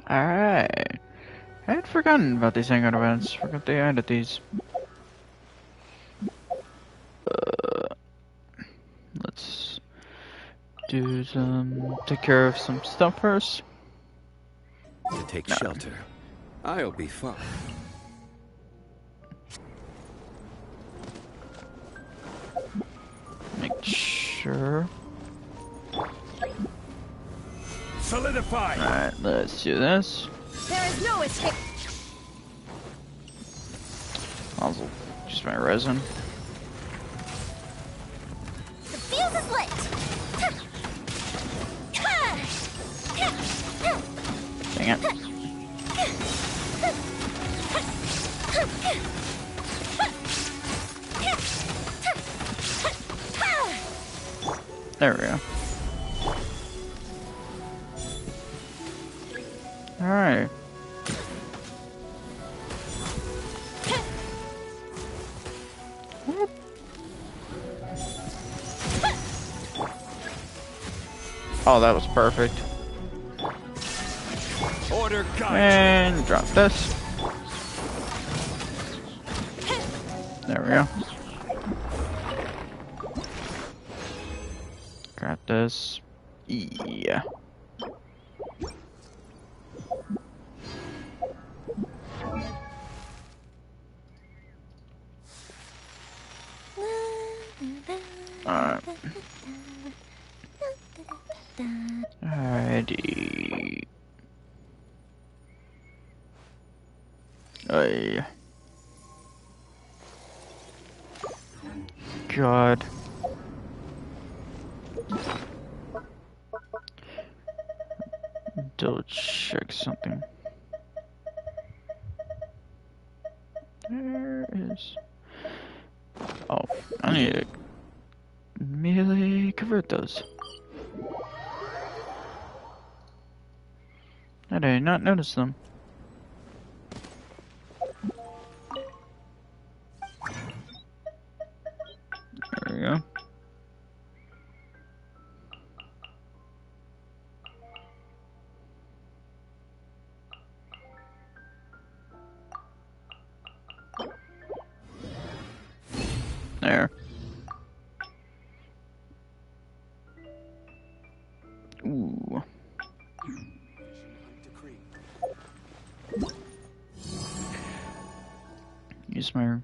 Alright. I had forgotten about these hangout events. Forgot they added these. Let's do take care of some stuff first. To take shelter. I'll be fine. Make sure. Solidify. Alright, let's do this. There is no escape. Also, just my resin. The fuse is lit. Dang it. There we go. Alright. Oh, that was perfect. Order guide. And drop this. There we go. Got this. Yeah. Alright. Alrighty. Ay. God. Double check something. There is. Oh, I need to immediately convert those. I did not notice them. There we go. There. Ooh. Use my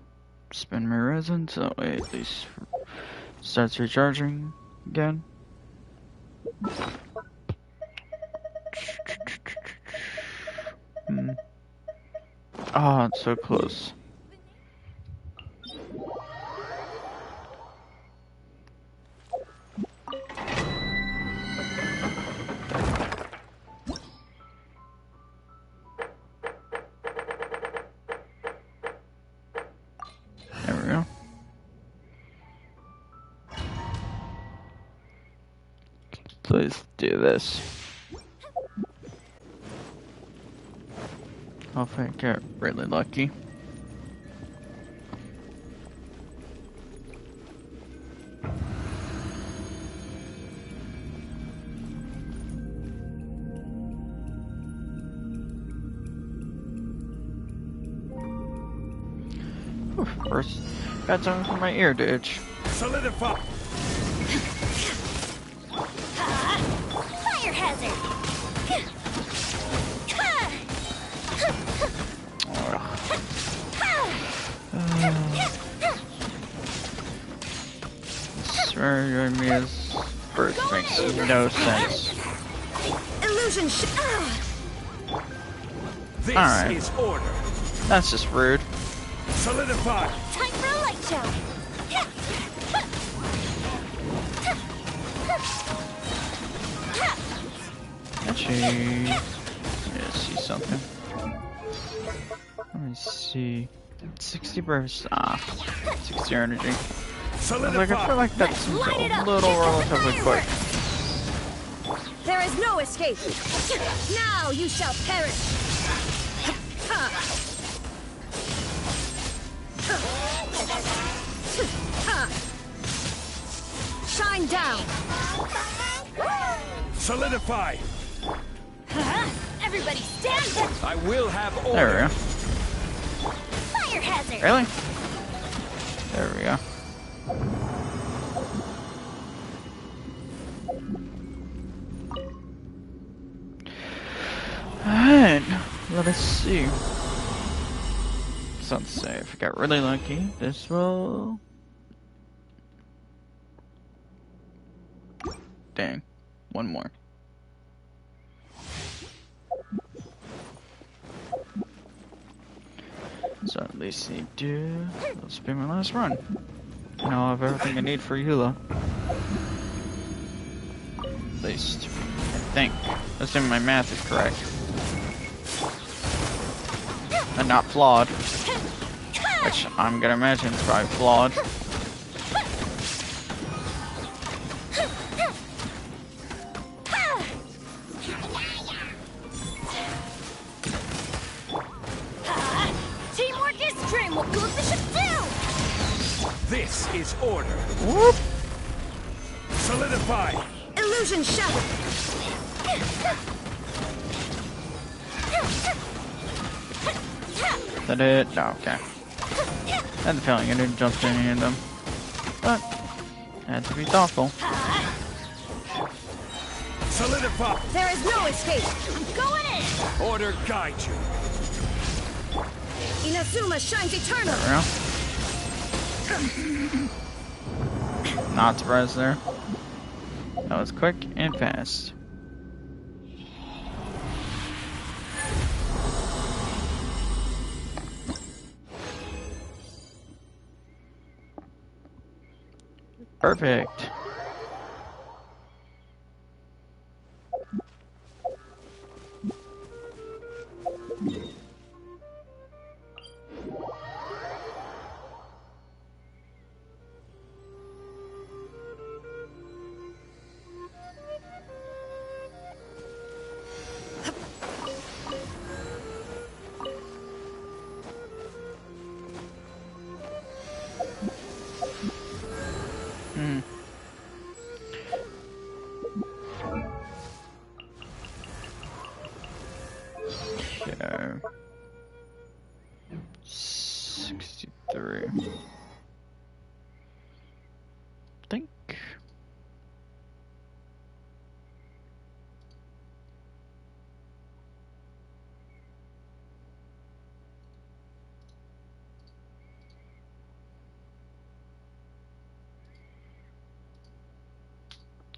spend my resin so that way at least starts recharging again. Oh, it's so close. There we go. Let's do this. Hopefully I get really lucky. Whew, first, got something from my ear to itch. Solidify. Fire hazard. Swearing me as first makes no sense. Illusion. This Alright. is order. That's just rude. Solidify. Time for a light show. Actually, yeah, see something. Let me see. 60 bursts. 60 energy. I was like, I feel like that seems a little relatively quick. There is no escape. Now you shall perish. Shine down. Solidify. Everybody stand up! I will have order. There we go. Fire hazard! Really? There we go. Alright, let us see. So let's say if I got really lucky, this will... Dang, one more. So at least need to... This will be my last run. And I'll have everything I need for Eula. At least, I think. Assuming my math is correct. And not flawed. Which I'm gonna imagine is probably flawed. Teamwork is dream. What good we should do? This is order. Whoop! Solidify. Illusion shattered. Is that it? No, okay. I had the feeling I didn't jump to any of them. But, I had to be thoughtful. Solidify. There is no escape. I'm going in. Order guide you. Inazuma shines eternal. There we go. Not surprised there. That was quick and fast. Perfect. Okay. 63. Think.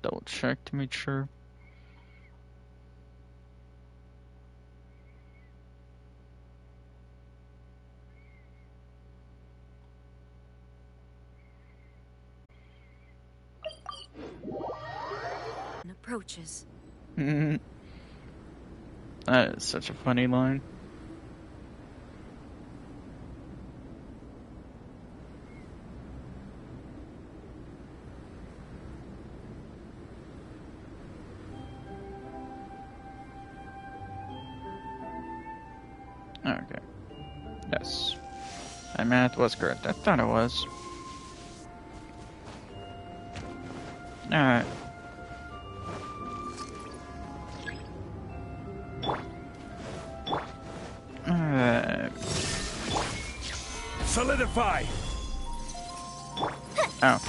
Double check to make sure. Approaches. That is such a funny line. Okay. Yes. My math was correct. I thought it was. Alright. Solidify. Oh.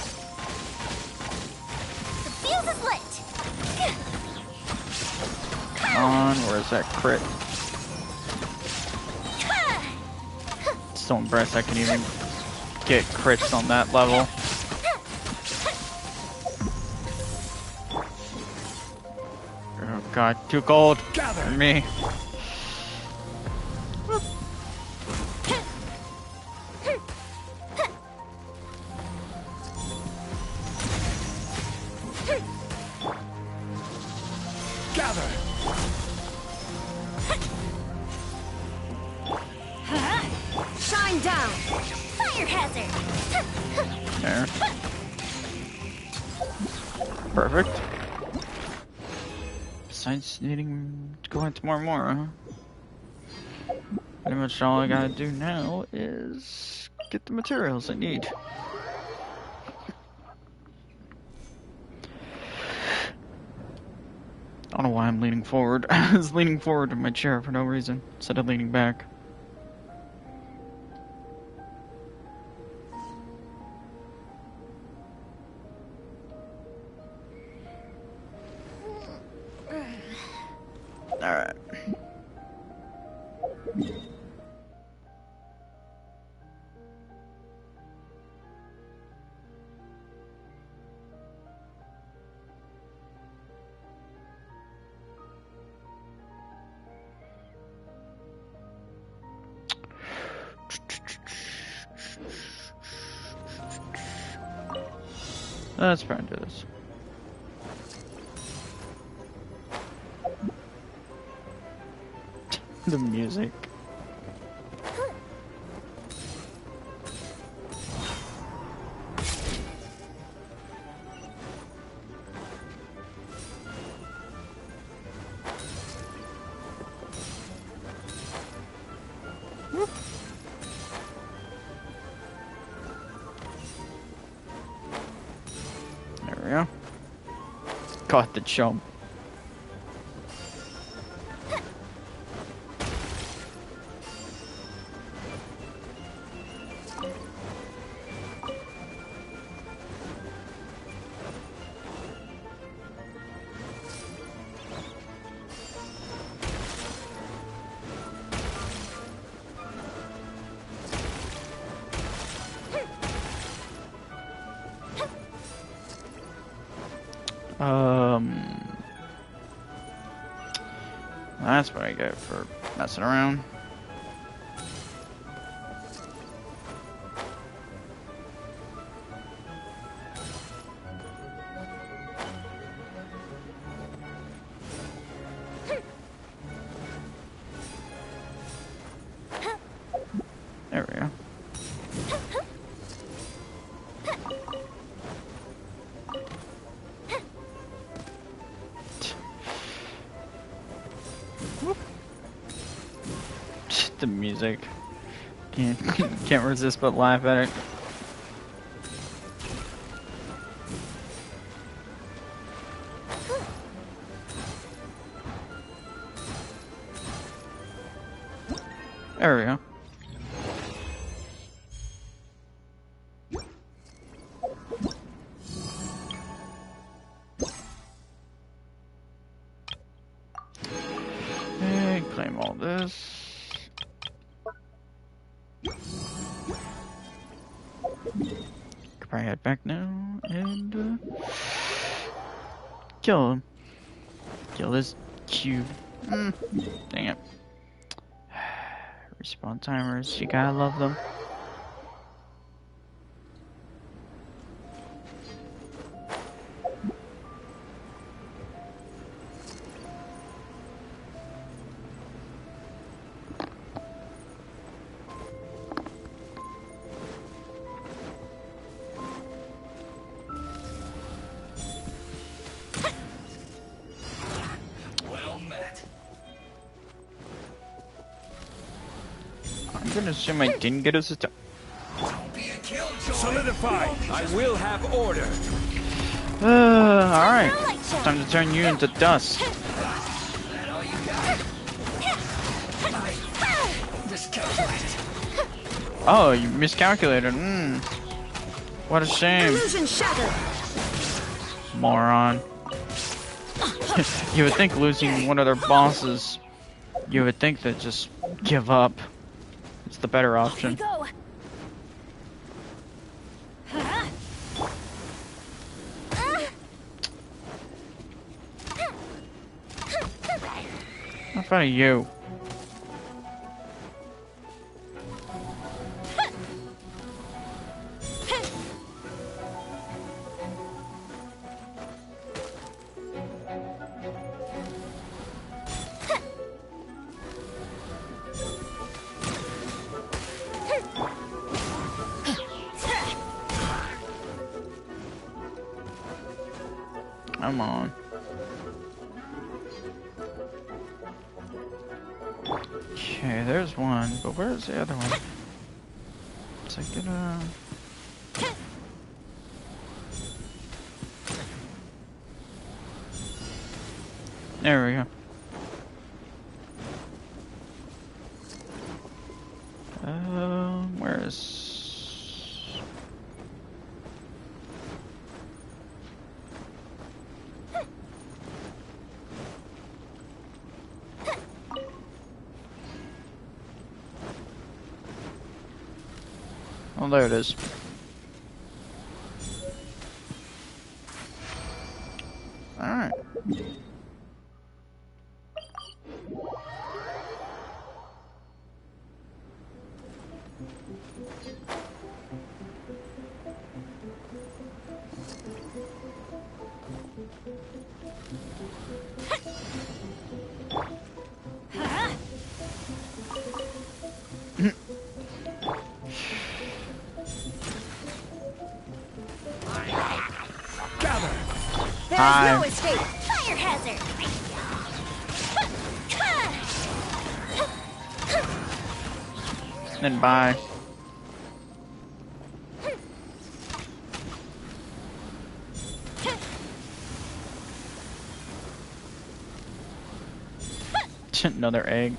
The fuse is lit. Come on, where's that crit? Still impressed I can even get crits on that level. Oh god, too cold for me. Shine down. Fire hazard. There. Perfect. Besides needing to go into more, huh? Pretty much all I gotta do now is get the materials I need. don't know why I'm leaning forward. I was leaning forward in my chair for no reason, instead of leaning back. Alright. Let's try and do this. The music. There we go. Caught the chump. That's what I get for messing around. There we go. The music. Can't resist but laugh at it. There we go. Okay, claim all this. Could probably head back now and kill him. Kill this cube. Dang it. Respawn timers, you gotta love them. I'm gonna assume I didn't get us a Solidify! I will have order! alright. Time to turn you into dust. Oh, you miscalculated. What a shame. Illusion shattered. Moron. You would think losing one of their bosses, you would think they'd just give up. It's the better option. Go. How about you? Come on. Okay, there's one, but where's the other one? So I get There we go. Where is... Oh, there it is. Alright. There's no escape. Fire hazard. Then bye. Another egg.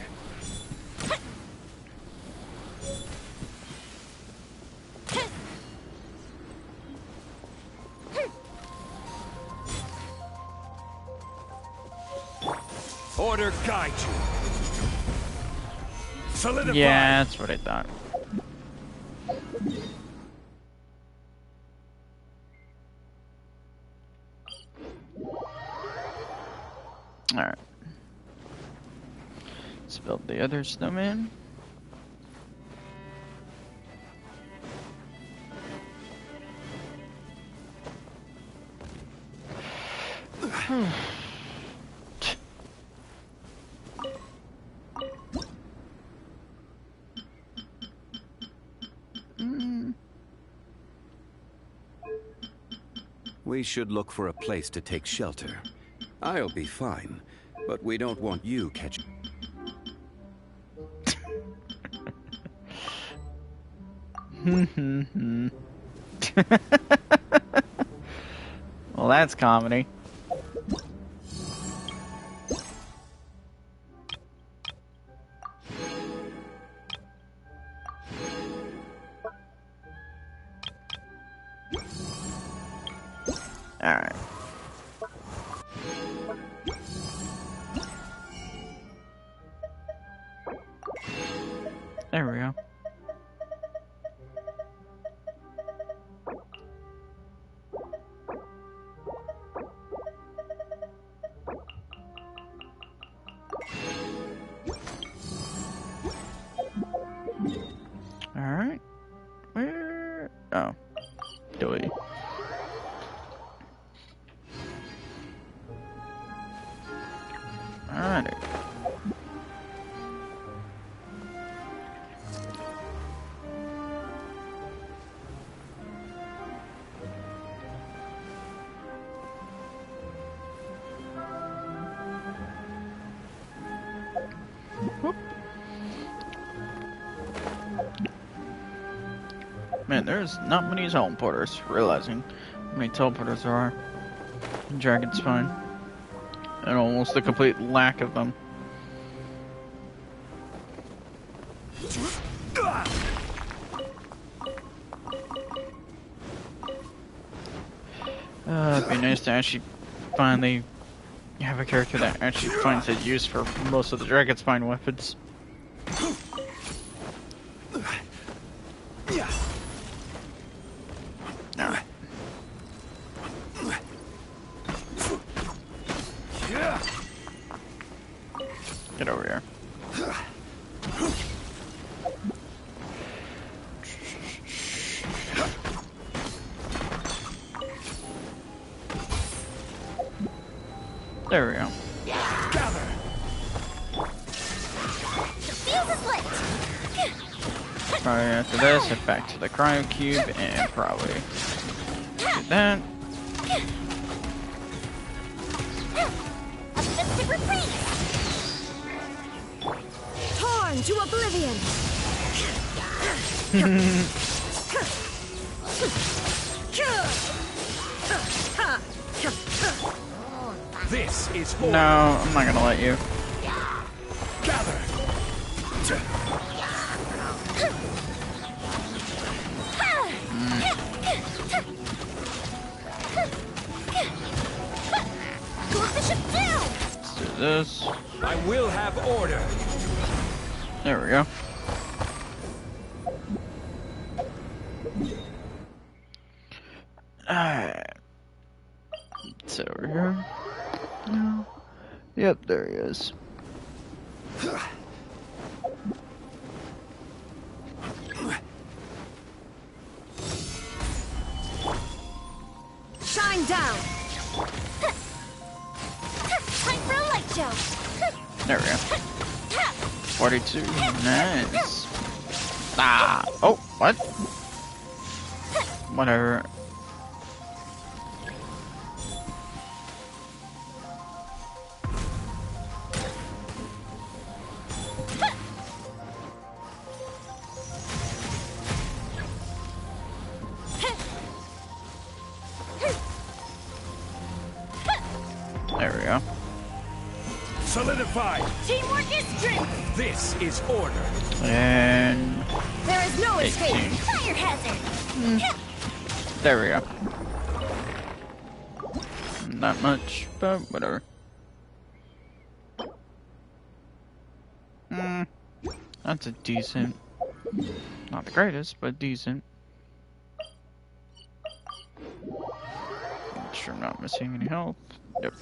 Order guide you. Solidify. Yeah, that's what I thought. Alright. Let's build the other snowman. We should look for a place to take shelter. I'll be fine, but we don't want you catching. Well, that's comedy. Alright. There we go. Alright. Where? Oh. Do we? Alrighty. Man, there's not many teleporters, realizing how many teleporters there are in Dragon's Spine. And almost the complete lack of them. It'd be nice to actually finally have a character that actually finds a use for most of the Dragon Spine weapons. Alright. Get over here. There we go. Gather. Probably after this, head back to the cryo cube and probably do that. Torn to oblivion. This is No, order. I'm not gonna let you. Gather. Let's do this. I will have order. There we go. Alright. It's over here. No. Yep, there he is. Shine down. Time for a light show. There we go. 42. Nice. Ah. Oh, what? Whatever. There we go. Solidified. Teamwork is strength. This is order. And There is no 18. escape. Fire hazard. there we go. Not much, but whatever. That's a decent. Not the greatest, but decent. Make sure I'm not missing any health. Yep.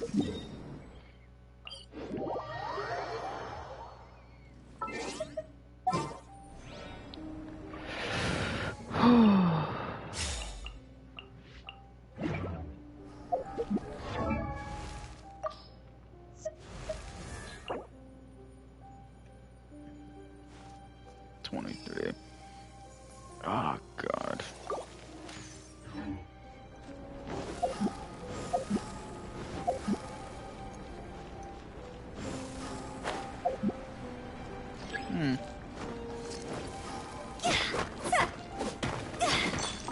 Oh God.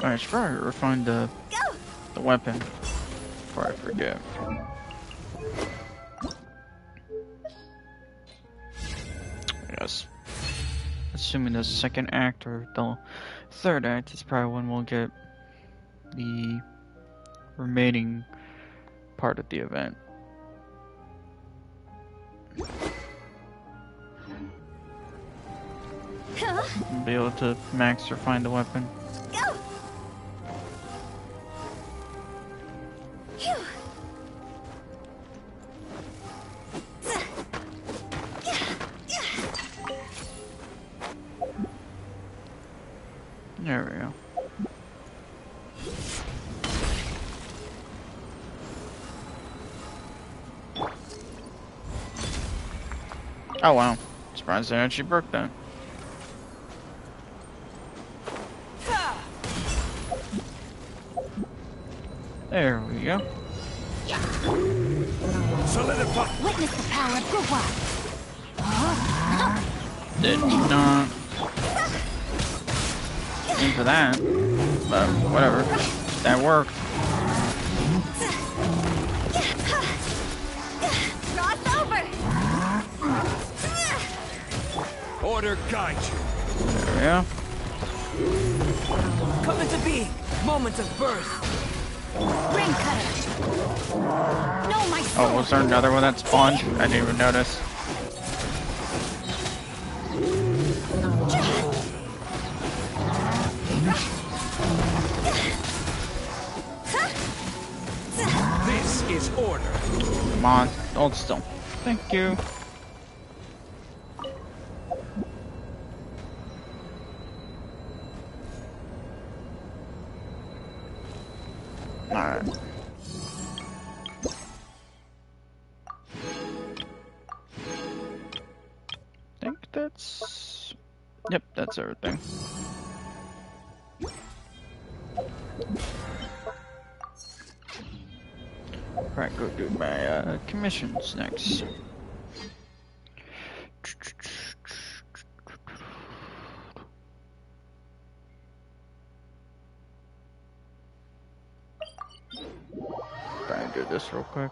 I should probably refine the weapon before I forget. Yes. Assuming the second act or the third act is probably when we'll get the remaining part of the event. Be able to max refine the weapon. There we go. Oh wow. Surprised I actually broke that. There we go. Solidify. Witness the power of Gorou. Did not aim for that, but whatever. That worked. Cross over. Order guide you. There we go. Come into being. Moment of birth. Ring cutter. No, my soul. Oh, was there another one that spawned? I didn't even notice. This is order. Come on, hold still. Thank you. Alright. I think that's... Yep, that's everything. Right, go do my commissions next. Try and do this real quick.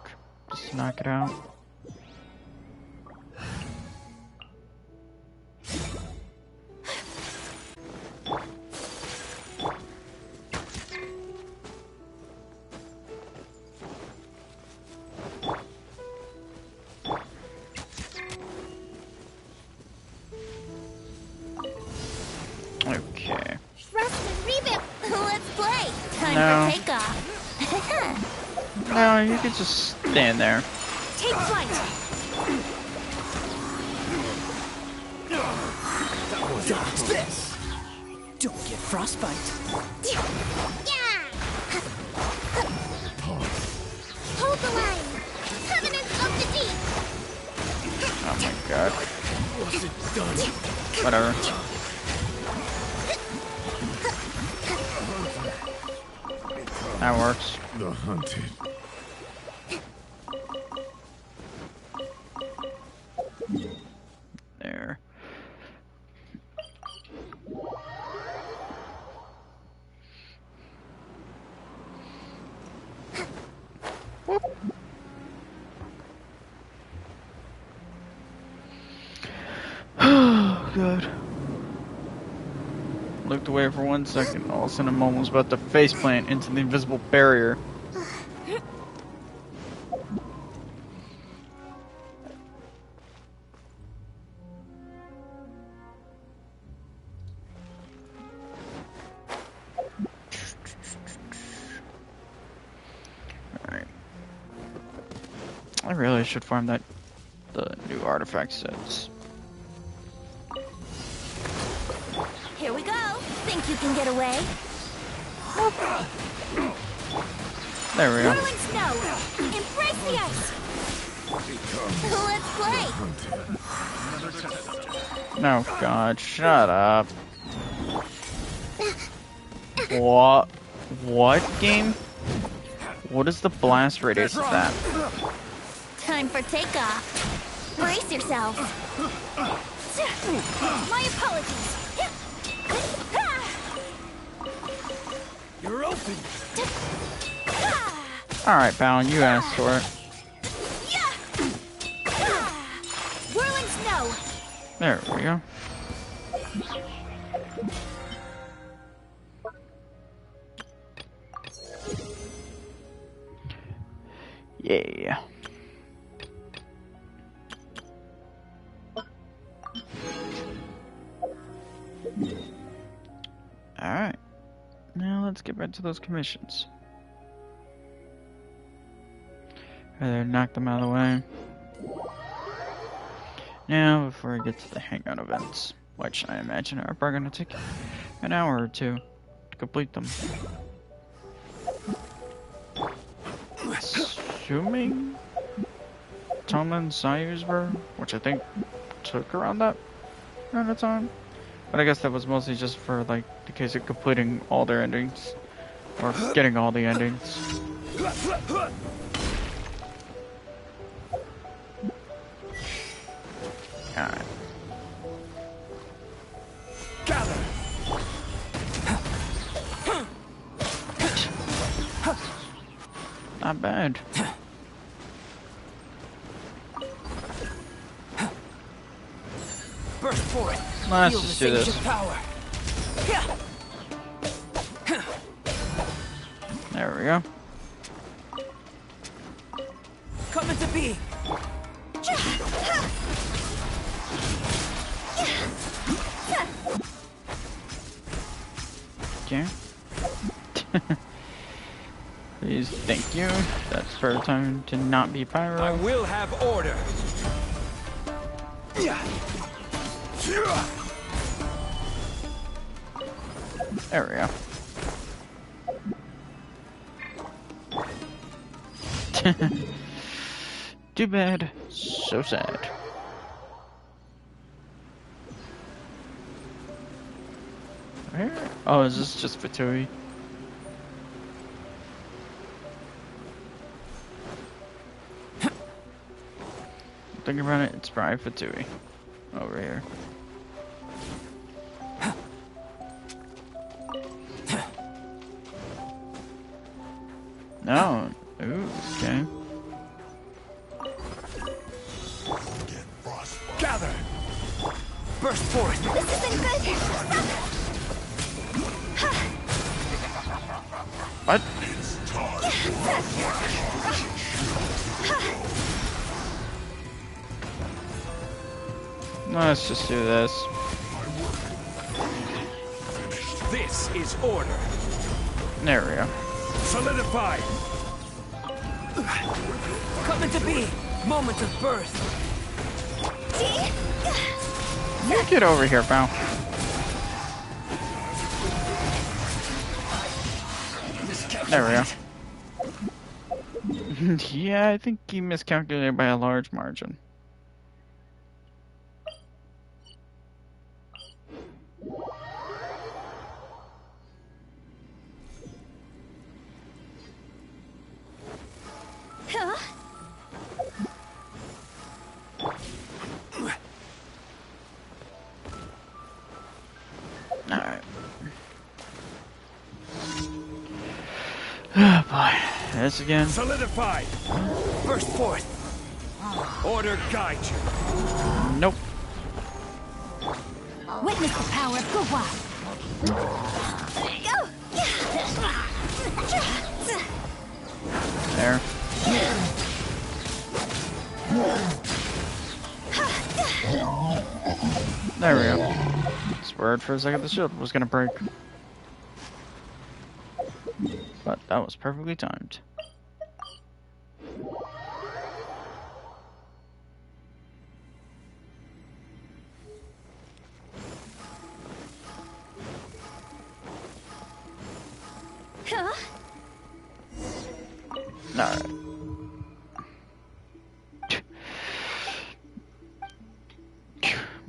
Just knock it out. Okay. Trust and revamp. Let's play. Time No. for takeoff. No, you could just stand there. Take flight. Dodge this! Don't get frostbite. Yeah. Hold the line. Covenant of the deep. Oh my god. Was it done? Whatever. That works. The hunted. There. Whoop. Oh, God. Looked away for 1 second. All of a sudden, I'm almost about to faceplant into the invisible barrier. Alright. I really should farm the new artifact sets. Here we go. Think you can get away? There we go. Whirling snow. Embrace the ice. Let's play. No, God, shut up. What? What game? What is the blast radius of that? Time for takeoff. Brace yourself. My apologies. You're open! Alright, Balin, you asked for it. Whirling snow. There we go. Yeah. Alright. Now let's get back to those commissions. Rather knock them out of the way. Now, before we get to the Hangout events, which I imagine are probably going to take an hour or two to complete them. Assuming Toma and Sayu's were, which I think took around that amount of time. But I guess that was mostly just for, like, the case of completing all their endings. Or getting all the endings. Alright. Gather! Not bad. Burst for it! Let's Feel just the do surge this. of power! There we go. Come into being! Okay. Please, thank you. That's for time to not be I pyro. will have order! There we go. Too bad. So sad. Where? Oh, is this just Fatui? Thinking about it, it's probably Fatui. Over here. No. Ooh, okay. Burst forth. This isn't good. What? Let's just do this. This is order. There we go. Solidified. Coming to be. Moment of birth. You get over here, pal. There we go. Yeah, I think he miscalculated by a large margin. Huh? Alright. Oh boy. This again. Solidified. Burst forth. Order guide you. Nope. Witness the power of Gorou. There. There we go. Sweared for a second the shield was gonna break. But that was perfectly timed. Huh? Alright.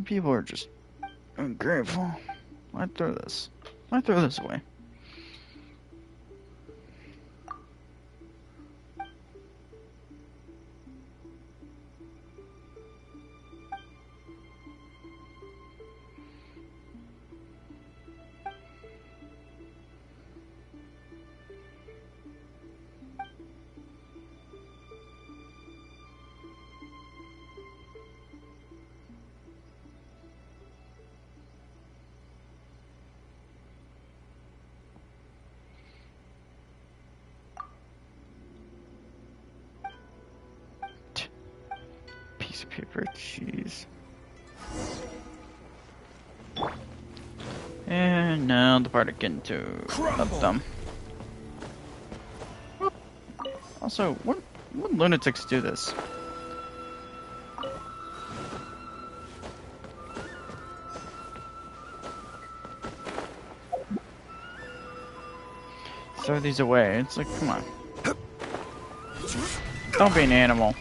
People are just ungrateful. Why throw this? Why throw this away? Piece of paper, cheese. And now the part again to up them. Also, what lunatics do this? Throw these away. It's like, come on. Don't be an animal.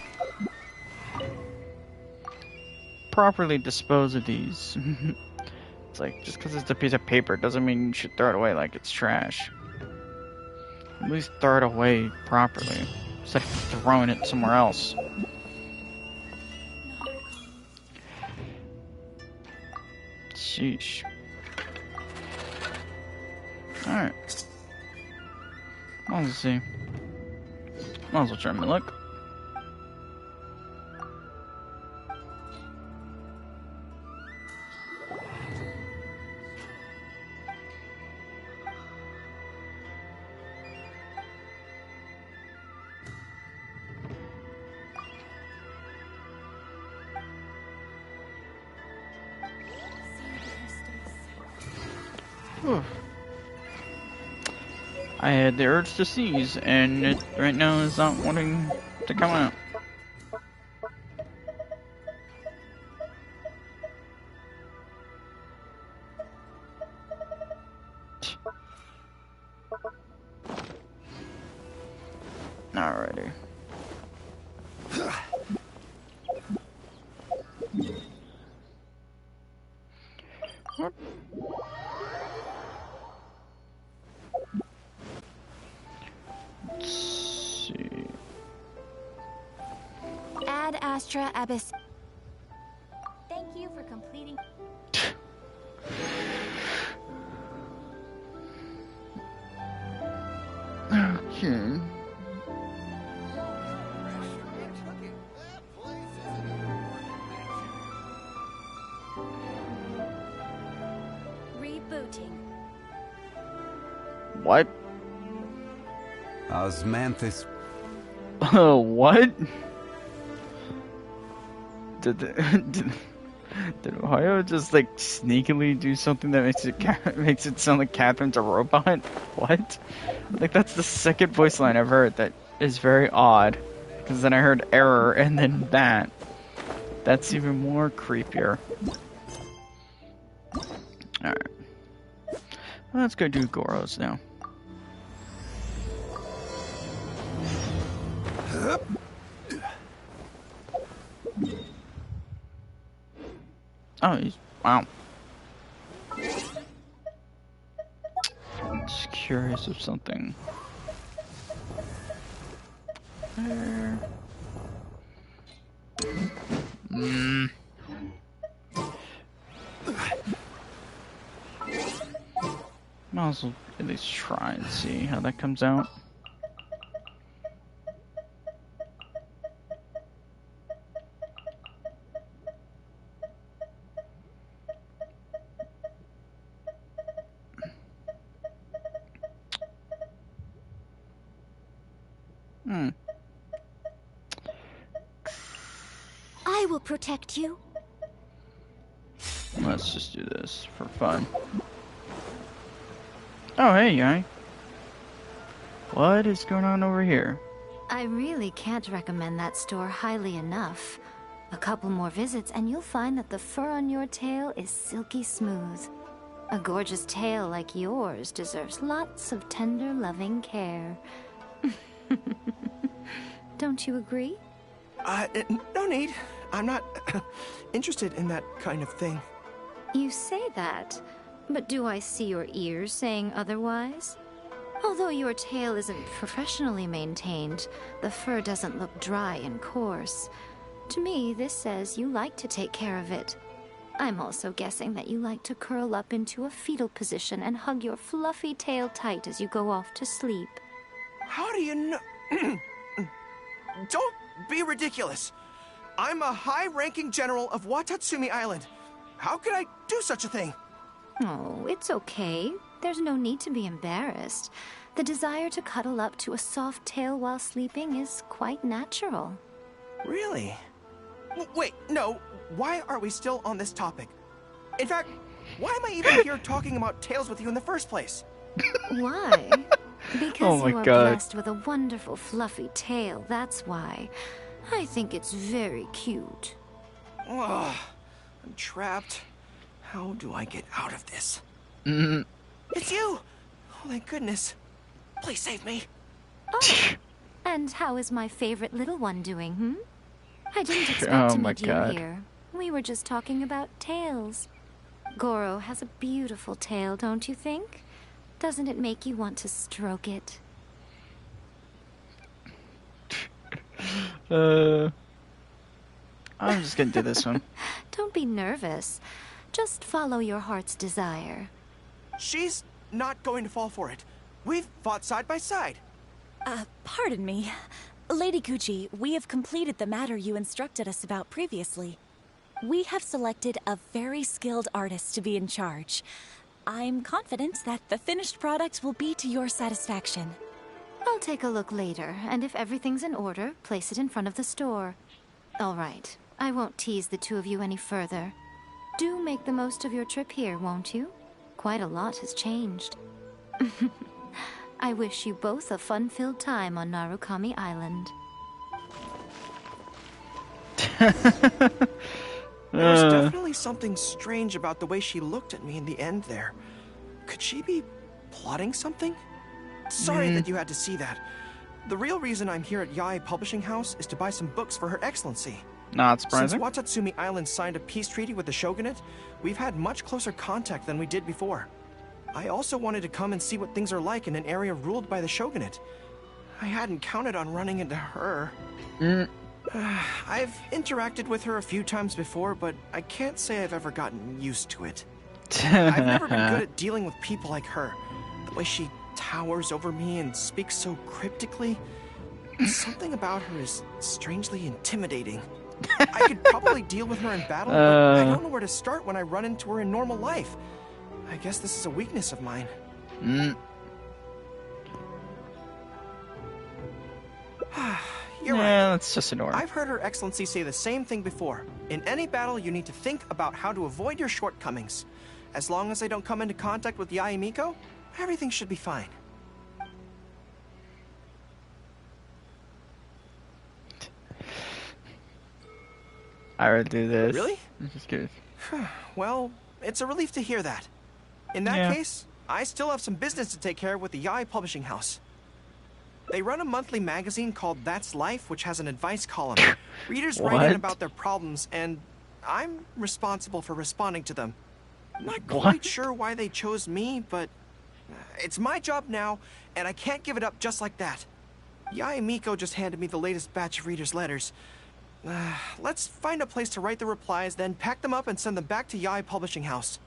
Properly dispose of these. It's like, just because it's a piece of paper doesn't mean you should throw it away like it's trash. At least throw it away properly, instead of throwing it somewhere else. Sheesh. Alright. Well, let's see. Might as well try my luck. Whew. I had the urge to seize, and it right now is not wanting to come out. Alrighty. What? Let's see. Ad Astra Abyss. Thank you for completing. Okay. What? Osmanthus. What? Did Ohio just like sneakily do something that makes it sound like Catherine's a robot? What? Like that's the second voice line I've heard that is very odd. Because then I heard error and then that. That's even more creepier. Alright. Let's go do Gorou's now. Oh, he's... Wow. Just curious of something. There. Might as well at least try and see how that comes out. I will protect you. Let's just do this for fun. Oh, hey, guy. What is going on over here? I really can't recommend that store highly enough. A couple more visits and you'll find that the fur on your tail is silky smooth. A gorgeous tail like yours deserves lots of tender, loving care. Don't you agree? No need. I'm not interested in that kind of thing. You say that, but do I see your ears saying otherwise? Although your tail isn't professionally maintained, the fur doesn't look dry and coarse. To me, this says you like to take care of it. I'm also guessing that you like to curl up into a fetal position and hug your fluffy tail tight as you go off to sleep. How do you know? Don't be ridiculous. I'm a high-ranking general of Watatsumi Island. How could I do such a thing? Oh, it's okay. There's no need to be embarrassed. The desire to cuddle up to a soft tail while sleeping is quite natural. Really? Wait, no. Why are we still on this topic? In fact, why am I even here talking about tails with you in the first place? Why? Because Oh my you are God. blessed with a wonderful fluffy tail, that's why. I think it's very cute. Ugh, I'm trapped. How do I get out of this? Mm. It's you! Oh, thank goodness. Please save me. Oh, and how is my favorite little one doing, hmm? I didn't expect Oh to my meet God. you here. We were just talking about tails. Gorou has a beautiful tail, don't you think? Doesn't it make you want to stroke it? I'm just gonna do this one. Don't be nervous. Just follow your heart's desire. She's not going to fall for it. We've fought side by side. Pardon me. Lady Gucci, we have completed the matter you instructed us about previously. We have selected a very skilled artist to be in charge. I'm confident that the finished product will be to your satisfaction. I'll take a look later, and if everything's in order, place it in front of the store. All right, I won't tease the two of you any further. Do make the most of your trip here, won't you? Quite a lot has changed. I wish you both a fun-filled time on Narukami Island. There was definitely something strange about the way she looked at me in the end there. Could she be plotting something? Sorry that you had to see that. The real reason I'm here at Yae Publishing House is to buy some books for Her Excellency. Not Since surprising. Watatsumi Island signed a peace treaty with the shogunate, we've had much closer contact than we did before. I also wanted to come and see what things are like in an area ruled by the shogunate. I hadn't counted on running into her. I've interacted with her a few times before, but I can't say I've ever gotten used to it. I've never been good at dealing with people like her. The way she towers over me and speaks so cryptically. Something about her is strangely intimidating. I could probably deal with her in battle, but I don't know where to start when I run into her in normal life. I guess this is a weakness of mine. you're right. Yeah, let's just ignore. I've heard Her Excellency say the same thing before. In any battle, you need to think about how to avoid your shortcomings. As long as I don't come into contact with Yae Miko, everything should be fine. I would do this. Really? Just kidding. Well, it's a relief to hear that. In that case, I still have some business to take care of with the Yae Publishing House. They run a monthly magazine called That's Life, which has an advice column. Readers write in about their problems, and I'm responsible for responding to them. Not quite sure why they chose me, but it's my job now, and I can't give it up just like that. Yae Miko just handed me the latest batch of readers' letters. Let's find a place to write the replies, then pack them up and send them back to Yae Publishing House.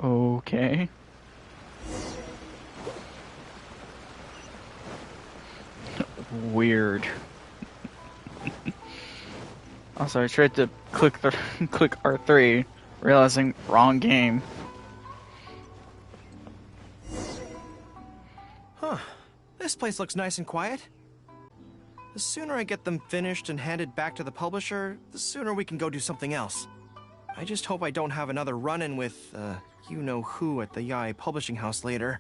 Okay. Weird. Also, I tried to click R3, realizing wrong game. Huh. This place looks nice and quiet. The sooner I get them finished and handed back to the publisher, the sooner we can go do something else. I just hope I don't have another run-in with, you-know-who at the Yae Publishing House later.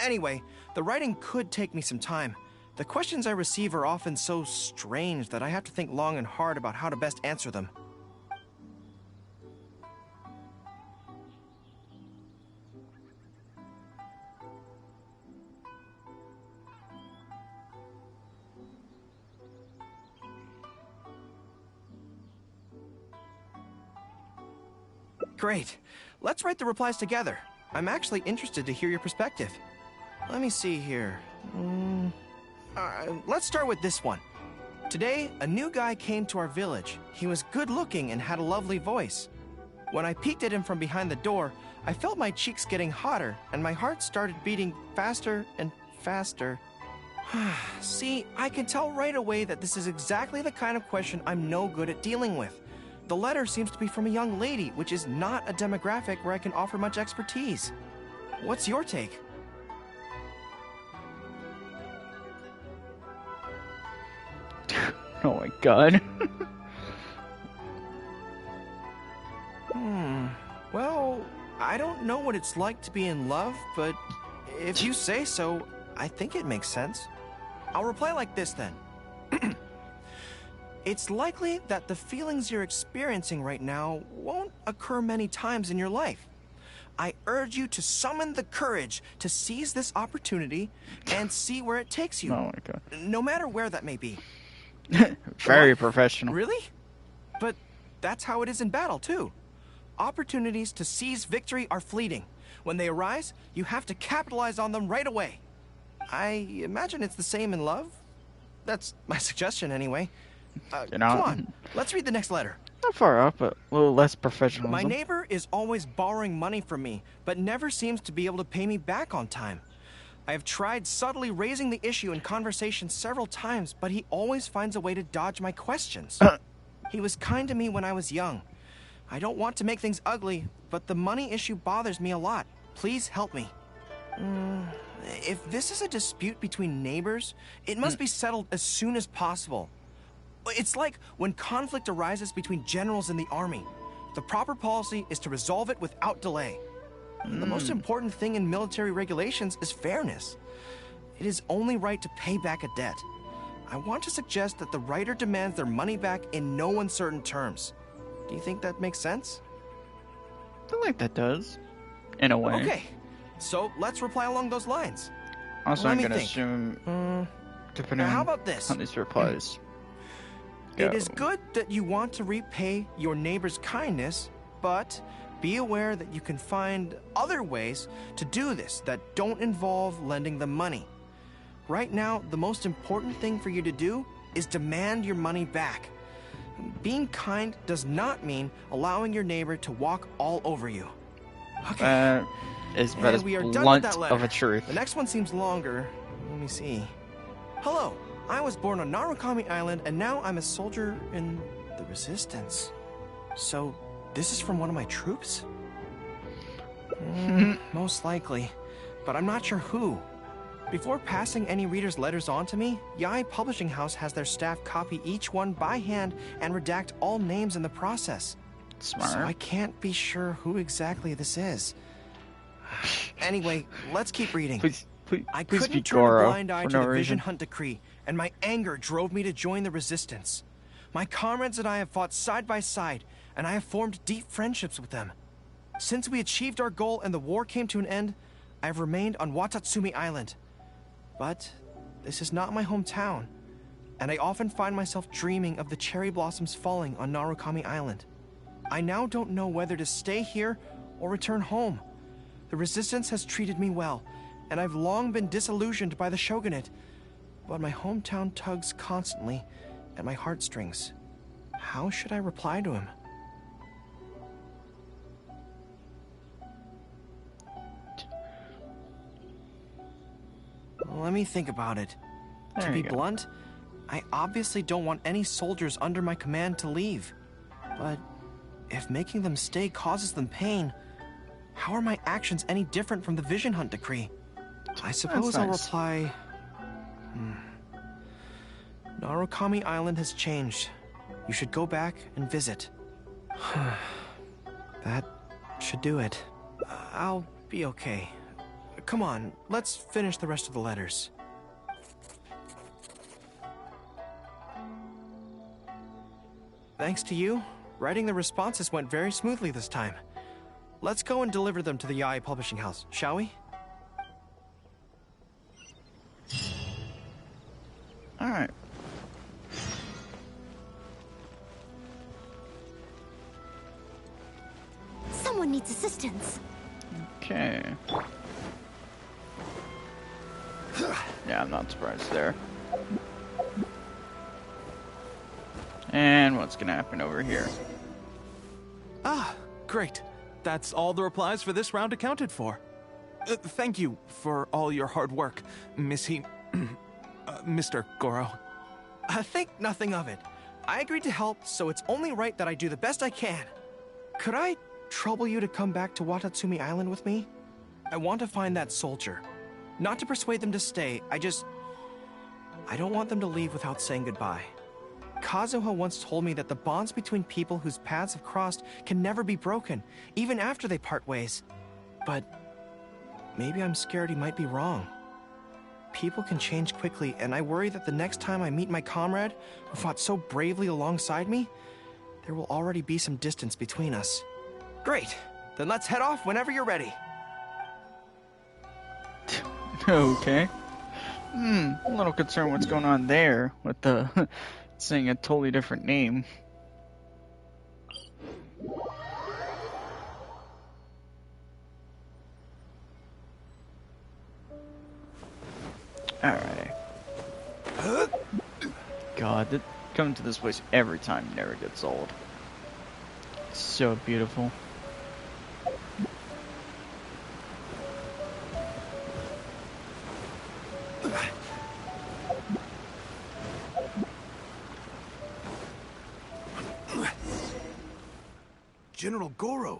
Anyway, the writing could take me some time. The questions I receive are often so strange that I have to think long and hard about how to best answer them. Great. Let's write the replies together. I'm actually interested to hear your perspective. Let me see here. Let's start with this one. Today, a new guy came to our village. He was good-looking and had a lovely voice. When I peeked at him from behind the door, I felt my cheeks getting hotter, and my heart started beating faster and faster. See, I can tell right away that this is exactly the kind of question I'm no good at dealing with. The letter seems to be from a young lady, which is not a demographic where I can offer much expertise. What's your take? Oh my god. Well, I don't know what it's like to be in love, but if you say so, I think it makes sense. I'll reply like this then. It's likely that the feelings you're experiencing right now won't occur many times in your life. I urge you to summon the courage to seize this opportunity and see where it takes you. Oh my god. No matter where that may be. Very professional. Really? But that's how it is in battle, too. Opportunities to seize victory are fleeting. When they arise, you have to capitalize on them right away. I imagine it's the same in love. That's my suggestion, anyway. Come on, let's read the next letter. Not far off, but a little less professional. My neighbor is always borrowing money from me, but never seems to be able to pay me back on time. I have tried subtly raising the issue in conversation several times, but he always finds a way to dodge my questions. He was kind to me when I was young. I don't want to make things ugly, but the money issue bothers me a lot. Please help me. If this is a dispute between neighbors, it must be settled as soon as possible. It's like when conflict arises between generals in the army. The proper policy is to resolve it without delay. The most important thing in military regulations is fairness. It is only right to pay back a debt. I want to suggest that the writer demands their money back in no uncertain terms. Do you think that makes sense? I think that does. In a way. Okay, so let's reply along those lines. Also, Let I'm me gonna think. assume, depending How about this? on these replies. It is good that you want to repay your neighbor's kindness, but be aware that you can find other ways to do this that don't involve lending them money. Right now, the most important thing for you to do is demand your money back. Being kind does not mean allowing your neighbor to walk all over you. Okay. That is about as we are done with blunt that letter. of a truth. The next one seems longer. Let me see. Hello. I was born on Narukami Island, and now I'm a soldier in the Resistance. So, this is from one of my troops? Most likely. But I'm not sure who. Before passing any reader's letters on to me, Yae Publishing House has their staff copy each one by hand and redact all names in the process. Smart. So I can't be sure who exactly this is. Anyway, let's keep reading. Please I be couldn't turn a Gorou blind eye for to no the Vision reason. Hunt decree, and my anger drove me to join the resistance. My comrades and I have fought side by side, and I have formed deep friendships with them. Since we achieved our goal and the war came to an end, I have remained on Watatsumi Island. But this is not my hometown, and I often find myself dreaming of the cherry blossoms falling on Narukami Island. I now don't know whether to stay here or return home. The resistance has treated me well, and I've long been disillusioned by the shogunate, but my hometown tugs constantly at my heartstrings. How should I reply to him? Let me think about it. To There be you go. blunt, I obviously don't want any soldiers under my command to leave. But if making them stay causes them pain, how are my actions any different from the Vision Hunt decree? I suppose I'll nice. reply... Narukami Island has changed. You should go back and visit. That should do it. I'll be okay. Come on, let's finish the rest of the letters. Thanks to you, writing the responses went very smoothly this time. Let's go and deliver them to the Yae Publishing House, shall we? Alright. Someone needs assistance. Okay. Yeah, I'm not surprised there. And what's gonna happen over here? Ah, great. That's all the replies for this round accounted for. Thank you for all your hard work, Mr. Gorou. Think nothing of it. I agreed to help, so it's only right that I do the best I can. Could I trouble you to come back to Watatsumi Island with me? I want to find that soldier. Not to persuade them to stay, I don't want them to leave without saying goodbye. Kazuha once told me that the bonds between people whose paths have crossed can never be broken, even after they part ways. But maybe I'm scared he might be wrong. People can change quickly, and I worry that the next time I meet my comrade, who fought so bravely alongside me, there will already be some distance between us. Great! Then let's head off whenever you're ready. Okay. A little concerned what's going on there with the saying a totally different name. Alright. God, coming to this place every time never gets old. It's so beautiful. General Gorou.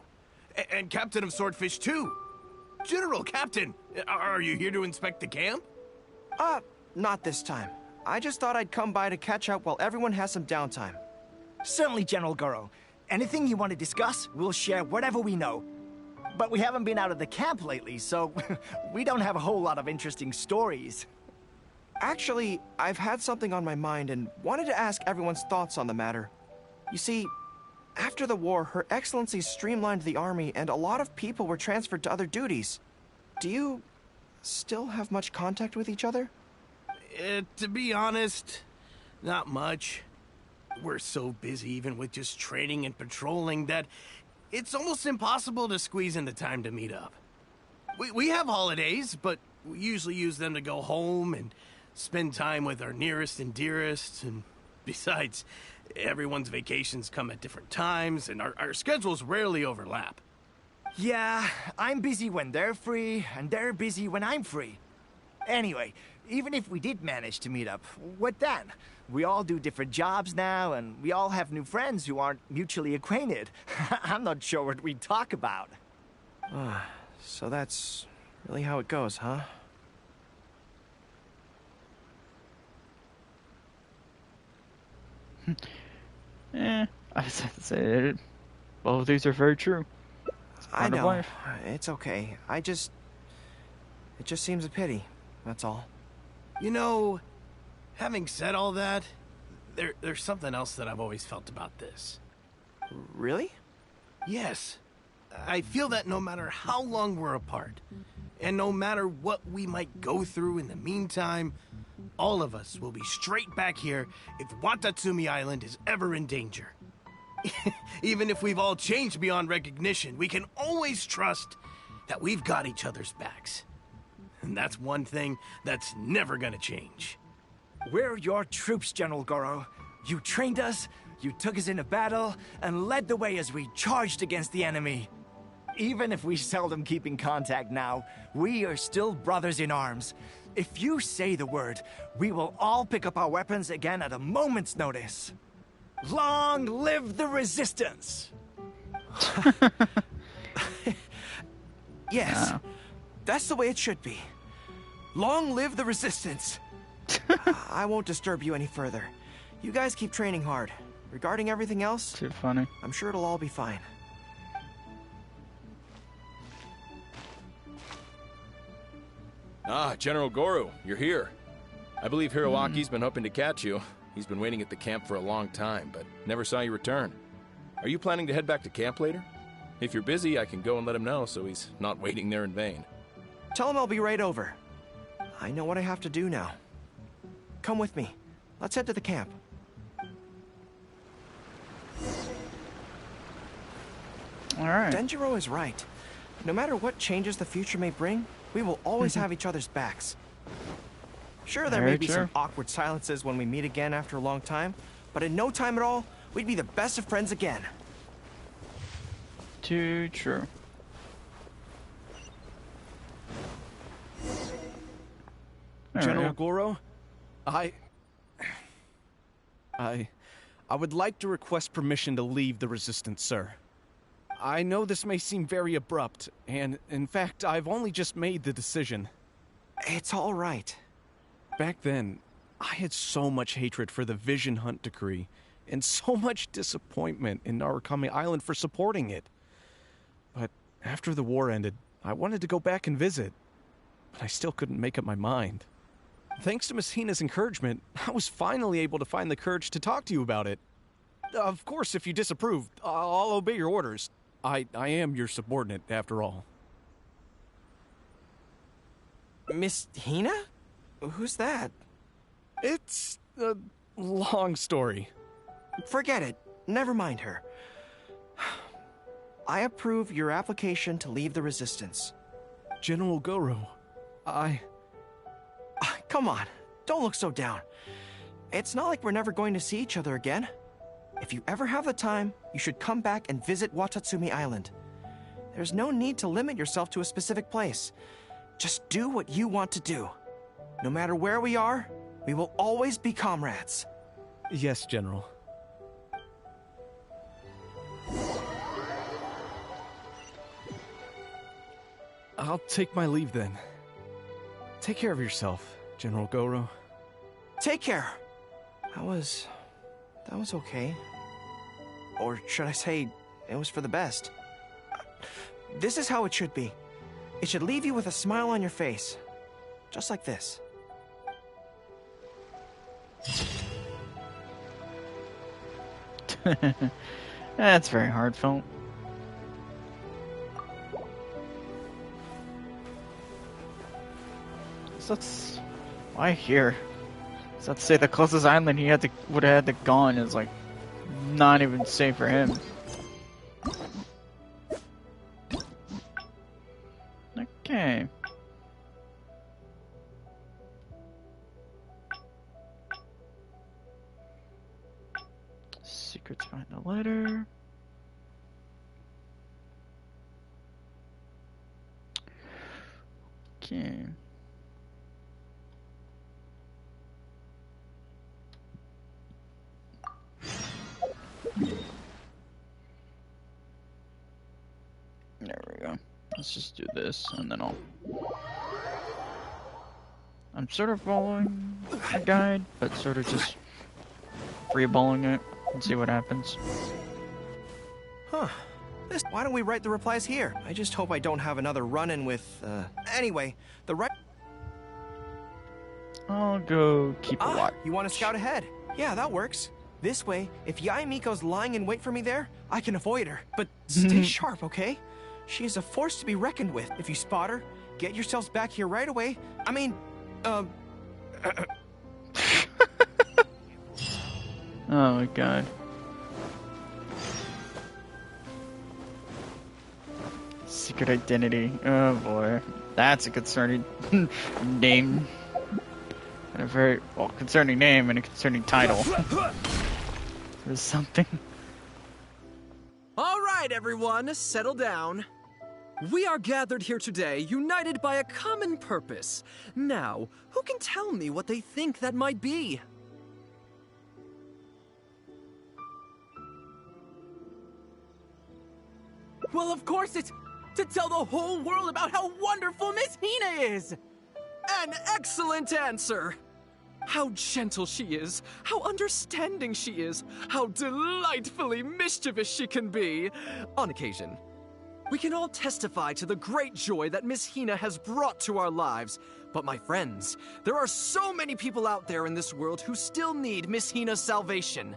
And Captain of Swordfish too. General Captain, are you here to inspect the camp? Not this time. I just thought I'd come by to catch up while everyone has some downtime. Certainly, General Gorou. Anything you want to discuss, we'll share whatever we know. But we haven't been out of the camp lately, so we don't have a whole lot of interesting stories. Actually, I've had something on my mind and wanted to ask everyone's thoughts on the matter. You see, after the war, Her Excellency streamlined the army and a lot of people were transferred to other duties. Do you still have much contact with each other? To be honest, not much. We're so busy even with just training and patrolling that it's almost impossible to squeeze in the time to meet up. We have holidays, but we usually use them to go home and spend time with our nearest and dearest. And besides, everyone's vacations come at different times and our schedules rarely overlap. Yeah, I'm busy when they're free, and they're busy when I'm free. Anyway, even if we did manage to meet up, what then? We all do different jobs now, and we all have new friends who aren't mutually acquainted. I'm not sure what we'd talk about. So that's really how it goes, huh? I was about to say it. Both of these are very true. It's I part of know. life. It's okay. It just seems a pity. That's all. You know, having said all that, there's something else that I've always felt about this. Really? Yes. I feel that no matter how long we're apart, and no matter what we might go through in the meantime, all of us will be straight back here if Watatsumi Island is ever in danger. Even if we've all changed beyond recognition, we can always trust that we've got each other's backs. And that's one thing that's never gonna change. We're your troops, General Gorou. You trained us, you took us into battle, and led the way as we charged against the enemy. Even if we seldom keep in contact now, we are still brothers in arms. If you say the word, we will all pick up our weapons again at a moment's notice. Long live the resistance! Yes. That's the way it should be. Long live the resistance! I won't disturb you any further. You guys keep training hard. Regarding everything else, Too funny. I'm sure it'll all be fine. Ah, General Gorou, you're here. I believe Hiroaki's been hoping to catch you. He's been waiting at the camp for a long time, but never saw you return. Are you planning to head back to camp later? If you're busy, I can go and let him know so he's not waiting there in vain. Tell him I'll be right over. I know what I have to do now. Come with me. Let's head to the camp. Alright. Denjiro is right. No matter what changes the future may bring, we will always have each other's backs. Sure, there may Very be true. some awkward silences when we meet again after a long time, but in no time at all, we'd be the best of friends again. Too true. General Alright. Gorou, I would like to request permission to leave the Resistance, sir. I know this may seem very abrupt, and in fact, I've only just made the decision. It's all right. Back then, I had so much hatred for the Vision Hunt decree, and so much disappointment in Narukami Island for supporting it. But after the war ended, I wanted to go back and visit, but I still couldn't make up my mind. Thanks to Miss Hina's encouragement, I was finally able to find the courage to talk to you about it. Of course, if you disapprove, I'll obey your orders. I am your subordinate, after all. Miss Hina? Who's that? It's a long story. Forget it. Never mind her. I approve your application to leave the Resistance. General Gorou, Come on, don't look so down. It's not like we're never going to see each other again. If you ever have the time, you should come back and visit Watatsumi Island. There's no need to limit yourself to a specific place. Just do what you want to do. No matter where we are, we will always be comrades. Yes, General. I'll take my leave then. Take care of yourself, General Gorou. Take care. That was okay. Or should I say, it was for the best. This is how it should be. It should leave you with a smile on your face. Just like this. That's very heartfelt. So that's why here. So let's say the closest island he would have had to gone is like not even safe for him. Okay. Secrets behind the letter. Okay. There we go. Let's just do this, and then I'm sort of following a guide, but sort of just freeballing it and see what happens. Huh. Why don't we write the replies here? I just hope I don't have another run-in with, Anyway, the right... I'll go keep a watch. You want to scout ahead? Yeah, that works. This way, if Yae Miko's lying in wait for me there, I can avoid her. But stay sharp, okay? She is a force to be reckoned with. If you spot her, get yourselves back here right away. I mean, Oh my god. Secret identity. Oh boy. That's a concerning name. And a very, well, concerning name and a concerning title. There's something. All right, everyone, settle down. We are gathered here today, united by a common purpose. Now, who can tell me what they think that might be? Well, of course it's to tell the whole world about how wonderful Miss Hina is! An excellent answer! How gentle she is, how understanding she is, how delightfully mischievous she can be, on occasion. We can all testify to the great joy that Miss Hina has brought to our lives. But my friends, there are so many people out there in this world who still need Miss Hina's salvation.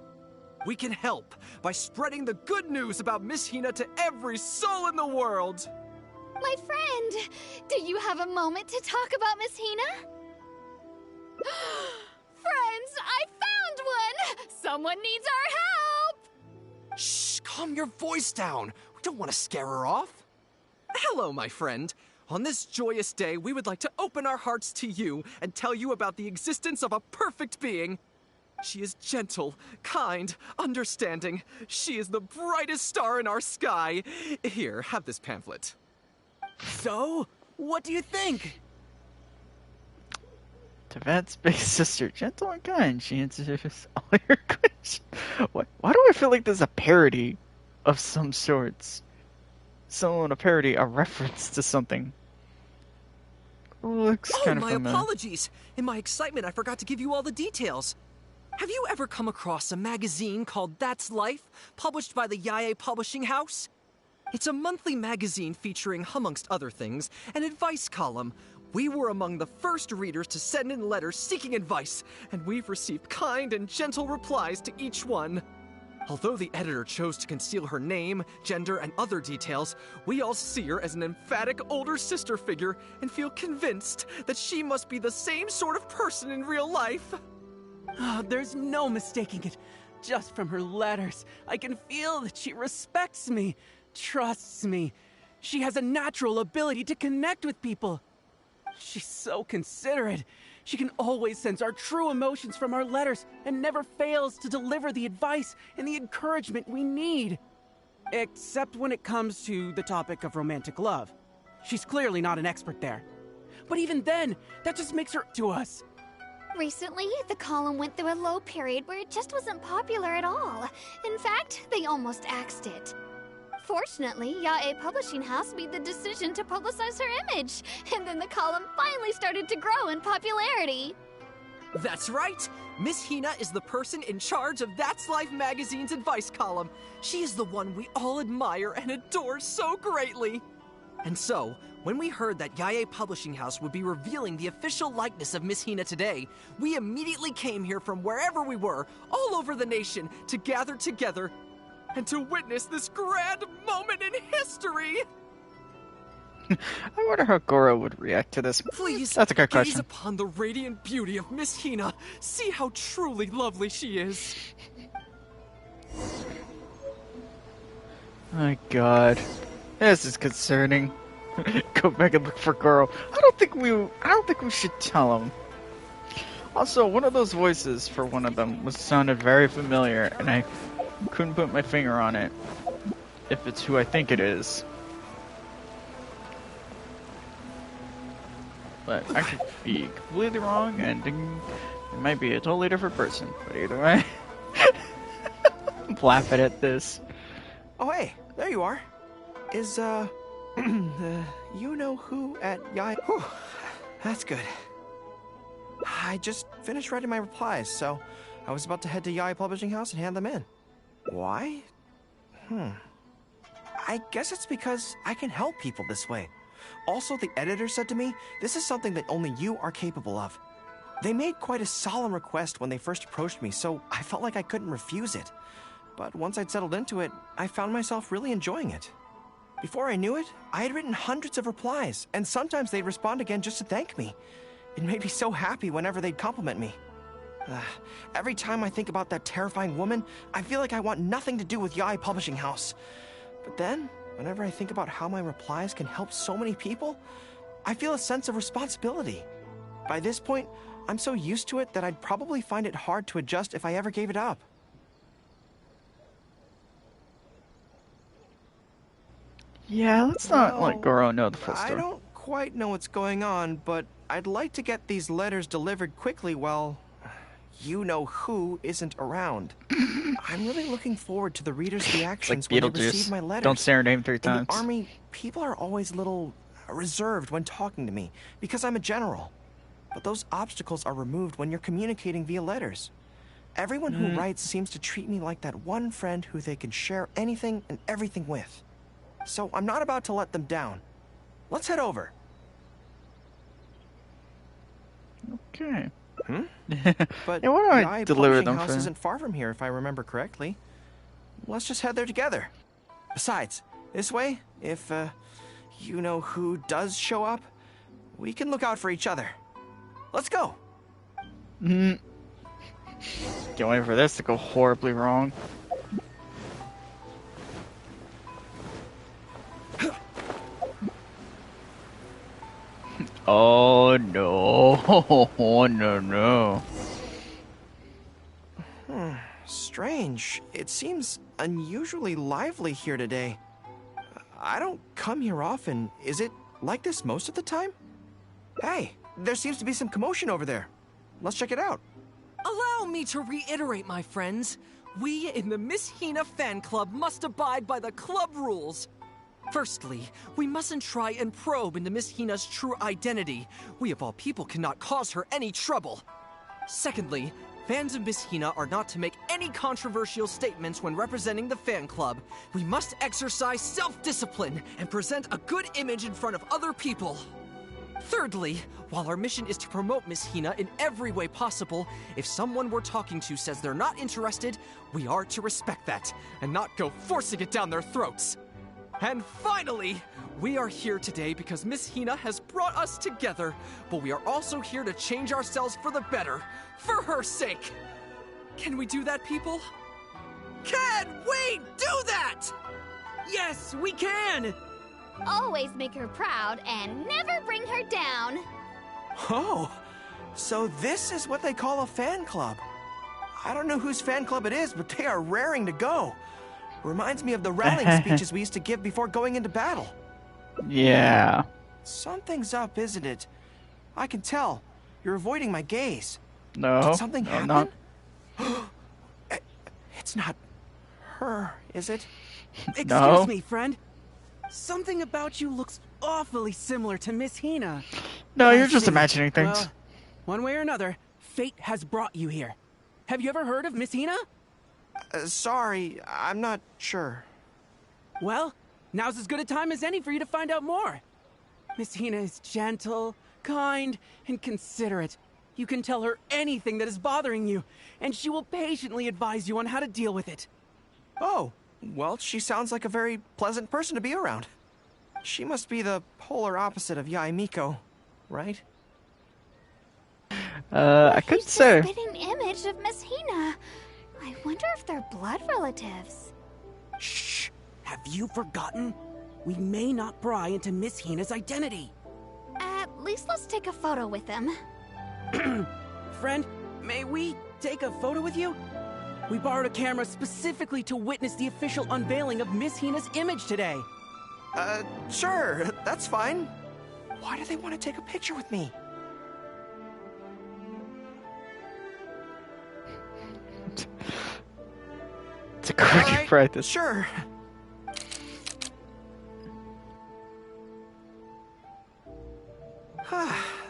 We can help by spreading the good news about Miss Hina to every soul in the world. My friend, do you have a moment to talk about Miss Hina? Friends, I found one! Someone needs our help! Shh, calm your voice down. We don't want to scare her off. Hello, my friend. On this joyous day, we would like to open our hearts to you and tell you about the existence of a perfect being. She is gentle, kind, understanding. She is the brightest star in our sky. Here, have this pamphlet. So, what do you think? Tibet's big sister, gentle and kind. She answers all your questions. Why do I feel like there's a parody of some sorts? A parody, a reference to something. Looks kind of familiar. My apologies. In my excitement, I forgot to give you all the details. Have you ever come across a magazine called That's Life, published by the Yae Publishing House? It's a monthly magazine featuring, amongst other things, an advice column. We were among the first readers to send in letters seeking advice, and we've received kind and gentle replies to each one. Although the editor chose to conceal her name, gender, and other details, we all see her as an emphatic older sister figure and feel convinced that she must be the same sort of person in real life. Oh, there's no mistaking it. Just from her letters, I can feel that she respects me, trusts me. She has a natural ability to connect with people. She's so considerate. She can always sense our true emotions from our letters and never fails to deliver the advice and the encouragement we need. Except when it comes to the topic of romantic love. She's clearly not an expert there. But even then, that just makes her to us. Recently, the column went through a low period where it just wasn't popular at all. In fact, they almost axed it. Fortunately, Yae Publishing House made the decision to publicize her image, and then the column finally started to grow in popularity. That's right! Miss Hina is the person in charge of That's Life magazine's advice column. She is the one we all admire and adore so greatly. And so, when we heard that Yae Publishing House would be revealing the official likeness of Miss Hina today, we immediately came here from wherever we were, all over the nation, to gather together and to witness this grand moment in history! I wonder how Gorou would react to this. Please, that's a good gaze question. upon the radiant beauty of Miss Hina. See how truly lovely she is. My god. This is concerning. Go back and look for Gorou. I don't think we should tell him. Also, one of those voices for one of them sounded very familiar, and I couldn't put my finger on it. If it's who I think it is. But I could be completely wrong, and it might be a totally different person. But either way, I'm laughing at this. Oh hey, there you are. Is, you know who at Yae? Whew, that's good. I just finished writing my replies, so I was about to head to Yae Publishing House and hand them in. Why? I guess it's because I can help people this way. Also, the editor said to me, this is something that only you are capable of. They made quite a solemn request when they first approached me, so I felt like I couldn't refuse it. But once I'd settled into it, I found myself really enjoying it. Before I knew it, I had written hundreds of replies, and sometimes they'd respond again just to thank me. It made me so happy whenever they'd compliment me. Every time I think about that terrifying woman, I feel like I want nothing to do with Yae Publishing House. But then, whenever I think about how my replies can help so many people, I feel a sense of responsibility. By this point, I'm so used to it that I'd probably find it hard to adjust if I ever gave it up. Yeah, let's not let Gorou know the full story. I don't quite know what's going on, but I'd like to get these letters delivered quickly while you-know-who isn't around. I'm really looking forward to the readers' reactions when they receive my letters. Don't say her name 3 times. In the army, people are always a little reserved when talking to me, because I'm a general. But those obstacles are removed when you're communicating via letters. Everyone who writes seems to treat me like that one friend who they can share anything and everything with. So I'm not about to let them down. Let's head over. Okay. But yeah, why don't I Yae deliver Publishing them House for... isn't far from here, if I remember correctly. Let's just head there together. Besides, this way, if you-know-who does show up, we can look out for each other. Let's go. Can't wait for this to go horribly wrong. Oh no! Oh no! Strange. It seems unusually lively here today. I don't come here often. Is it like this most of the time? Hey, there seems to be some commotion over there. Let's check it out. Allow me to reiterate, my friends. We in the Miss Hina fan club must abide by the club rules. Firstly, we mustn't try and probe into Miss Hina's true identity. We of all people cannot cause her any trouble. Secondly, fans of Miss Hina are not to make any controversial statements when representing the fan club. We must exercise self-discipline and present a good image in front of other people. Thirdly, while our mission is to promote Miss Hina in every way possible, if someone we're talking to says they're not interested, we are to respect that and not go forcing it down their throats. And finally, we are here today because Miss Hina has brought us together, but we are also here to change ourselves for the better, for her sake. Can we do that, people? Can we do that? Yes, we can! Always make her proud and never bring her down. Oh, so this is what they call a fan club. I don't know whose fan club it is, but they are raring to go. Reminds me of the rallying speeches we used to give before going into battle. Yeah. Something's up, isn't it? I can tell. You're avoiding my gaze. No. Did something happen? Not. It's not her, is it? Excuse me, friend. Something about you looks awfully similar to Miss Hina. No, I you're just see. imagining things. Well, one way or another, fate has brought you here. Have you ever heard of Miss Hina? Sorry, I'm not sure. Well, now's as good a time as any for you to find out more. Miss Hina is gentle, kind, and considerate. You can tell her anything that is bothering you, and she will patiently advise you on how to deal with it. Oh, well, she sounds like a very pleasant person to be around. She must be the polar opposite of Yae Miko, right? I could say. The spitting image of Miss Hina. I wonder if they're blood relatives. Shh! Have you forgotten? We may not pry into Miss Hina's identity. At least let's take a photo with them. Friend, may we take a photo with you? We borrowed a camera specifically to witness the official unveiling of Miss Hina's image today. Sure, that's fine. Why do they want to take a picture with me? It's a cricket practice. Sure.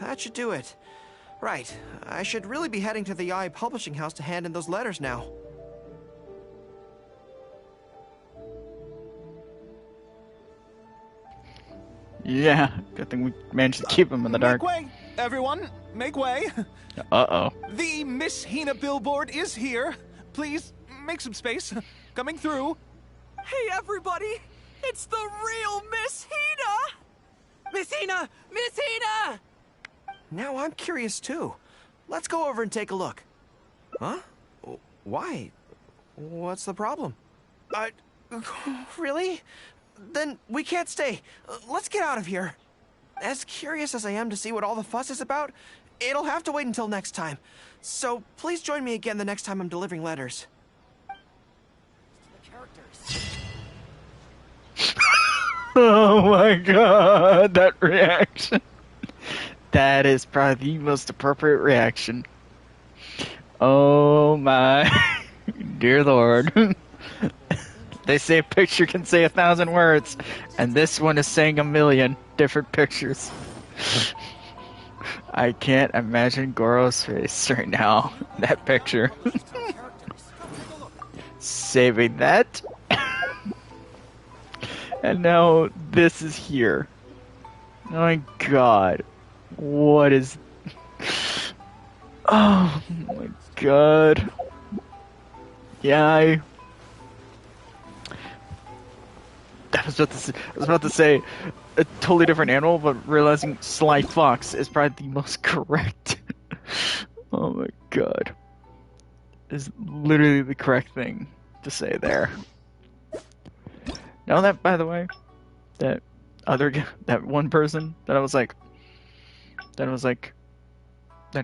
That should do it. Right. I should really be heading to the YA Publishing House to hand in those letters now. Yeah, good thing we managed to keep him in the dark. Make way, everyone! Make way! Uh-oh. The Miss Hina billboard is here. Please, make some space. Coming through. Hey, everybody! It's the real Miss Hina! Miss Hina! Miss Hina! Now I'm curious too. Let's go over and take a look. Huh? Why? What's the problem? Really? Then we can't stay. Let's get out of here. As curious as I am to see what all the fuss is about, it'll have to wait until next time. So please join me again the next time I'm delivering letters. Oh my god, that reaction. That is probably the most appropriate reaction. Oh my dear lord. They say a picture can say 1,000 words, and this one is saying 1,000,000 different pictures. I can't imagine Gorou's face right now. That picture. Saving that. And now this is here. Oh my god. What is... Oh my god. Yeah, I was about to say a totally different animal, but realizing Sly Fox is probably the most correct. Oh my god. Is literally the correct thing to say there. Know that, by the way, that one person that I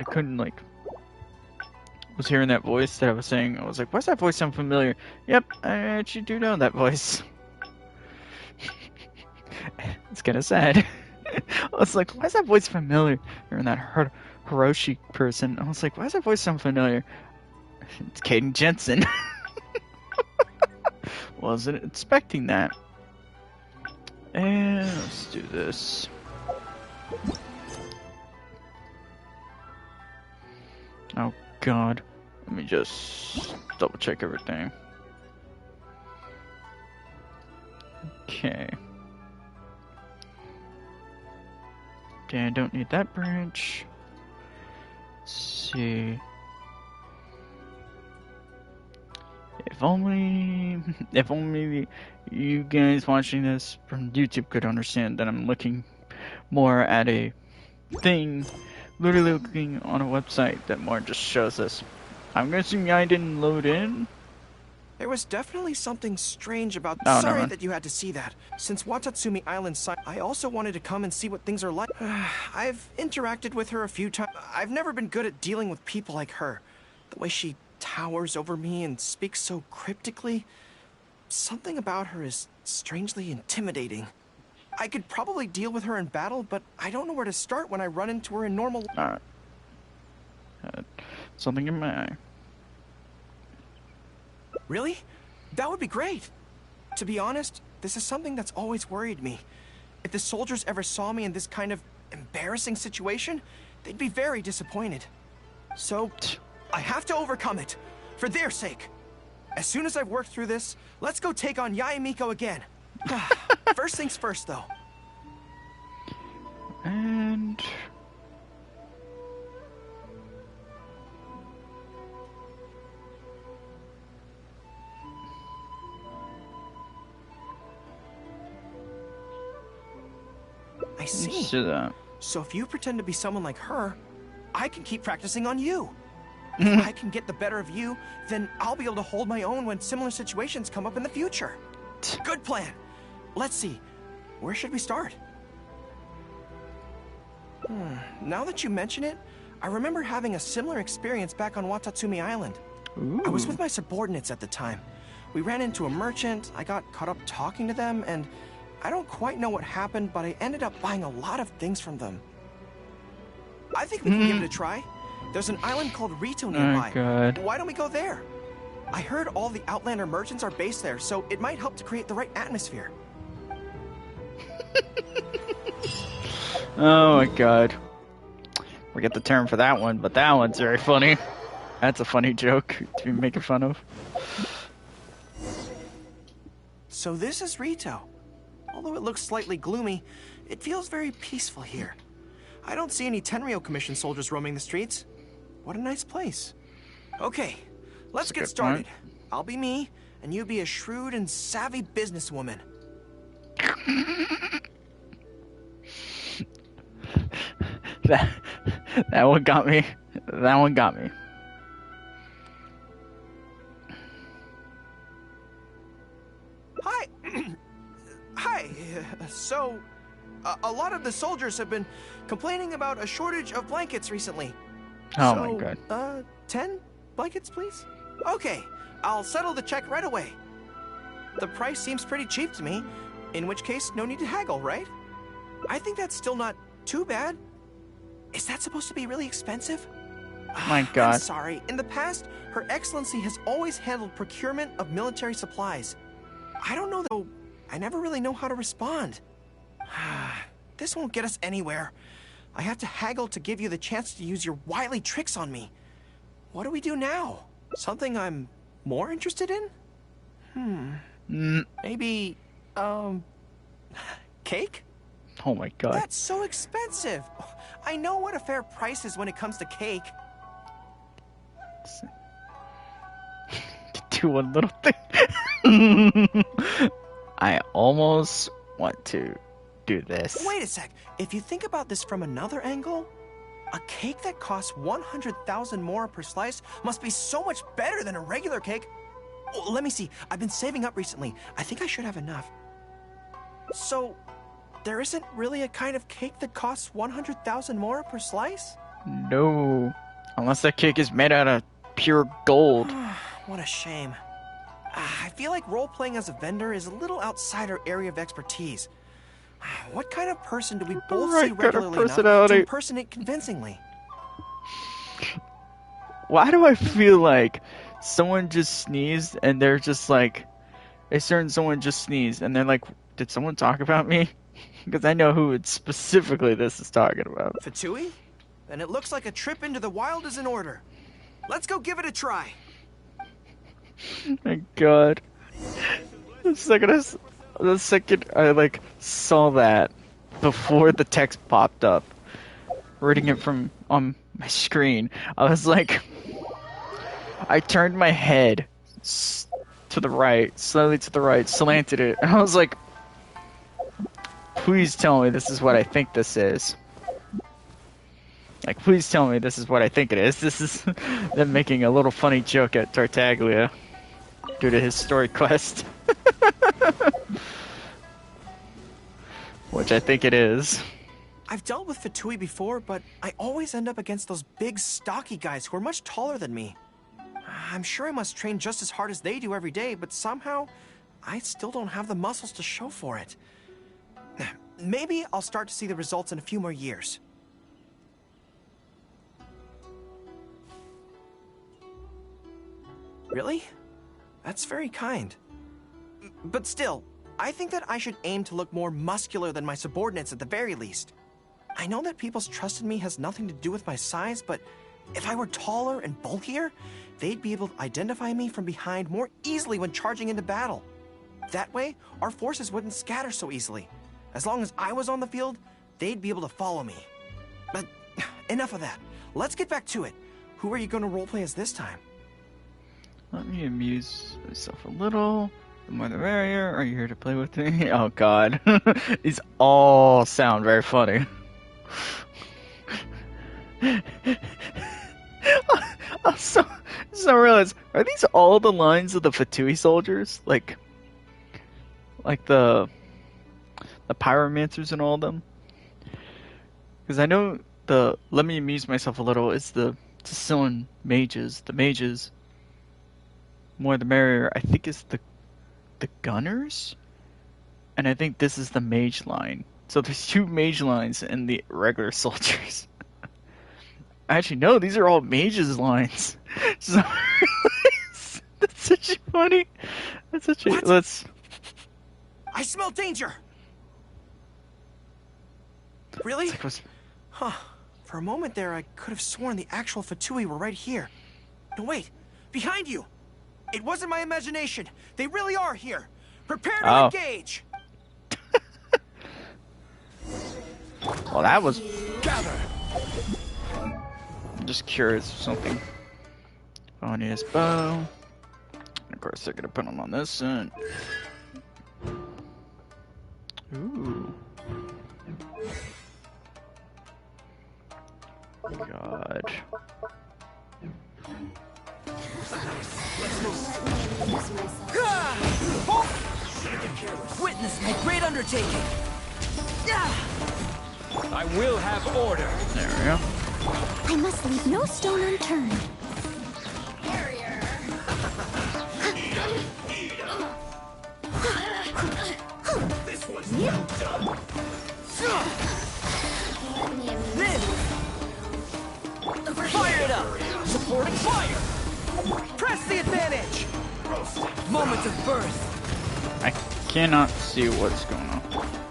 couldn't, like, was hearing that voice that I was saying, I was like, why does that voice sound familiar? Yep, I actually do know that voice. It's kinda sad. I was like, why is that voice familiar? And that Hiroshi person, I was like, why does that voice sound familiar? It's Caden Jensen. Wasn't expecting that. And let's do this. Oh god. Let me just double check everything. Okay. Okay, I don't need that branch. Let's see. If only you guys watching this from YouTube could understand that I'm looking more at a thing, literally looking on a website that more just shows us. I'm guessing I didn't load in. There was definitely something strange about... Oh, Sorry no. that you had to see that. Since Watatsumi Island, I also wanted to come and see what things are like. I've interacted with her a few times. I've never been good at dealing with people like her. The way she towers over me and speaks so cryptically. Something about her is strangely intimidating. I could probably deal with her in battle, but I don't know where to start when I run into her in normal... Alright. Something in my eye. Really? That would be great. To be honest, this is something that's always worried me. If the soldiers ever saw me in this kind of embarrassing situation, they'd be very disappointed. So, I have to overcome it. For their sake. As soon as I've worked through this, let's go take on Yae Miko again. First things first, though. And... I see. Let's do that. So if you pretend to be someone like her, I can keep practicing on you. If I can get the better of you, then I'll be able to hold my own when similar situations come up in the future. Good plan. Let's see. Where should we start? Now that you mention it, I remember having a similar experience back on Watatsumi Island. Ooh. I was with my subordinates at the time. We ran into a merchant, I got caught up talking to them, and I don't quite know what happened, but I ended up buying a lot of things from them. I think we can give it a try. There's an island called Rito nearby. Oh god. Why don't we go there? I heard all the Outlander merchants are based there, so it might help to create the right atmosphere. Oh my god. forget the term for that one, but that one's very funny. That's a funny joke to be making fun of. So this is Rito. Although it looks slightly gloomy, it feels very peaceful here. I don't see any Tenryo Commission soldiers roaming the streets. What a nice place. Okay, let's get started. I'll be me, and you be a shrewd and savvy businesswoman. That one got me. That one got me. Hi. Hi. So, a lot of the soldiers have been complaining about a shortage of blankets recently. Oh my god. 10 blankets, please? Okay, I'll settle the check right away. The price seems pretty cheap to me, in which case, no need to haggle, right? I think that's still not too bad. Is that supposed to be really expensive? My god. I'm sorry. In the past, Her Excellency has always handled procurement of military supplies. I don't know, though. I never really know how to respond. This won't get us anywhere. I have to haggle to give you the chance to use your wily tricks on me. What do we do now? Something I'm more interested in? Maybe, cake? Oh my god. That's so expensive. I know what a fair price is when it comes to cake. Do one little thing. I almost want to do this. Wait a sec. If you think about this from another angle, a cake that costs 100,000 more per slice must be so much better than a regular cake. Oh, let me see. I've been saving up recently. I think I should have enough. So, there isn't really a kind of cake that costs 100,000 more per slice? No. Unless that cake is made out of pure gold. What a shame. I feel like role-playing as a vendor is a little outside our area of expertise. What kind of person do we both see regularly enough to impersonate convincingly? Why do I feel like someone just sneezed and they're just like, a certain someone just sneezed and they're like, did someone talk about me? Because I know who specifically this is talking about. Fatui? Then it looks like a trip into the wild is in order. Let's go give it a try. My god. The second I like saw that before the text popped up, reading it from on my screen, I was like, I turned my head to the right, slowly to the right, slanted it, and I was like, please tell me this is what I think this is. Like, please tell me this is what I think it is. This is them making a little funny joke at Tartaglia due to his story quest. Which I think it is. I've dealt with Fatui before, but I always end up against those big, stocky guys who are much taller than me. I'm sure I must train just as hard as they do every day, but somehow I still don't have the muscles to show for it. Maybe I'll start to see the results in a few more years. Really? That's very kind. But still, I think that I should aim to look more muscular than my subordinates at the very least. I know that people's trust in me has nothing to do with my size, but if I were taller and bulkier, they'd be able to identify me from behind more easily when charging into battle. That way, our forces wouldn't scatter so easily. As long as I was on the field, they'd be able to follow me. But enough of that. Let's get back to it. Who are you going to roleplay as this time? Let me amuse myself a little. The more the merrier. Are you here to play with me? Oh god. These all sound very funny. Also, I realize, are these all the lines of the Fatui soldiers? Like the pyromancers and all of them? Because I know the let me amuse myself a little is the Sicilian mages. The mages, more the merrier, I think is the gunners? And I think this is the mage line. So there's two mage lines in the regular soldiers. Actually, no, these are all mages lines. So, that's such a funny. That's such a. Let's. I smell danger! Really? Huh. For a moment there, I could have sworn the actual Fatui were right here. No, wait! Behind you! It wasn't my imagination! They really are here! Prepare to engage! Well, that was... Gather! I'm just curious of something. On his bow. And of course, they're gonna put him on this end. Ooh. God. Witness my great undertaking. I will have order. There we go. I must leave no stone unturned. This one's not done. Fire it up! Supporting fire! Press the advantage! Moment of birth! I cannot see what's going on.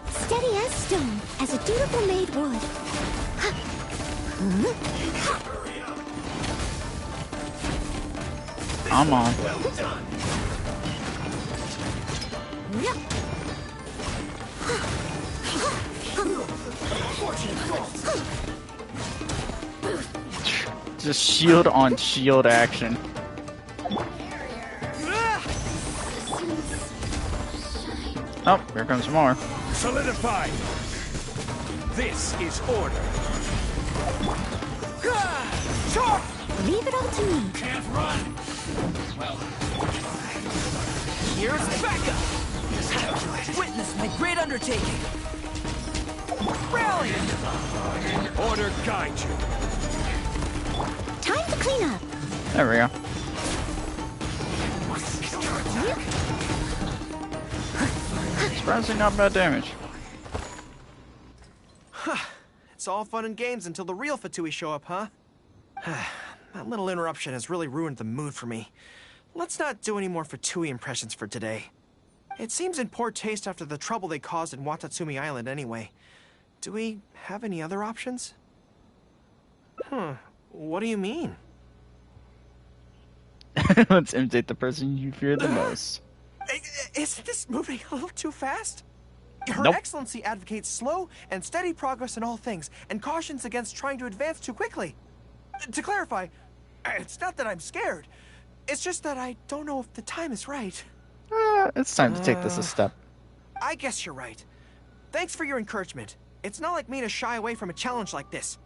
Steady as stone, as a dutiful maid would. I'm on. Just shield on shield action. Oh, here comes some more. Solidify. This is order. Leave it all to me. Can't run. Here's backup! Witness my great undertaking! Rally! Order guide you. Time to clean up. There we go. Surprisingly not bad damage. It's all fun and games until the real Fatui show up, huh? That little interruption has really ruined the mood for me. Let's not do any more Fatui impressions for today. It seems in poor taste after the trouble they caused in Watatsumi Island anyway. Do we have any other options? What do you mean? Let's imitate the person you fear the most. Isn't this moving a little too fast? Her Nope. Excellency advocates slow and steady progress in all things, and cautions against trying to advance too quickly. To clarify, it's not that I'm scared. It's just that I don't know if the time is right. It's time to take this a step. I guess you're right. Thanks for your encouragement. It's not like me to shy away from a challenge like this.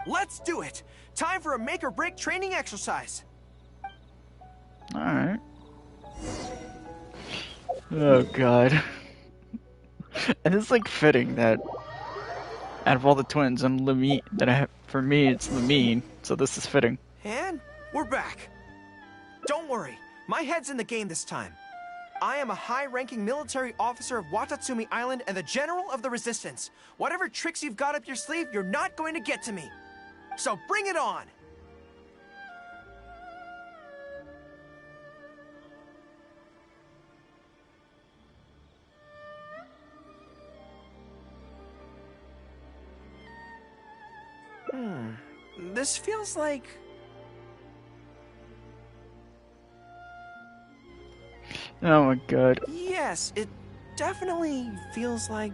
Let's do it! Time for a make-or-break training exercise! Alright. Oh god. And it's like fitting that out of all the twins, I'm Lamine. That I have, for me, it's Lamine. So this is fitting. And we're back. Don't worry, my head's in the game this time. I am a high-ranking military officer of Watatsumi Island and the General of the Resistance. Whatever tricks you've got up your sleeve, you're not going to get to me. So bring it on! This feels like... Oh my god. Yes, it definitely feels like...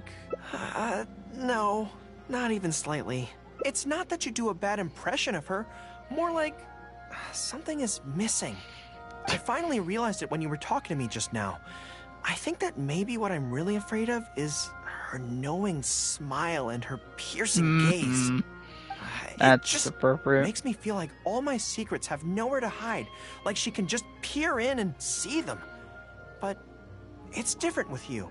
no, not even slightly. It's not that you do a bad impression of her, more like something is missing. I finally realized it when you were talking to me just now. I think that maybe what I'm really afraid of is her knowing smile and her piercing gaze. That's just appropriate. Makes me feel like all my secrets have nowhere to hide, like she can just peer in and see them. But it's different with you.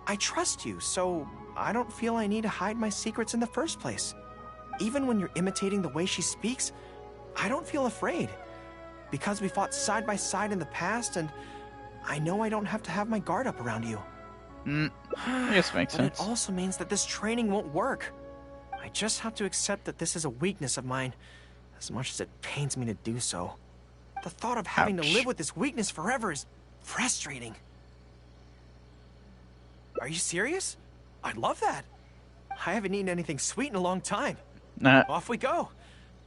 I trust you, so I don't feel I need to hide my secrets in the first place. Even when you're imitating the way she speaks, I don't feel afraid. Because we fought side by side in the past, and I know I don't have to have my guard up around you. I guess it makes But sense. it also means that this training won't work. I just have to accept that this is a weakness of mine, as much as it pains me to do so. The thought of having to live with this weakness forever is frustrating. Are you serious? I'd love that. I haven't eaten anything sweet in a long time. Nah. Off we go.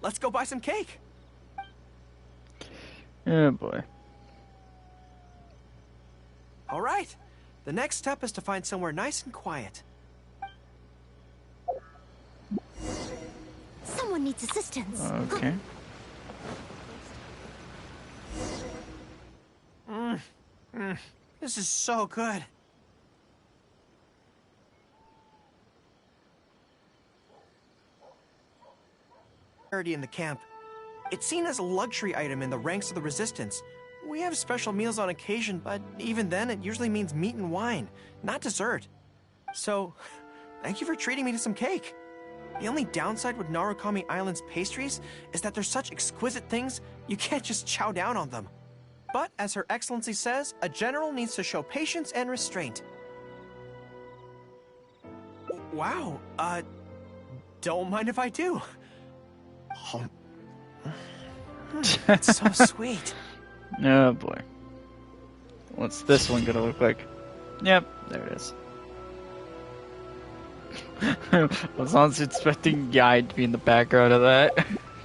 Let's go buy some cake. Oh boy. All right. The next step is to find somewhere nice and quiet. Someone needs assistance. Okay. This is so good. In the camp. It's seen as a luxury item in the ranks of the Resistance. We have special meals on occasion, but even then it usually means meat and wine, not dessert. So, thank you for treating me to some cake. The only downside with Narukami Island's pastries is that they're such exquisite things, you can't just chow down on them. But, as Her Excellency says, a general needs to show patience and restraint. Wow, don't mind if I do. Oh. It's so sweet. Oh boy. What's this one gonna look like? Yep, there it is. I was honestly expecting Yai to be in the background of that.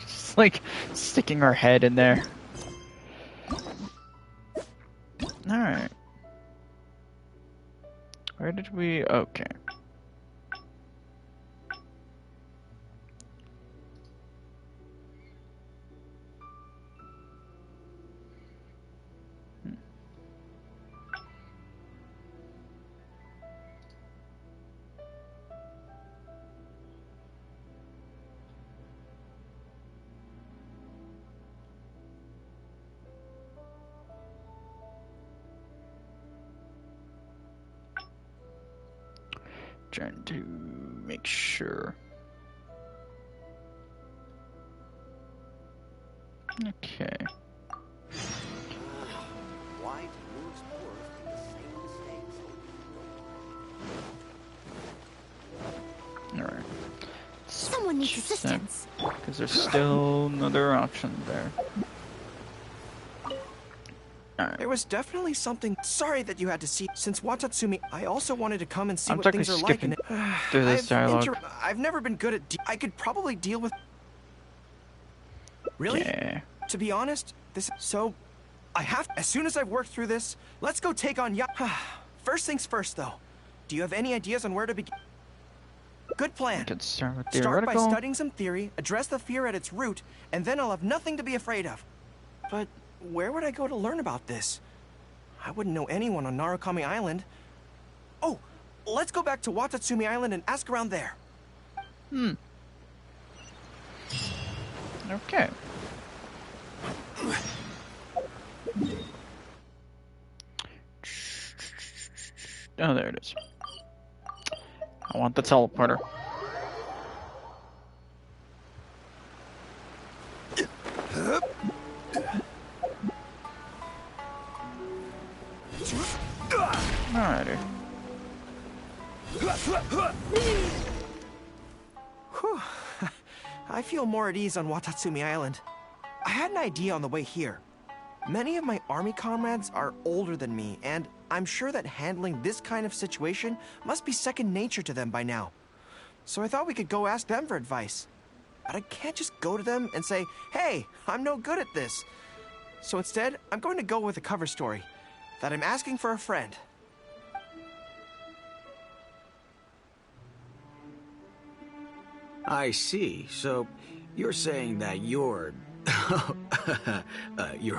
Just like sticking her head in there. Alright. Where did we... Okay. Trying to make sure. Okay. Why do you explorers make the same mistakes? Alright. Someone needs assistance. Because there's still another option there. Alright. There was definitely something. Sorry that you had to see. Since Watatsumi, I also wanted to come and see I'm what things are like. skipping And through this dialogue. I've never been good at. I could probably deal with. Really? Yeah. To be honest, this. So, I have. As soon as I've worked through this, let's go take on First things first, though. Do you have any ideas on where to begin? Good plan. We could start with Start by theoretical. studying some theory, address the fear at its root, and then I'll have nothing to be afraid of. But where would I go to learn about this? I wouldn't know anyone on Narukami Island. Oh, let's go back to Watatsumi Island and ask around there. Okay. Oh, there it is. I want the teleporter. Alrighty. Whew. I feel more at ease on Watatsumi Island. I had an idea on the way here. Many of my army comrades are older than me, and I'm sure that handling this kind of situation must be second nature to them by now. So I thought we could go ask them for advice. But I can't just go to them and say, hey, I'm no good at this. So instead, I'm going to go with a cover story, that I'm asking for a friend. I see. So, you're saying that your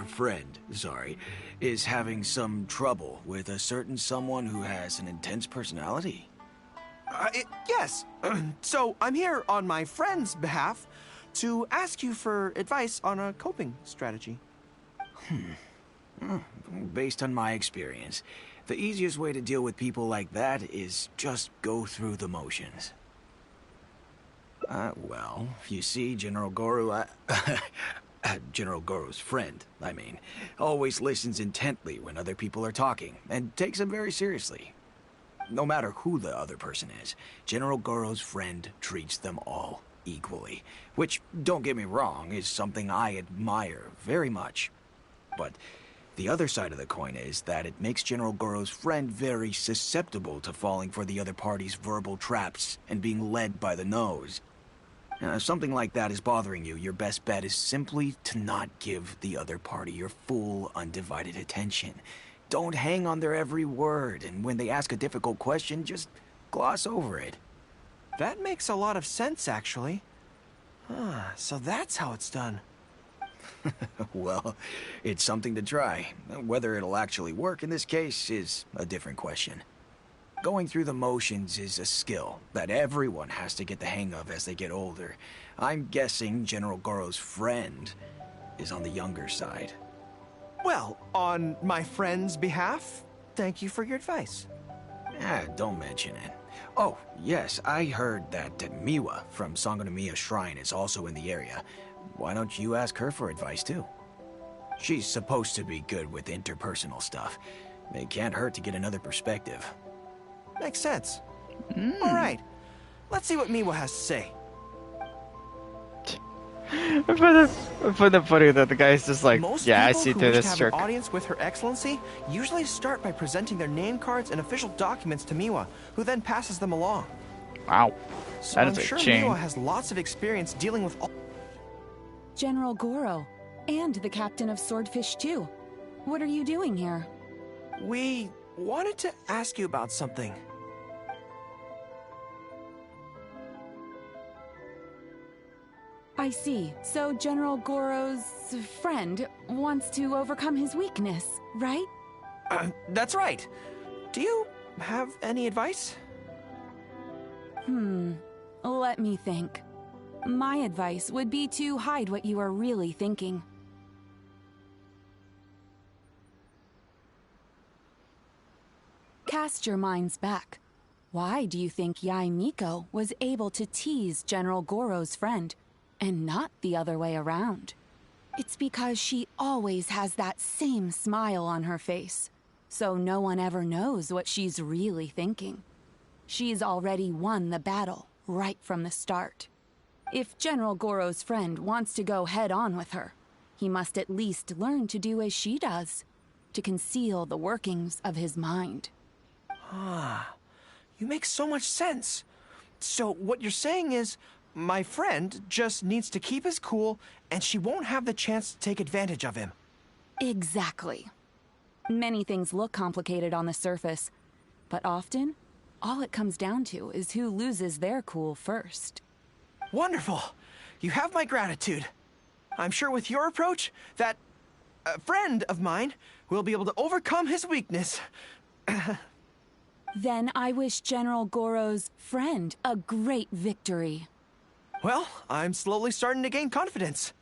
friend, sorry, is having some trouble with a certain someone who has an intense personality? Yes. So I'm here on my friend's behalf to ask you for advice on a coping strategy. Based on my experience, the easiest way to deal with people like that is just go through the motions. Well, you see, General Gorou, General Gorou's friend, I mean, always listens intently when other people are talking, and takes them very seriously. No matter who the other person is, General Gorou's friend treats them all equally, which, don't get me wrong, is something I admire very much. But the other side of the coin is that it makes General Gorou's friend very susceptible to falling for the other party's verbal traps and being led by the nose. If something like that is bothering you, your best bet is simply to not give the other party your full, undivided attention. Don't hang on their every word, and when they ask a difficult question, just gloss over it. That makes a lot of sense, actually. Ah, so that's how it's done. Well, it's something to try. Whether it'll actually work in this case is a different question. Going through the motions is a skill that everyone has to get the hang of as they get older. I'm guessing General Gorou's friend is on the younger side. Well, on my friend's behalf, thank you for your advice. Don't mention it. Oh, yes, I heard that Miwa from Sangonomiya Shrine is also in the area. Why don't you ask her for advice, too? She's supposed to be good with interpersonal stuff. It can't hurt to get another perspective. Makes sense. All right, let's see what Miwa has to say. I find it funny that the guy's just like, Most yeah, I people see who through wish this to have trick. an audience with Her Excellency usually start by presenting their name cards and official documents to Miwa, who then passes them along. Wow, So that I'm is a sure chain. Miwa has lots of experience dealing with all... General Gorou, and the captain of Swordfish too. What are you doing here? We wanted to ask you about something. I see. So General Gorou's friend wants to overcome his weakness, right? That's right. Do you have any advice? Let me think. My advice would be to hide what you are really thinking. Cast your minds back. Why do you think Yae Miko was able to tease General Gorou's friend, and not the other way around? It's because she always has that same smile on her face, so no one ever knows what she's really thinking. She's already won the battle right from the start. If General Gorou's friend wants to go head-on with her, he must at least learn to do as she does, to conceal the workings of his mind. You make so much sense. So what you're saying is, my friend just needs to keep his cool, and she won't have the chance to take advantage of him. Exactly. Many things look complicated on the surface, but often, all it comes down to is who loses their cool first. Wonderful. You have my gratitude. I'm sure with your approach, that friend of mine will be able to overcome his weakness. Then I wish General Gorou's friend a great victory. Well, I'm slowly starting to gain confidence.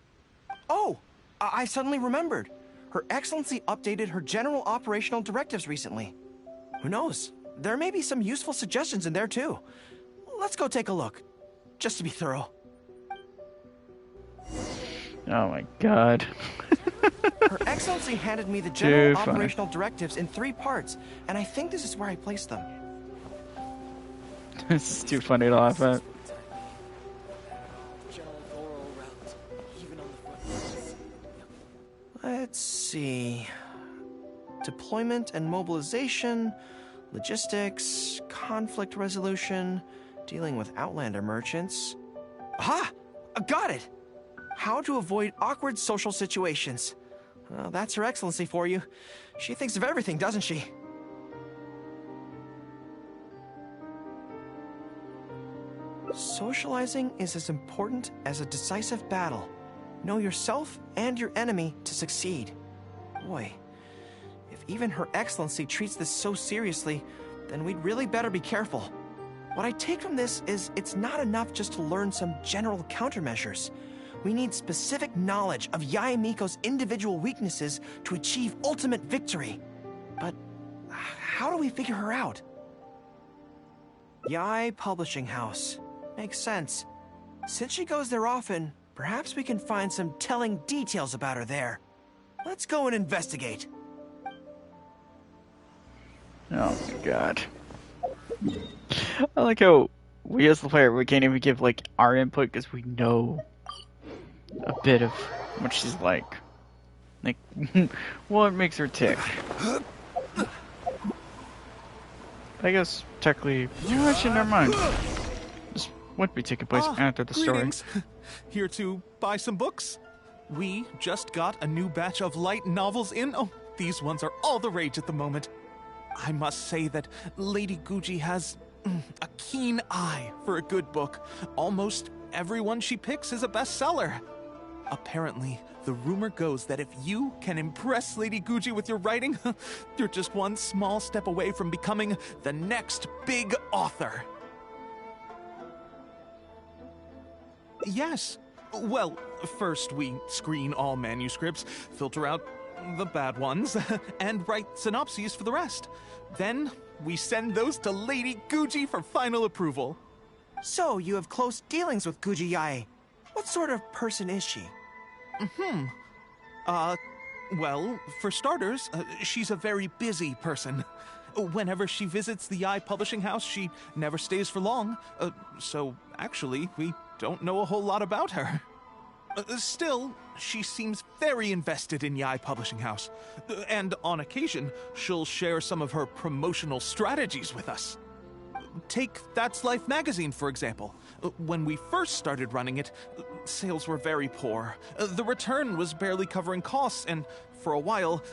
Oh, I suddenly remembered. Her Excellency updated her general operational directives recently. Who knows? There may be some useful suggestions in there too. Let's go take a look, just to be thorough. Oh my god. Her Excellency handed me the general Too funny. operational directives in 3 parts, and I think this is where I placed them. This is too funny to laugh at. Let's see. Deployment and mobilization, logistics, conflict resolution, dealing with Outlander merchants. Aha! I got it! How to avoid awkward social situations. Well, that's Her Excellency for you. She thinks of everything, doesn't she? Socializing is as important as a decisive battle. Know yourself and your enemy to succeed. Boy, if even Her Excellency treats this so seriously, then we'd really better be careful. What I take from this is it's not enough just to learn some general countermeasures. We need specific knowledge of Yae Miko's individual weaknesses to achieve ultimate victory. But how do we figure her out? Yae Publishing House. Makes sense. Since she goes there often, perhaps we can find some telling details about her there. Let's go and investigate. Oh my god. I like how we as the player, we can't even give like our input because we know a bit of what she's like. Like, what makes her tick. I guess technically, actually never mind. Just would be taking place after the story. Greetings. Here to buy some books. We just got a new batch of light novels in. Oh, these ones are all the rage at the moment. I must say that Lady Guji has a keen eye for a good book. Almost everyone she picks is a bestseller. Apparently, the rumor goes that if you can impress Lady Guji with your writing, you're just one small step away from becoming the next big author. Yes. Well, first we screen all manuscripts, filter out the bad ones, and write synopses for the rest. Then we send those to Lady Guji for final approval. So, you have close dealings with Guji Yae. What sort of person is she? Well, for starters, she's a very busy person. Whenever she visits the Yae Publishing House, she never stays for long. So, actually, we don't know a whole lot about her. Still, she seems very invested in Yae Publishing House. And on occasion, she'll share some of her promotional strategies with us. Take That's Life magazine, for example. When we first started running it, sales were very poor. The return was barely covering costs, and for a while,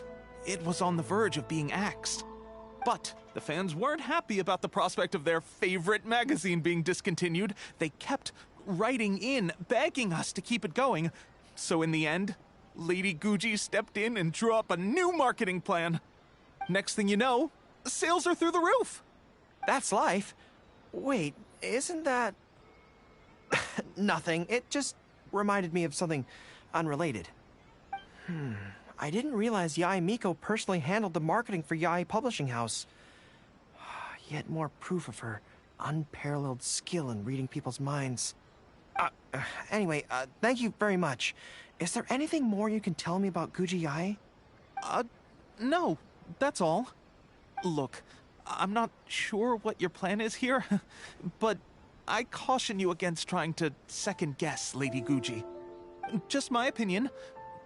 it was on the verge of being axed. But the fans weren't happy about the prospect of their favorite magazine being discontinued. They kept writing in, begging us to keep it going. So in the end, Lady Guji stepped in and drew up a new marketing plan. Next thing you know, sales are through the roof. That's Life. Wait, isn't that... Nothing. It just reminded me of something unrelated. I didn't realize Yae Miko personally handled the marketing for Yae Publishing House. Yet more proof of her unparalleled skill in reading people's minds. Anyway, thank you very much. Is there anything more you can tell me about Guji Yae? No, that's all. Look, I'm not sure what your plan is here, but I caution you against trying to second-guess Lady Guji. Just my opinion,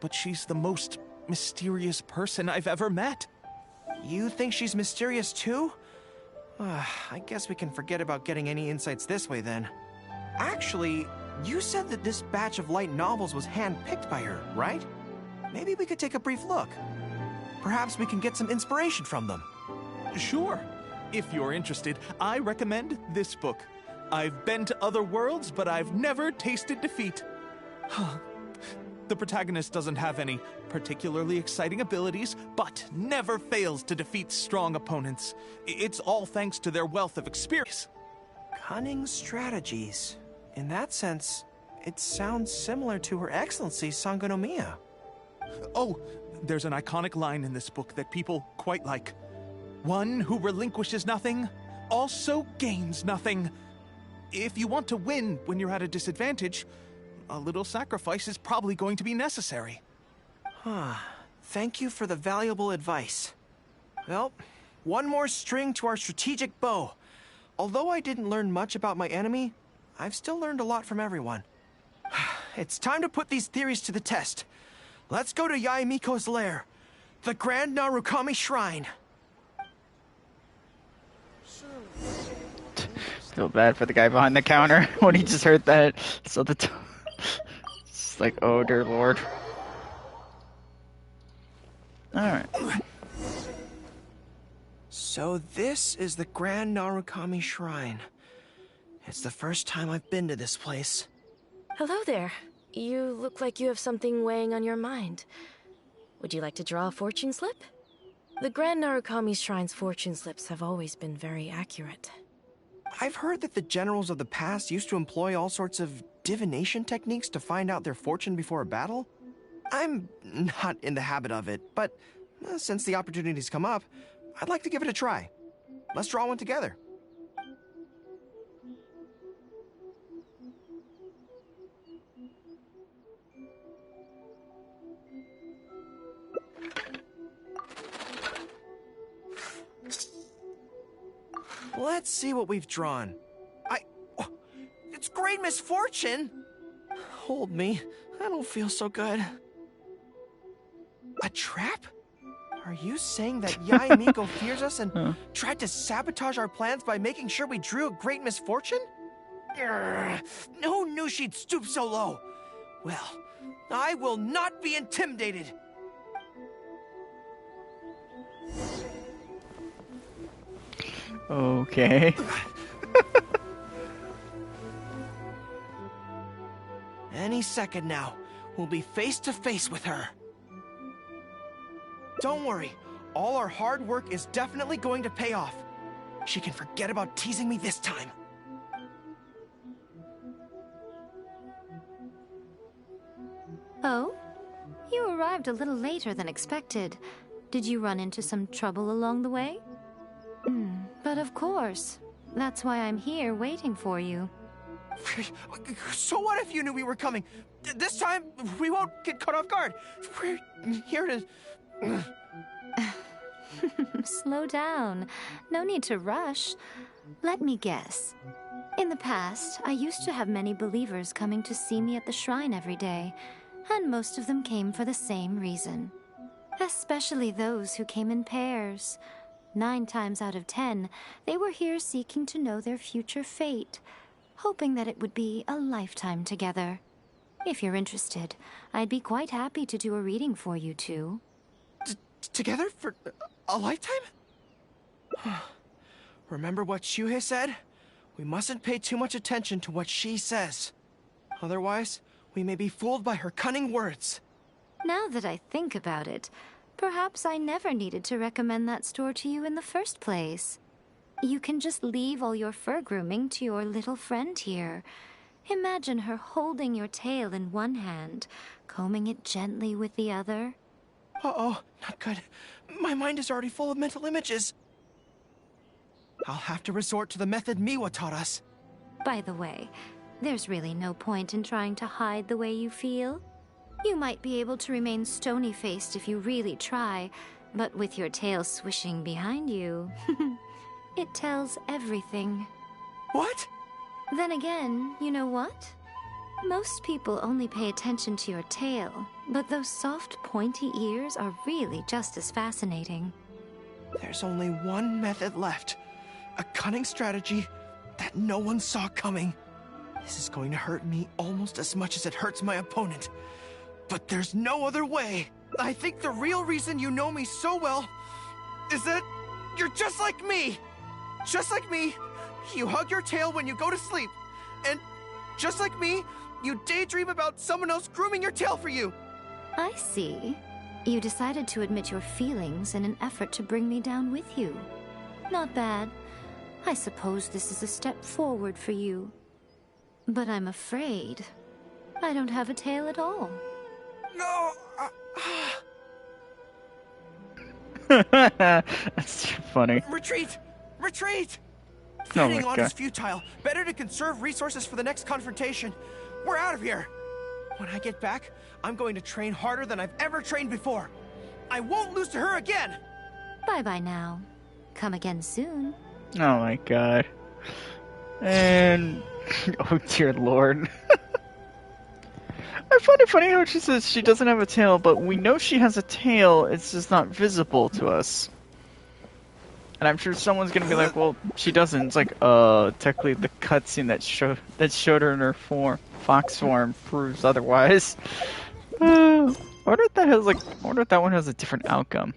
but she's the most mysterious person I've ever met. You think she's mysterious too? I guess we can forget about getting any insights this way then. Actually, you said that this batch of light novels was hand-picked by her, right? Maybe we could take a brief look. Perhaps we can get some inspiration from them. Sure. If you're interested, I recommend this book. I've been to other worlds, but I've never tasted defeat. The protagonist doesn't have any particularly exciting abilities, but never fails to defeat strong opponents. It's all thanks to their wealth of experience. Cunning strategies. In that sense, it sounds similar to Her Excellency Sangonomiya. Oh, there's an iconic line in this book that people quite like. One who relinquishes nothing also gains nothing. If you want to win when you're at a disadvantage, a little sacrifice is probably going to be necessary. Thank you for the valuable advice. Well, one more string to our strategic bow. Although I didn't learn much about my enemy, I've still learned a lot from everyone. It's time to put these theories to the test. Let's go to Yae Miko's lair, the Grand Narukami Shrine. Feel bad for the guy behind the counter when he just heard that. So it's like, oh dear lord. Alright. So this is the Grand Narukami Shrine. It's the first time I've been to this place. Hello there. You look like you have something weighing on your mind. Would you like to draw a fortune slip? The Grand Narukami Shrine's fortune slips have always been very accurate. I've heard that the generals of the past used to employ all sorts of divination techniques to find out their fortune before a battle. I'm not in the habit of it, but since the opportunity's come up, I'd like to give it a try. Let's draw one together. Let's see what we've drawn. It's great misfortune! Hold me. I don't feel so good. A trap? Are you saying that Yae Miko fears us and tried to sabotage our plans by making sure we drew a great misfortune? Who knew she'd stoop so low? Well, I will not be intimidated. Okay. Any second now, we'll be face to face with her. Don't worry, all our hard work is definitely going to pay off. She can forget about teasing me this time. Oh? You arrived a little later than expected. Did you run into some trouble along the way? But of course. That's why I'm here waiting for you. So what if you knew we were coming? This time, we won't get caught off guard. We're here to... Slow down. No need to rush. Let me guess. In the past, I used to have many believers coming to see me at the shrine every day, and most of them came for the same reason. Especially those who came in pairs. 9 times out of 10, they were here seeking to know their future fate, hoping that it would be a lifetime together. If you're interested, I'd be quite happy to do a reading for you two. Together for a lifetime? Remember what Shuhei said? We mustn't pay too much attention to what she says. Otherwise, we may be fooled by her cunning words. Now that I think about it, perhaps I never needed to recommend that store to you in the first place. You can just leave all your fur grooming to your little friend here. Imagine her holding your tail in one hand, combing it gently with the other. Uh-oh, not good. My mind is already full of mental images. I'll have to resort to the method Miwa taught us. By the way, there's really no point in trying to hide the way you feel. You might be able to remain stony-faced if you really try, but with your tail swishing behind you, it tells everything. What? Then again, you know what? Most people only pay attention to your tail, but those soft, pointy ears are really just as fascinating. There's only one method left. A cunning strategy that no one saw coming. This is going to hurt me almost as much as it hurts my opponent. But there's no other way. I think the real reason you know me so well is that you're just like me. Just like me, you hug your tail when you go to sleep. And just like me, you daydream about someone else grooming your tail for you. I see. You decided to admit your feelings in an effort to bring me down with you. Not bad. I suppose this is a step forward for you. But I'm afraid I don't have a tail at all. No. That's too funny. Retreat! Retreat! Oh Fighting my on God. is futile. Better to conserve resources for the next confrontation. We're out of here. When I get back, I'm going to train harder than I've ever trained before. I won't lose to her again. Bye-bye now. Come again soon. Oh my God. And oh dear Lord. I find it funny how she says she doesn't have a tail, but we know she has a tail, it's just not visible to us. And I'm sure someone's gonna be like, well, she doesn't. It's like, technically the cutscene that showed her in her fox form proves otherwise. I wonder if that one has a different outcome.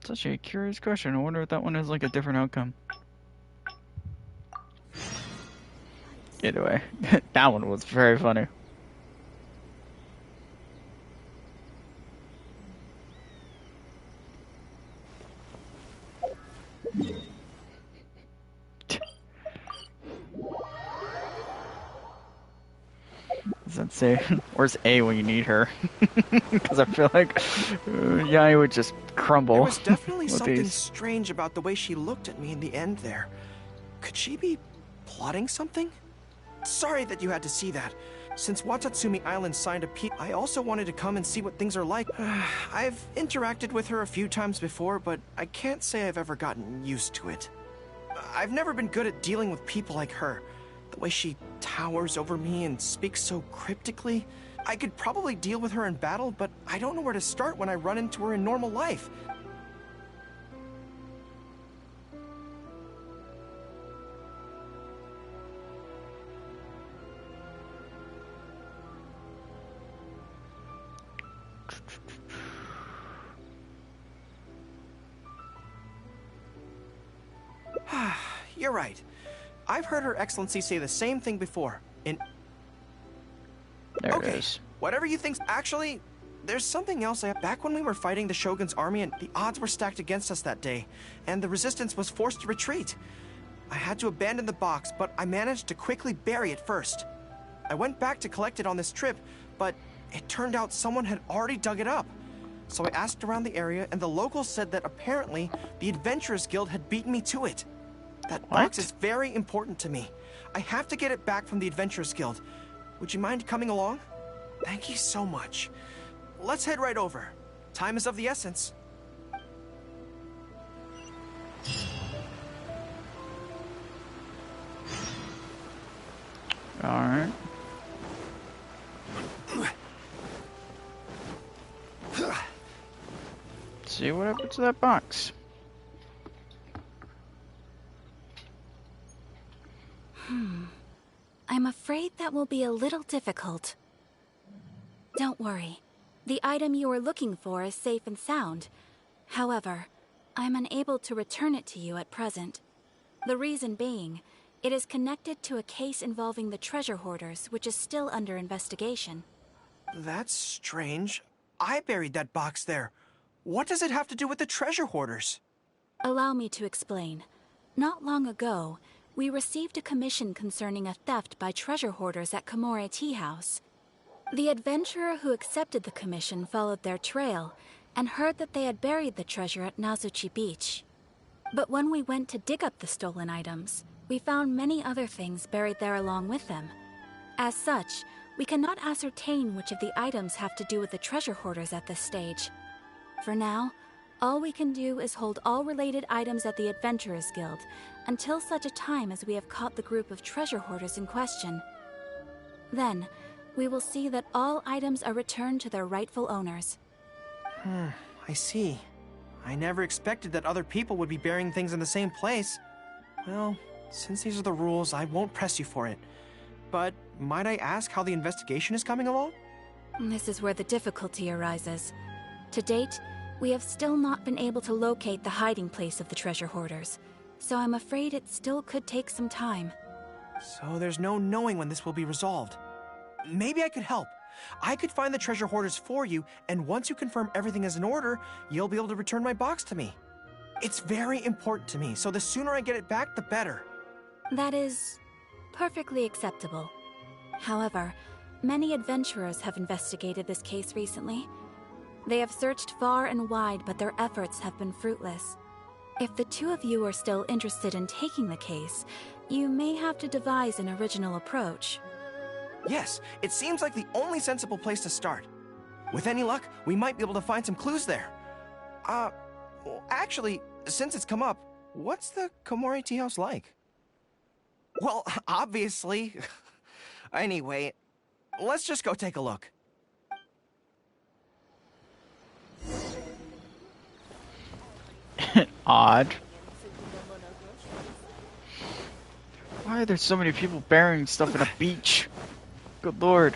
Such a curious question. I wonder if that one has like a different outcome. Anyway, that one was very funny. Does that say, where's A when you need her? Because I feel like Yai would just crumble. There was definitely with something these. strange about the way she looked at me in the end there. Could she be plotting something? Sorry that you had to see that. Since Watatsumi Island signed a peace, I also wanted to come and see what things are like. I've interacted with her a few times before, but I can't say I've ever gotten used to it. I've never been good at dealing with people like her. The way she towers over me and speaks so cryptically. I could probably deal with her in battle, but I don't know where to start when I run into her in normal life. You're right. I've heard Her Excellency say the same thing before. There okay, it is. whatever you think. Actually, there's something else. Back when we were fighting the Shogun's army, and the odds were stacked against us that day, and the resistance was forced to retreat. I had to abandon the box, but I managed to quickly bury it first. I went back to collect it on this trip, but it turned out someone had already dug it up. So I asked around the area, and the locals said that apparently the Adventurers Guild had beaten me to it. That box is very important to me. I have to get it back from the Adventurers Guild. Would you mind coming along? Thank you so much. Let's head right over. Time is of the essence. Alright. See what happened to that box. I'm afraid that will be a little difficult. Don't worry. The item you are looking for is safe and sound. However, I'm unable to return it to you at present. The reason being, it is connected to a case involving the treasure hoarders, which is still under investigation. That's strange. I buried that box there. What does it have to do with the treasure hoarders? Allow me to explain. Not long ago, we received a commission concerning a theft by treasure hoarders at Komore Tea House. The adventurer who accepted the commission followed their trail and heard that they had buried the treasure at Nazuchi Beach. But when we went to dig up the stolen items, we found many other things buried there along with them. As such, we cannot ascertain which of the items have to do with the treasure hoarders at this stage. For now, all we can do is hold all related items at the Adventurers Guild until such a time as we have caught the group of treasure hoarders in question. Then, we will see that all items are returned to their rightful owners. I see. I never expected that other people would be burying things in the same place. Well, since these are the rules, I won't press you for it. But might I ask how the investigation is coming along? This is where the difficulty arises. To date, we have still not been able to locate the hiding place of the treasure hoarders, so I'm afraid it still could take some time. So there's no knowing when this will be resolved. Maybe I could help. I could find the treasure hoarders for you, and once you confirm everything is in order, you'll be able to return my box to me. It's very important to me, so the sooner I get it back, the better. That is perfectly acceptable. However, many adventurers have investigated this case recently. They have searched far and wide, but their efforts have been fruitless. If the two of you are still interested in taking the case, you may have to devise an original approach. Yes, it seems like the only sensible place to start. With any luck, we might be able to find some clues there. Actually, since it's come up, what's the Komore Tea House like? Well, obviously. Anyway, let's just go take a look. Odd. Why are there so many people burying stuff in a beach? Good lord.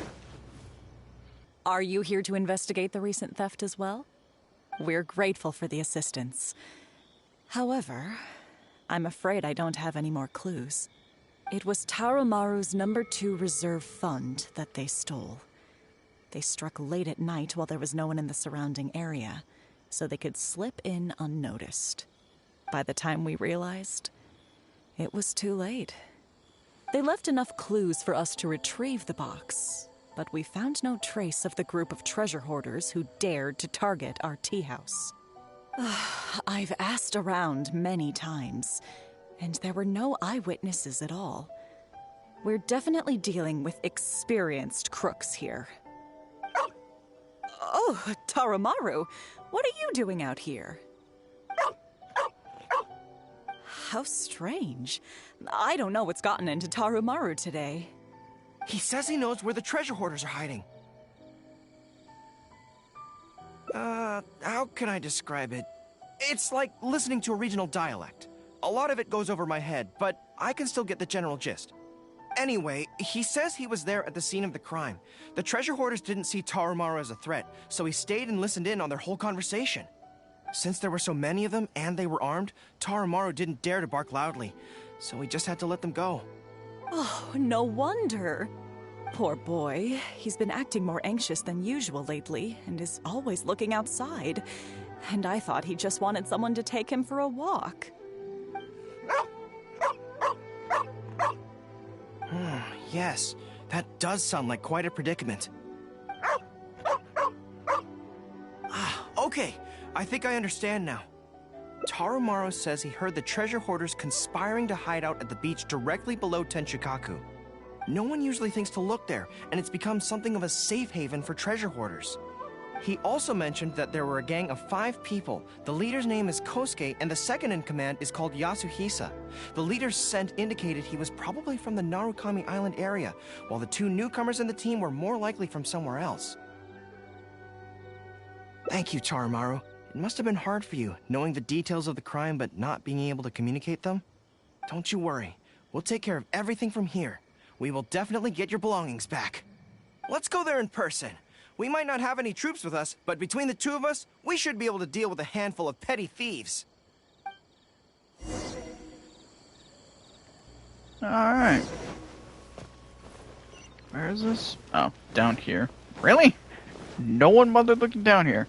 Are you here to investigate the recent theft as well? We're grateful for the assistance. However, I'm afraid I don't have any more clues. It was Tarumaru's #2 reserve fund that they stole. They struck late at night while there was no one in the surrounding area, so they could slip in unnoticed. By the time we realized, it was too late. They left enough clues for us to retrieve the box, but we found no trace of the group of treasure hoarders who dared to target our tea house. I've asked around many times, and there were no eyewitnesses at all. We're definitely dealing with experienced crooks here. Oh, Tarumaru, what are you doing out here? How strange. I don't know what's gotten into Tarumaru today. He says he knows where the treasure hoarders are hiding. How can I describe it? It's like listening to a regional dialect. A lot of it goes over my head, but I can still get the general gist. Anyway, he says he was there at the scene of the crime. The treasure hoarders didn't see Tarumaru as a threat, so he stayed and listened in on their whole conversation. Since there were so many of them and they were armed, Tarumaru didn't dare to bark loudly, so we just had to let them go. Oh, no wonder. Poor boy. He's been acting more anxious than usual lately and is always looking outside. And I thought he just wanted someone to take him for a walk. Yes, that does sound like quite a predicament. Okay, I think I understand now. Tarumaru says he heard the treasure hoarders conspiring to hide out at the beach directly below Tenshikaku. No one usually thinks to look there, and it's become something of a safe haven for treasure hoarders. He also mentioned that there were a gang of 5 people. The leader's name is Kosuke, and the second in command is called Yasuhisa. The leader's scent indicated he was probably from the Narukami Island area, while the 2 newcomers in the team were more likely from somewhere else. Thank you, Tarumaru. It must have been hard for you, knowing the details of the crime but not being able to communicate them. Don't you worry. We'll take care of everything from here. We will definitely get your belongings back. Let's go there in person. We might not have any troops with us, but between the 2 of us, we should be able to deal with a handful of petty thieves. Alright. Where is this? Oh, down here. Really? No one bothered looking down here.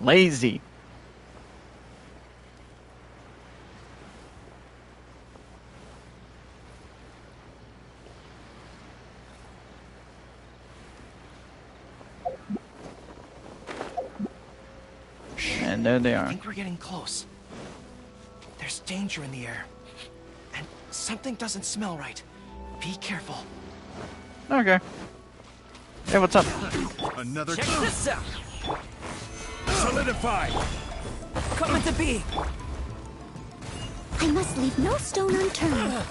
Lazy. And there they are. I think we're getting close. There's danger in the air. And something doesn't smell right. Be careful. Okay. Hey, what's up? Another Check this out! Solidify! Coming to be! I must leave no stone unturned.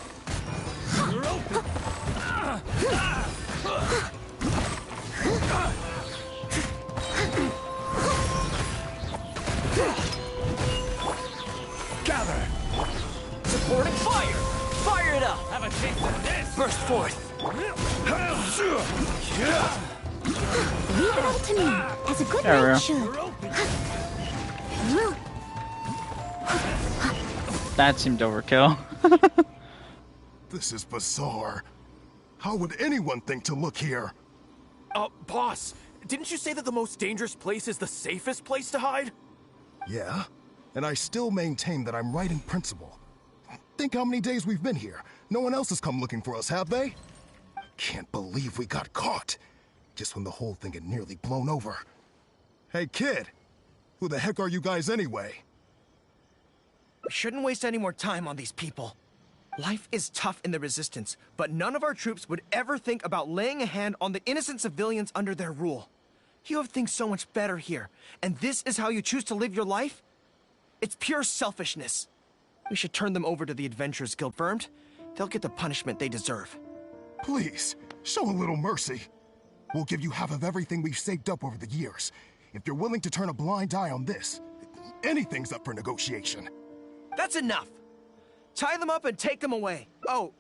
Gather! Supporting fire! Fire it up! Have a taste of this! Burst forth! Leave it all to me, as a good There we man are. should. That seemed overkill. This is bizarre. How would anyone think to look here? Boss, didn't you say that the most dangerous place is the safest place to hide? Yeah, and I still maintain that I'm right in principle. Think how many days we've been here. No one else has come looking for us, have they? I can't believe we got caught. Just when the whole thing had nearly blown over. Hey, kid. Who the heck are you guys anyway? We shouldn't waste any more time on these people. Life is tough in the Resistance, but none of our troops would ever think about laying a hand on the innocent civilians under their rule. You have things so much better here, and this is how you choose to live your life? It's pure selfishness. We should turn them over to the Adventurers Guild. Confirmed? They'll get the punishment they deserve. Please, show a little mercy. We'll give you half of everything we've saved up over the years. If you're willing to turn a blind eye on this, anything's up for negotiation. That's enough! Tie them up and take them away. Oh,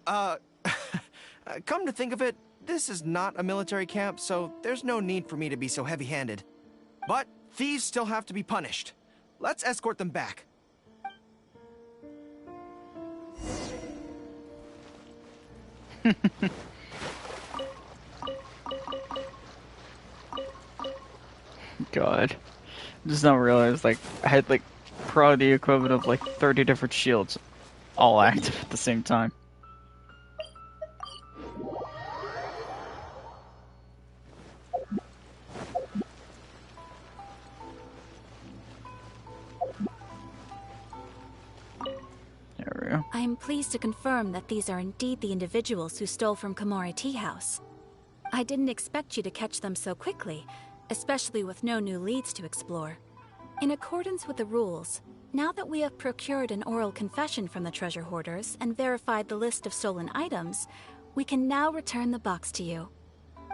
come to think of it, this is not a military camp, so there's no need for me to be so heavy-handed. But thieves still have to be punished. Let's escort them back. God. Just not realize, like, I had, like, probably the equivalent of, like, 30 different shields all active at the same time. There we go. I am pleased to confirm that these are indeed the individuals who stole from Komori Tea House. I didn't expect you to catch them so quickly, especially with no new leads to explore. In accordance with the rules, now that we have procured an oral confession from the treasure hoarders and verified the list of stolen items, we can now return the box to you.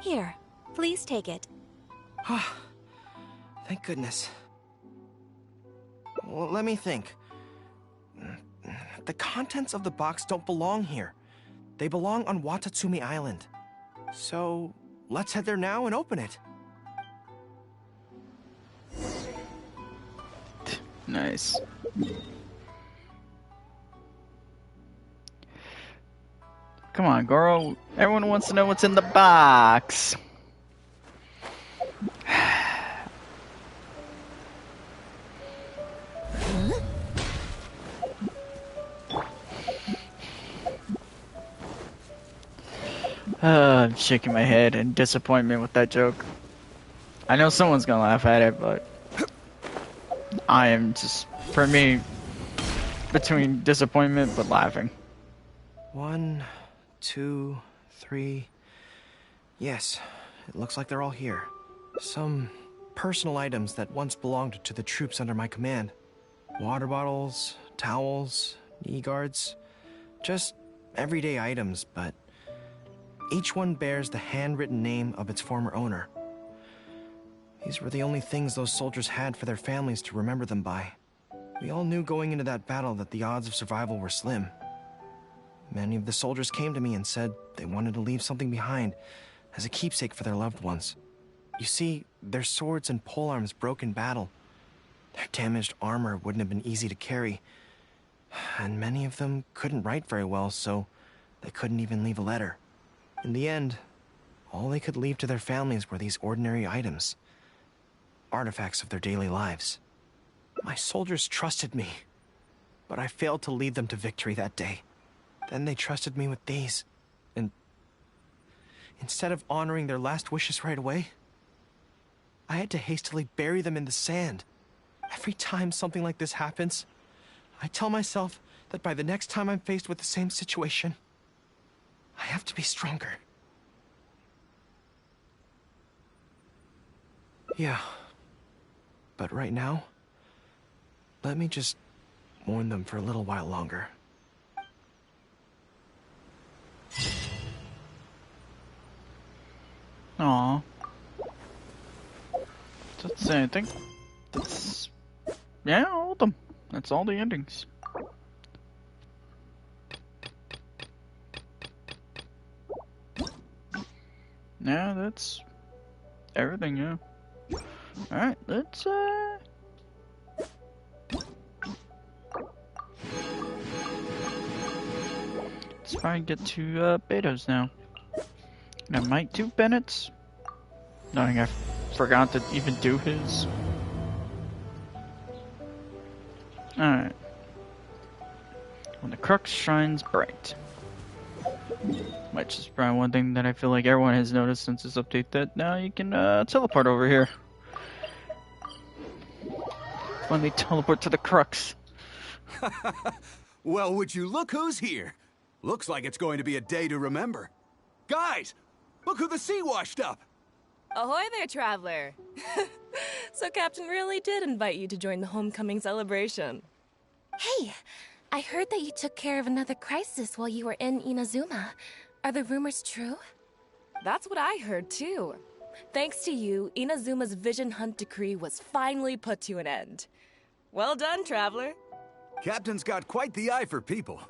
Here, please take it. Thank goodness. Well, let me think. The contents of the box don't belong here. They belong on Watatsumi Island. So, let's head there now and open it. Nice. Come on, Gorou. Everyone wants to know what's in the box. I'm shaking my head in disappointment with that joke. I know someone's gonna laugh at it, but I am just, for me, between disappointment but laughing. 1, 2, 3. Yes, it looks like they're all here. Some personal items that once belonged to the troops under my command. Water bottles, towels, knee guards. Just everyday items, but each one bears the handwritten name of its former owner. These were the only things those soldiers had for their families to remember them by. We all knew going into that battle that the odds of survival were slim. Many of the soldiers came to me and said they wanted to leave something behind as a keepsake for their loved ones. You see, their swords and polearms broke in battle. Their damaged armor wouldn't have been easy to carry. And many of them couldn't write very well, so they couldn't even leave a letter. In the end, all they could leave to their families were these ordinary items. Artifacts of their daily lives. My soldiers trusted me, but I failed to lead them to victory that day. Then they trusted me with these, and instead of honoring their last wishes right away, I had to hastily bury them in the sand. Every time something like this happens, I tell myself that by the next time I'm faced with the same situation, I have to be stronger. Yeah. But right now, let me just mourn them for a little while longer. Aww. That's it. I think that's, yeah, all of them. That's all the endings. Yeah, that's everything, yeah. Alright, let's try and get to Beidou's now. And I might do Bennett's, knowing I forgot to even do his. Alright. When the crux shines bright. Which is probably one thing that I feel like everyone has noticed since this update, that now you can teleport over here. Finally teleport to the crux. Well, would you look who's here? Looks like it's going to be a day to remember. Guys, look who the sea washed up! Ahoy there, traveler! So Captain really did invite you to join the homecoming celebration. Hey, I heard that you took care of another crisis while you were in Inazuma. Are the rumors true? That's what I heard, too. Thanks to you, Inazuma's Vision Hunt decree was finally put to an end. Well done, traveler. Captain's got quite the eye for people.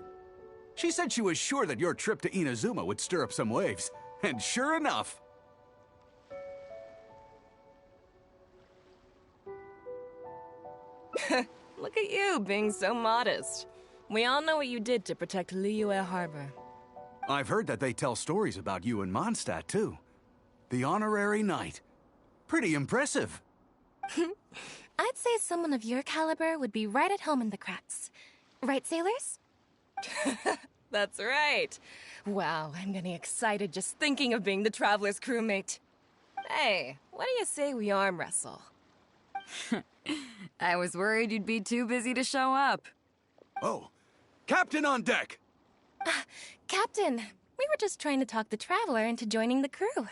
She said she was sure that your trip to Inazuma would stir up some waves. And sure enough... Look at you, being so modest. We all know what you did to protect Liyue Harbor. I've heard that they tell stories about you in Mondstadt, too. The honorary knight. Pretty impressive. I'd say someone of your caliber would be right at home in the cracks. Right, sailors? That's right. Wow, I'm getting excited just thinking of being the Traveler's crewmate. Hey, what do you say we arm wrestle? I was worried you'd be too busy to show up. Oh, Captain on deck! Captain, we were just trying to talk the Traveler into joining the crew.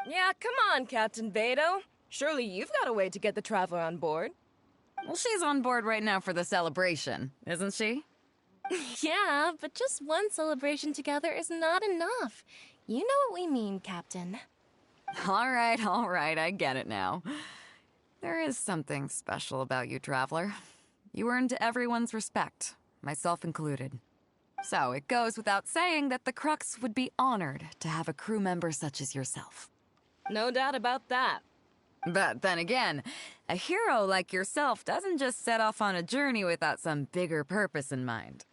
Yeah, come on, Captain Beidou. Surely you've got a way to get the Traveler on board. Well, she's on board right now for the celebration, isn't she? Yeah, but just one celebration together is not enough. You know what we mean, Captain. All right, I get it now. There is something special about you, Traveler. You earned everyone's respect, myself included. So it goes without saying that the Crux would be honored to have a crew member such as yourself. No doubt about that. But then again, a hero like yourself doesn't just set off on a journey without some bigger purpose in mind.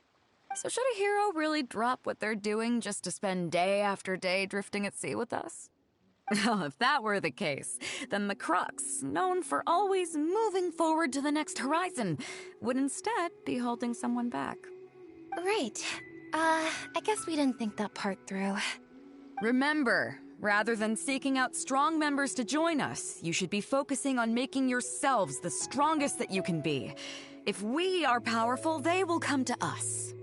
So should a hero really drop what they're doing just to spend day after day drifting at sea with us? Well, if that were the case, then the Crux, known for always moving forward to the next horizon, would instead be holding someone back. Right. I guess we didn't think that part through. Remember, rather than seeking out strong members to join us, you should be focusing on making yourselves the strongest that you can be. If we are powerful, they will come to us.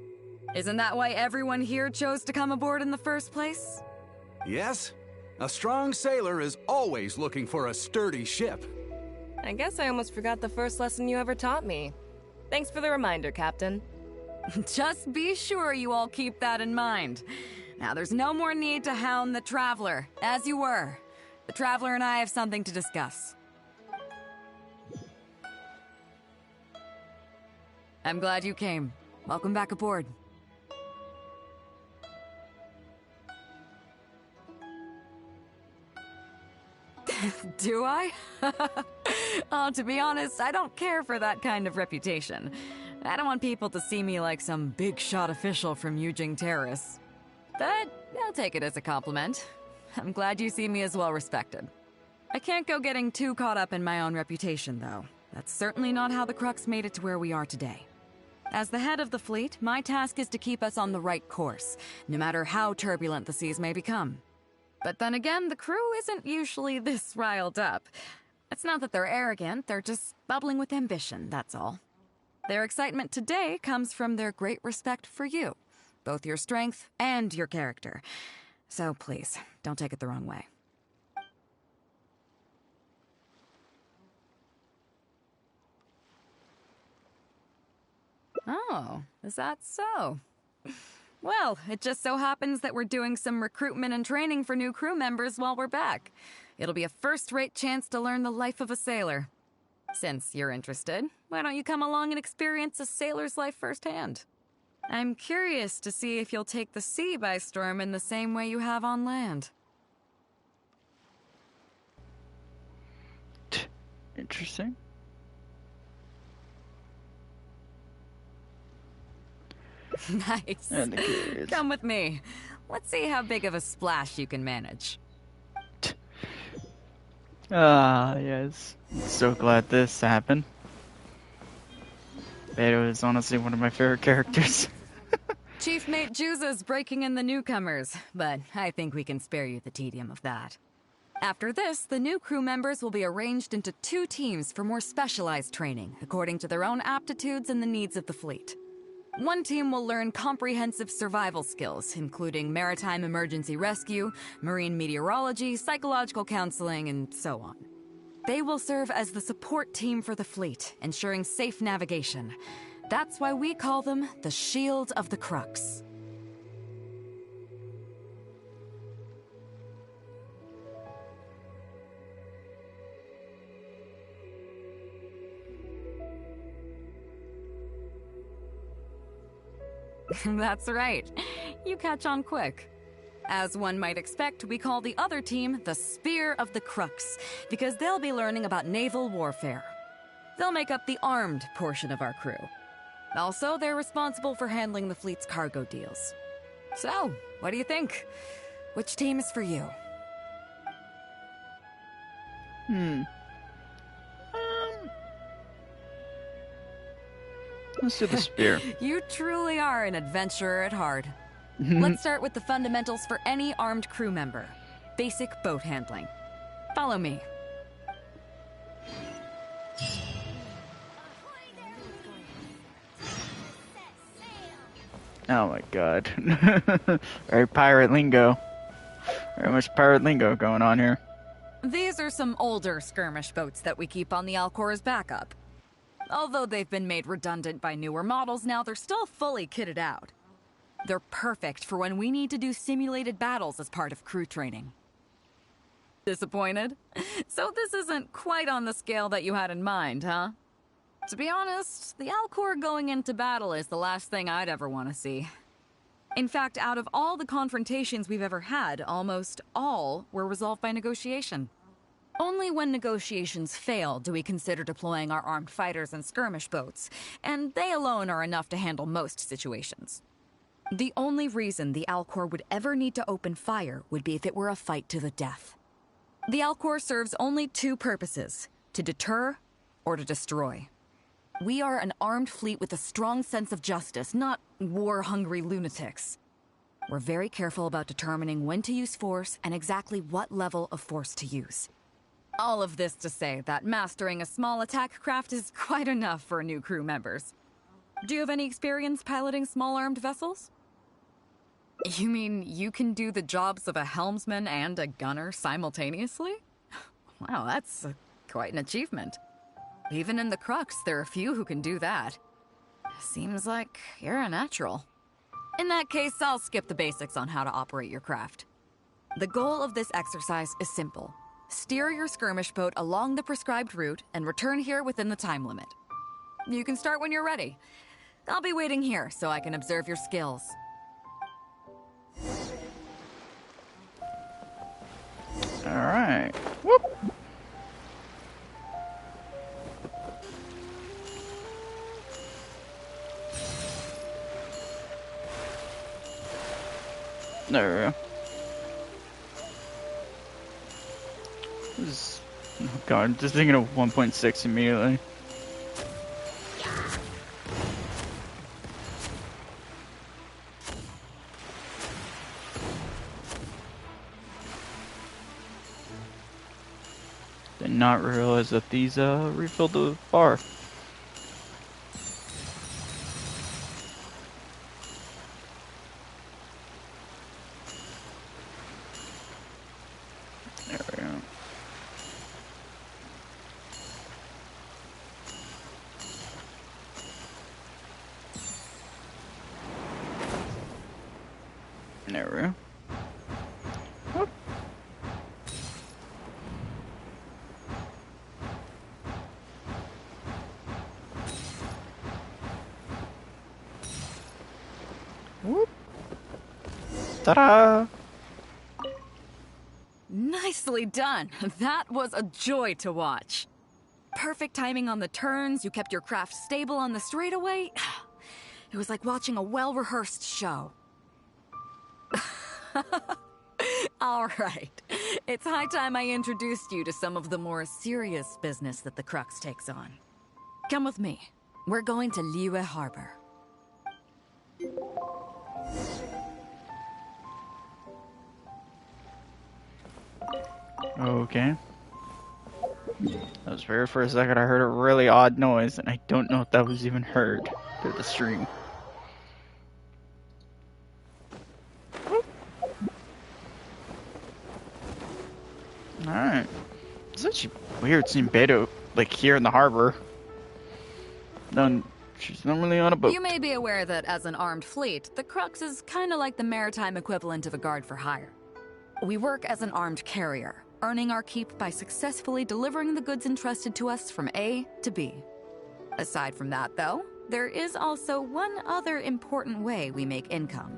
Isn't that why everyone here chose to come aboard in the first place? Yes. A strong sailor is always looking for a sturdy ship. I guess I almost forgot the first lesson you ever taught me. Thanks for the reminder, Captain. Just be sure you all keep that in mind. Now, there's no more need to hound the Traveler, as you were. The Traveler and I have something to discuss. I'm glad you came. Welcome back aboard. Do I? Oh, to be honest, I don't care for that kind of reputation. I don't want people to see me like some big-shot official from Yujing Terrace. But I'll take it as a compliment. I'm glad you see me as well-respected. I can't go getting too caught up in my own reputation, though. That's certainly not how the Crux made it to where we are today. As the head of the fleet, my task is to keep us on the right course, no matter how turbulent the seas may become. But then again, the crew isn't usually this riled up. It's not that they're arrogant, they're just bubbling with ambition, that's all. Their excitement today comes from their great respect for you, both your strength and your character. So please, don't take it the wrong way. Oh, is that so? Well, it just so happens that we're doing some recruitment and training for new crew members while we're back. It'll be a first-rate chance to learn the life of a sailor. Since you're interested, why don't you come along and experience a sailor's life firsthand? I'm curious to see if you'll take the sea by storm in the same way you have on land. Interesting. Nice. Come with me. Let's see how big of a splash you can manage. Yes. So glad this happened. Beidou is honestly one of my favorite characters. Chief Mate Juza's breaking in the newcomers, but I think we can spare you the tedium of that. After this, the new crew members will be arranged into 2 teams for more specialized training, according to their own aptitudes and the needs of the fleet. One team will learn comprehensive survival skills, including maritime emergency rescue, marine meteorology, psychological counseling, and so on. They will serve as the support team for the fleet, ensuring safe navigation. That's why we call them the Shield of the Crux. That's right. You catch on quick. As one might expect, we call the other team the Spear of the Crux, because they'll be learning about naval warfare. They'll make up the armed portion of our crew. Also, they're responsible for handling the fleet's cargo deals. So, what do you think? Which team is for you? Let's do the spear. You truly are an adventurer at heart. Let's start with the fundamentals for any armed crew member. Basic boat handling. Follow me. Oh my god. Very pirate lingo. Very much pirate lingo going on here. These are some older skirmish boats that we keep on the Alcor as backup. Although they've been made redundant by newer models now, they're still fully kitted out. They're perfect for when we need to do simulated battles as part of crew training. Disappointed? So this isn't quite on the scale that you had in mind, huh? To be honest, the Alcor going into battle is the last thing I'd ever want to see. In fact, out of all the confrontations we've ever had, almost all were resolved by negotiation. Only when negotiations fail do we consider deploying our armed fighters and skirmish boats, and they alone are enough to handle most situations. The only reason the Alcor would ever need to open fire would be if it were a fight to the death. The Alcor serves only two purposes: to deter or to destroy. We are an armed fleet with a strong sense of justice, not war-hungry lunatics. We're very careful about determining when to use force and exactly what level of force to use. All of this to say that mastering a small attack craft is quite enough for new crew members. Do you have any experience piloting small armed vessels? You mean you can do the jobs of a helmsman and a gunner simultaneously? Wow, that's quite an achievement. Even in the Crux, there are few who can do that. Seems like you're a natural. In that case, I'll skip the basics on how to operate your craft. The goal of this exercise is simple. Steer your skirmish boat along the prescribed route and return here within the time limit. You can start when you're ready. I'll be waiting here so I can observe your skills. Alright. Whoop! There we go. Oh god, I'm just thinking of 1.6 immediately. Did not realize that these refilled the bar. There we go. There we go. Whoop. Whoop. Ta-da! Nicely done. That was a joy to watch. Perfect timing on the turns, you kept your craft stable on the straightaway. It was like watching a well-rehearsed show. All right. It's high time I introduced you to some of the more serious business that the Crux takes on. Come with me. We're going to Liyue Harbor. Okay. That was weird for a second. I heard a really odd noise, and I don't know if that was even heard through the stream. Alright. It's actually weird seeing Beidou, like, here in the harbor. She's normally on a boat. You may be aware that as an armed fleet, the Crux is kind of like the maritime equivalent of a guard for hire. We work as an armed carrier, earning our keep by successfully delivering the goods entrusted to us from A to B. Aside from that, though, there is also one other important way we make income.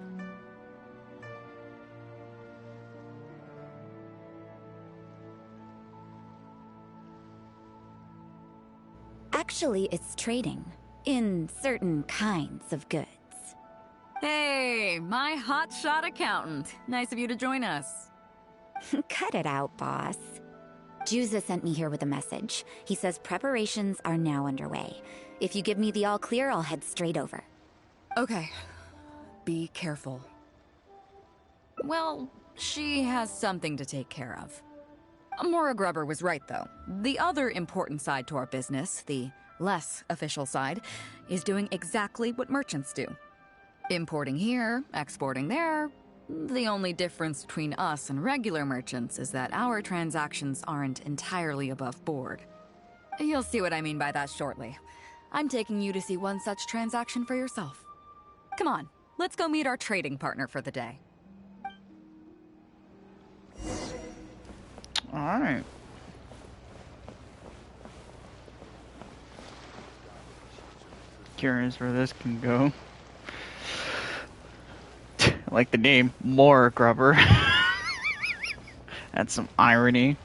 Actually, it's trading. In certain kinds of goods. Hey, my hotshot accountant. Nice of you to join us. Cut it out, boss. Juza sent me here with a message. He says preparations are now underway. If you give me the all clear, I'll head straight over. Okay. Be careful. Well, she has something to take care of. Mora Grubber was right, though. The other important side to our business, the less official side, is doing exactly what merchants do. Importing here, exporting there. The only difference between us and regular merchants is that our transactions aren't entirely above board. You'll see what I mean by that shortly. I'm taking you to see one such transaction for yourself. Come on, let's go meet our trading partner for the day. Alright. Curious where this can go. Like the name, More Grubber. That's some irony.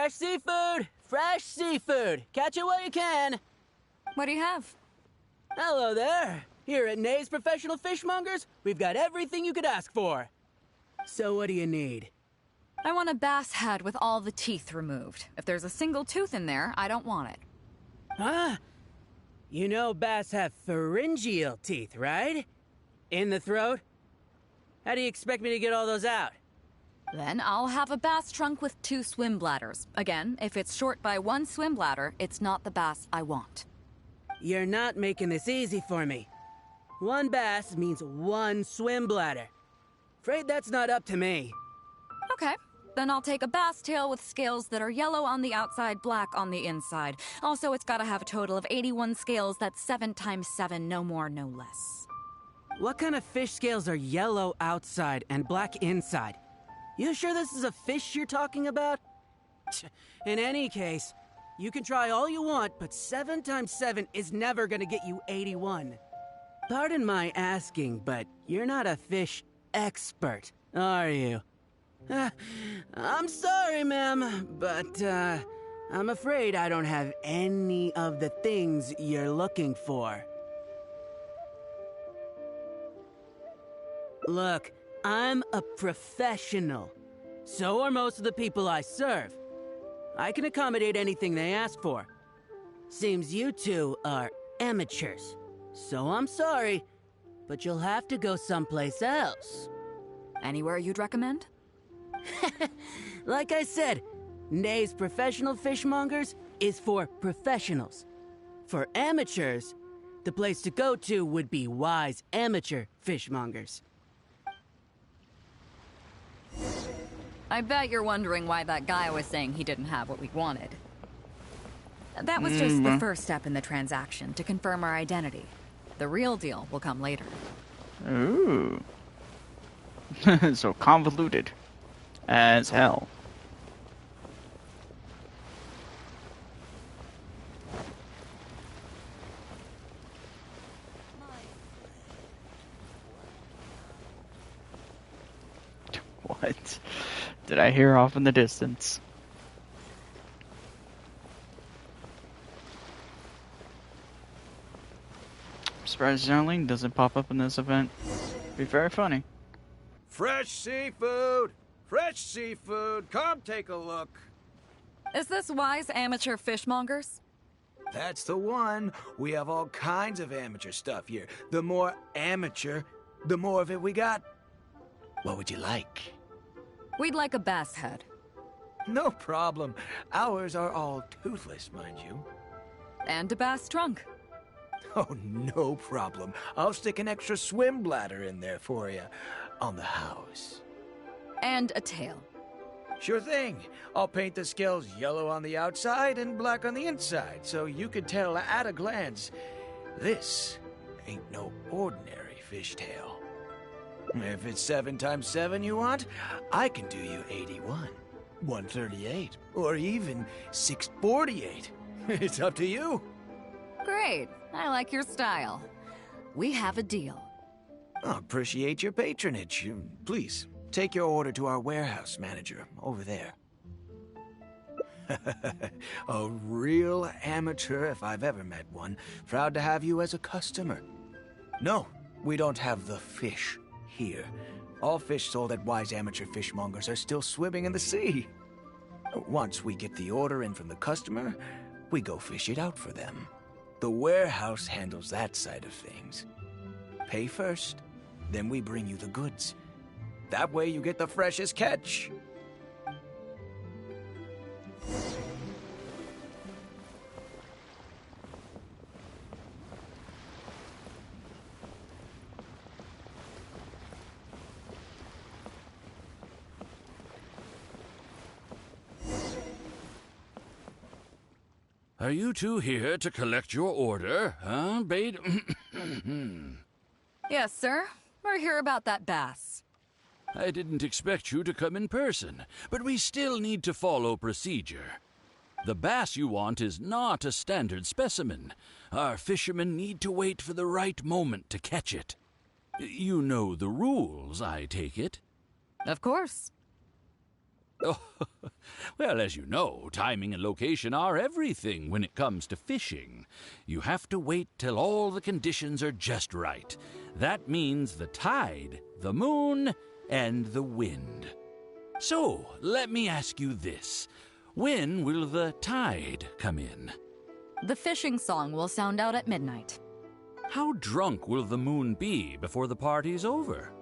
fresh seafood! Fresh seafood! Catch it while you can! What do you have? Hello there! Here at Nay's Professional Fishmongers, we've got everything you could ask for. So what do you need? I want a bass head with all the teeth removed. If there's a single tooth in there, I don't want it. Huh? You know bass have pharyngeal teeth, right? In the throat? How do you expect me to get all those out? Then I'll have a bass trunk with 2 swim bladders. Again, if it's short by 1 swim bladder, it's not the bass I want. You're not making this easy for me. 1 bass means 1 swim bladder. Afraid that's not up to me. Okay. Then I'll take a bass tail with scales that are yellow on the outside, black on the inside. Also, it's gotta have a total of 81 scales. That's 7 times 7, no more, no less. What kind of fish scales are yellow outside and black inside? You sure this is a fish you're talking about? In any case, you can try all you want, but 7 times 7 is never gonna get you 81. Pardon my asking, but you're not a fish expert, are you? I'm sorry, ma'am, but I'm afraid I don't have any of the things you're looking for. Look, I'm a professional. So are most of the people I serve. I can accommodate anything they ask for. Seems you two are amateurs. So I'm sorry, but you'll have to go someplace else. Anywhere you'd recommend? Like I said, Nay's Professional Fishmongers is for professionals. For amateurs, the place to go to would be Wise Amateur Fishmongers. I bet you're wondering why that guy was saying he didn't have what we wanted. That was just the first step in the transaction, to confirm our identity. The real deal will come later. Ooh. So convoluted as hell. What did I hear off in the distance? I'm surprised Darlene doesn't pop up in this event. Be very funny. Fresh seafood! Fresh seafood! Come take a look. Is this Wise Amateur Fishmongers? That's the one. We have all kinds of amateur stuff here. The more amateur, the more of it we got. What would you like? We'd like a bass head. No problem. Ours are all toothless, mind you. And a bass trunk. Oh, no problem. I'll stick an extra swim bladder in there for you. On the house. And a tail. Sure thing. I'll paint the scales yellow on the outside and black on the inside, so you can tell at a glance, this ain't no ordinary fishtail. If it's 7 times 7 you want, I can do you 81, 138, or even 648. It's up to you. Great. I like your style. We have a deal. I appreciate your patronage. Please, take your order to our warehouse manager over there. A real amateur if I've ever met one. Proud to have you as a customer. No, we don't have the fish here. All fish sold at Wise Amateur Fishmongers are still swimming in the sea. Once we get the order in from the customer, we go fish it out for them. The warehouse handles that side of things. Pay first, then we bring you the goods. That way you get the freshest catch. Are you two here to collect your order, huh, Beidou? Yes, sir. We're here about that bass. I didn't expect you to come in person, but we still need to follow procedure. The bass you want is not a standard specimen. Our fishermen need to wait for the right moment to catch it. You know the rules, I take it? Of course. Oh, well, as you know, timing and location are everything when it comes to fishing. You have to wait till all the conditions are just right. That means the tide, the moon, and the wind. So, let me ask you this. When will the tide come in? The fishing song will sound out at midnight. How drunk will the moon be before the party's over?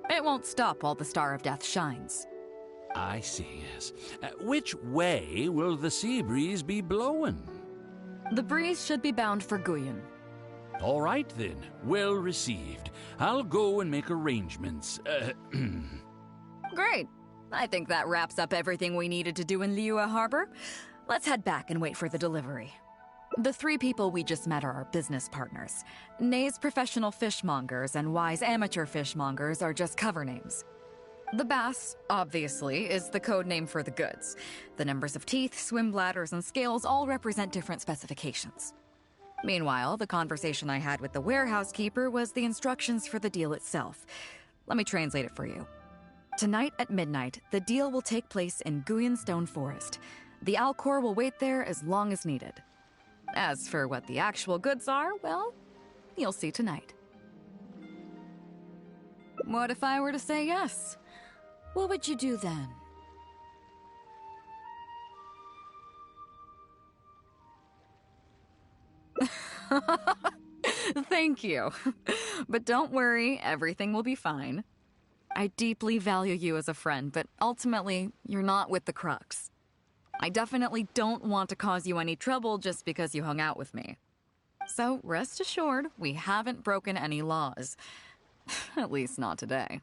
It won't stop while the Star of Death shines. I see, yes. Which way will the sea breeze be blowing? The breeze should be bound for Guyan. All right, then. Well received. I'll go and make arrangements. Great. I think that wraps up everything we needed to do in Liyue Harbor. Let's head back and wait for the delivery. The 3 people we just met are our business partners. Nay's professional fishmongers and Y's amateur fishmongers are just cover names. The bass, obviously, is the code name for the goods. The numbers of teeth, swim bladders, and scales all represent different specifications. Meanwhile, the conversation I had with the warehouse keeper was the instructions for the deal itself. Let me translate it for you. Tonight at midnight, the deal will take place in Guyan Stone Forest. The Alcor will wait there as long as needed. As for what the actual goods are, well, you'll see tonight. What if I were to say yes? What would you do then? Thank you. But don't worry, everything will be fine. I deeply value you as a friend, but ultimately, you're not with the Crux. I definitely don't want to cause you any trouble just because you hung out with me. So rest assured, we haven't broken any laws. At least not today.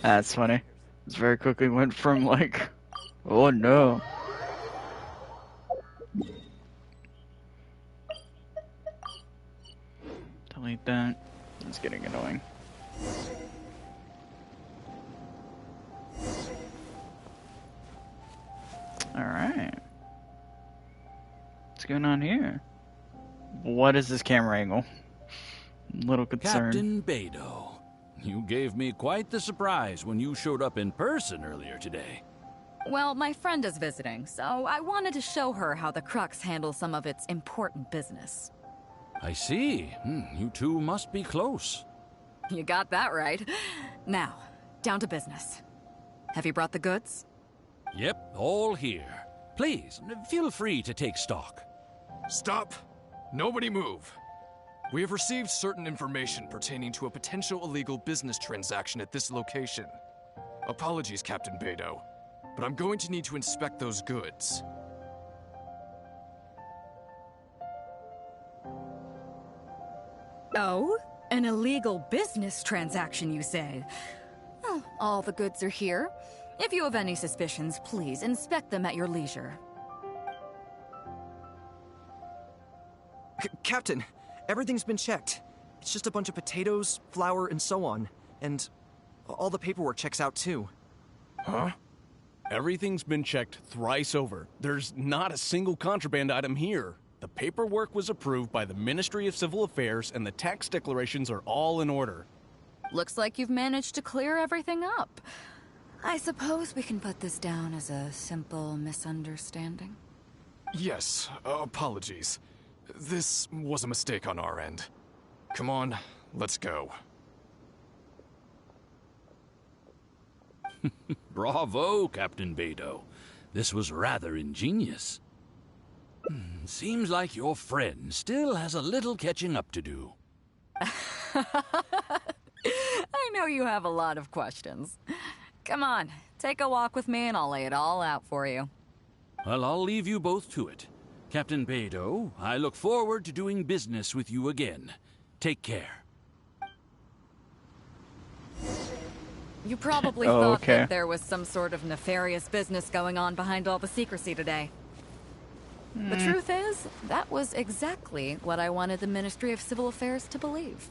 That's funny. It very quickly went from like, oh no. Delete that. It's getting annoying. Alright. What's going on here? What is this camera angle? I'm a little concerned. Captain Beidou, you gave me quite the surprise when you showed up in person earlier today. Well, my friend is visiting, so I wanted to show her how the Crux handles some of its important business. I see. You two must be close. You got that right. Now, down to business. Have you brought the goods? Yep, all here. Please, feel free to take stock. Stop! Nobody move! We have received certain information pertaining to a potential illegal business transaction at this location. Apologies, Captain Beidou, but I'm going to need to inspect those goods. Oh? An illegal business transaction, you say? Well, all the goods are here. If you have any suspicions, please inspect them at your leisure. Captain, everything's been checked. It's just a bunch of potatoes, flour, and so on. And all the paperwork checks out too. Huh? Everything's been checked thrice over. There's not a single contraband item here. The paperwork was approved by the Ministry of Civil Affairs and the tax declarations are all in order. Looks like you've managed to clear everything up. I suppose we can put this down as a simple misunderstanding. Yes, apologies. This was a mistake on our end. Come on, let's go. Bravo, Captain Beidou. This was rather ingenious. Seems like your friend still has a little catching up to do. I know you have a lot of questions. Come on, take a walk with me and I'll lay it all out for you. Well, I'll leave you both to it. Captain Beidou, I look forward to doing business with you again. Take care. You probably thought that there was some sort of nefarious business going on behind all the secrecy today. The truth is, that was exactly what I wanted the Ministry of Civil Affairs to believe.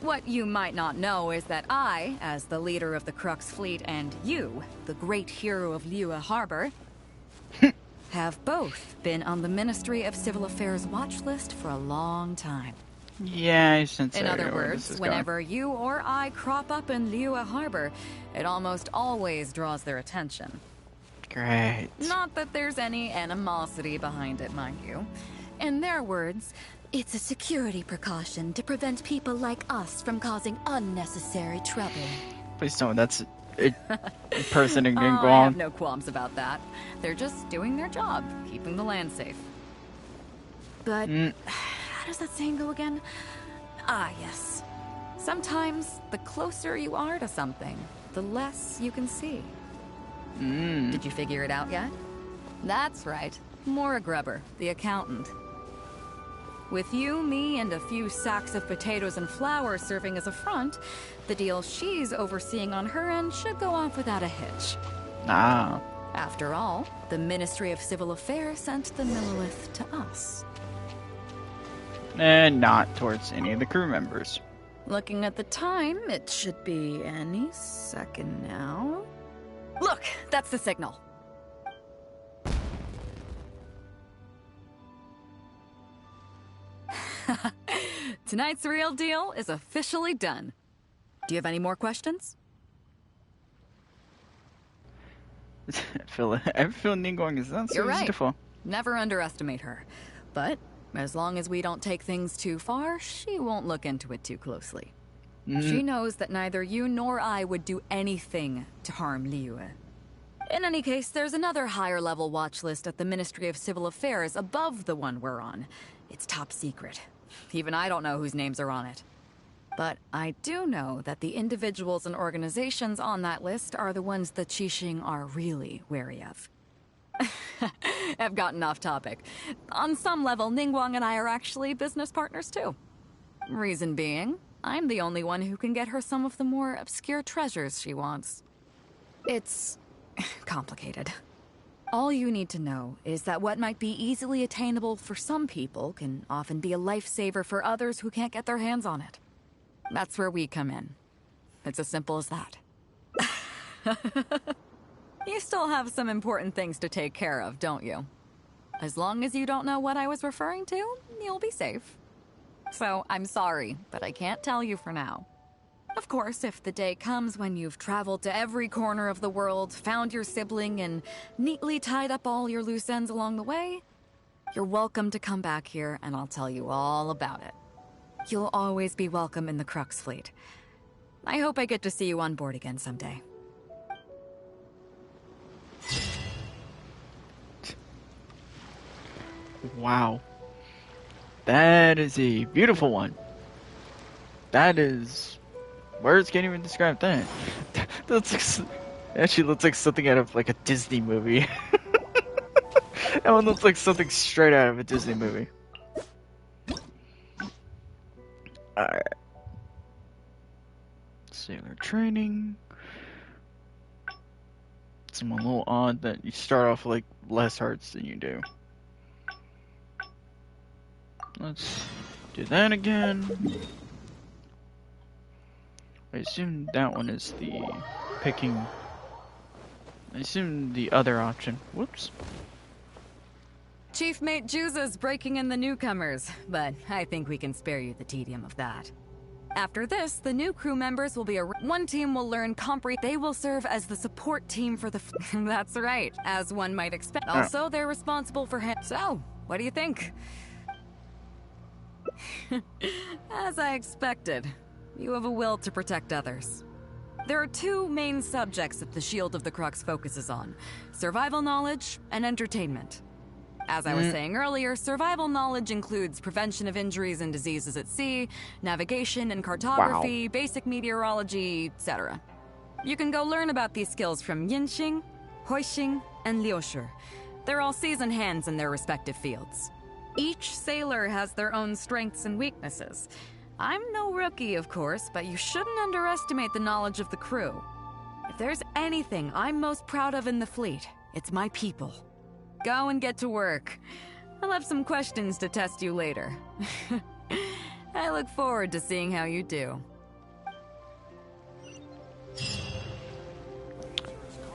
What you might not know is that I, as the leader of the Crux fleet, and you, the great hero of Liyue Harbor, have both been on the Ministry of Civil Affairs watch list for a long time. Yeah, I sense In I other know where words, this is whenever you or I crop up in Liyue Harbor, it almost always draws their attention. Great. Not that there's any animosity behind it, mind you. In their words, it's a security precaution to prevent people like us from causing unnecessary trouble. Please don't. That's impersonating I have Ningguang. no qualms about that. They're just doing their job, keeping the land safe. But how does that saying go again? Ah, yes. Sometimes the closer you are to something, the less you can see. Did you figure it out yet? That's right. Mora Grubber, the accountant. With you, me, and a few sacks of potatoes and flour serving as a front, the deal she's overseeing on her end should go off without a hitch. Ah. After all, the Ministry of Civil Affairs sent the Millilith to us. And not towards any of the crew members. Looking at the time, it should be any second now. Look, that's the signal. Tonight's real deal is officially done. Do you have any more questions? I feel Ningguang is not so You're right. beautiful. Never underestimate her. But as long as we don't take things too far, she won't look into it too closely. She knows that neither you nor I would do anything to harm Liyue. In any case, there's another higher-level watch list at the Ministry of Civil Affairs above the one we're on. It's top secret. Even I don't know whose names are on it. But I do know that the individuals and organizations on that list are the ones the Qixing are really wary of. I've gotten off topic. On some level, Ningguang and I are actually business partners too. Reason being, I'm the only one who can get her some of the more obscure treasures she wants. It's complicated. All you need to know is that what might be easily attainable for some people can often be a lifesaver for others who can't get their hands on it. That's where we come in. It's as simple as that. You still have some important things to take care of, don't you? As long as you don't know what I was referring to, you'll be safe. So, I'm sorry, but I can't tell you for now. Of course, if the day comes when you've traveled to every corner of the world, found your sibling, and neatly tied up all your loose ends along the way, you're welcome to come back here and I'll tell you all about it. You'll always be welcome in the Crux fleet. I hope I get to see you on board again someday. Wow. That is a beautiful one. That is... Words can't even describe that. Actually looks like something out of like a Disney movie. That one looks like something straight out of a Disney movie. Alright. Sailor training. It's a little odd that you start off with like less hearts than you do. Let's do that again. I assume that one is the picking. I assume the other option. Whoops. Chief Mate Juza's breaking in the newcomers, but I think we can spare you the tedium of that. After this, the new crew members will be one team will learn They will serve as the support team for the That's right, as one might expect. Also, they're responsible for So, what do you think? As I expected, you have a will to protect others. There are two main subjects that the Shield of the Crux focuses on: survival knowledge and entertainment. As I was saying earlier, survival knowledge includes prevention of injuries and diseases at sea, navigation and cartography, basic meteorology, etc. You can go learn about these skills from Yinxing, Huixing, and Liushi. They're all seasoned hands in their respective fields. Each sailor has their own strengths and weaknesses. I'm no rookie, of course, but you shouldn't underestimate the knowledge of the crew. If there's anything I'm most proud of in the fleet, it's my people. Go and get to work. I'll have some questions to test you later. I look forward to seeing how you do.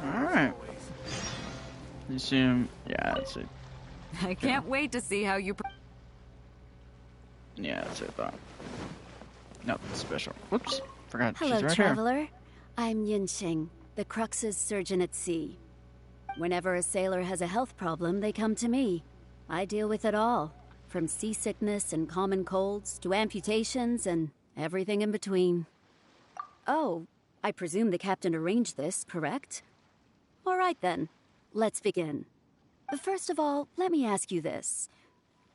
Alright. Assume, yeah, that's it. I can't wait to see how you... Yeah, that's what I thought. Nothing special. Whoops. Forgot Hello, she's right traveler. I'm Yinxing, the Crux's surgeon at sea. Whenever a sailor has a health problem, they come to me. I deal with it all, from seasickness and common colds to amputations and everything in between. Oh, I presume the captain arranged this, correct? All right then, let's begin. First of all, let me ask you this.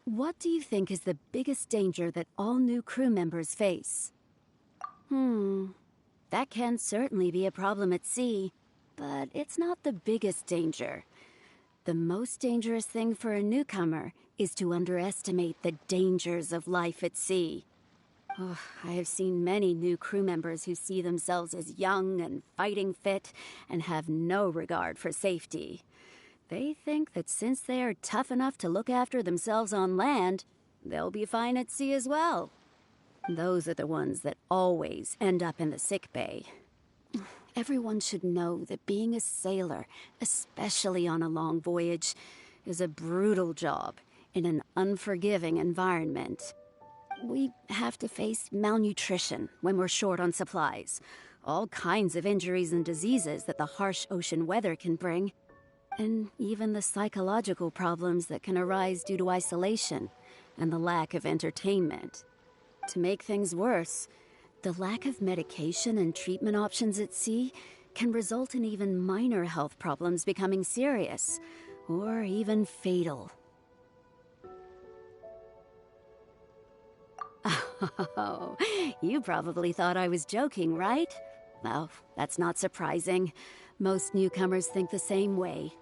What do you think is the biggest danger that all new crew members face? That can certainly be a problem at sea, but it's not the biggest danger. The most dangerous thing for a newcomer is to underestimate the dangers of life at sea. Oh, I have seen many new crew members who see themselves as young and fighting fit and have no regard for safety. They think that since they are tough enough to look after themselves on land, they'll be fine at sea as well. Those are the ones that always end up in the sick bay. Everyone should know that being a sailor, especially on a long voyage, is a brutal job in an unforgiving environment. We have to face malnutrition when we're short on supplies, all kinds of injuries and diseases that the harsh ocean weather can bring, and even the psychological problems that can arise due to isolation and the lack of entertainment. To make things worse, the lack of medication and treatment options at sea can result in even minor health problems becoming serious, or even fatal. Oh, you probably thought I was joking, right? Well, that's not surprising. Most newcomers think the same way.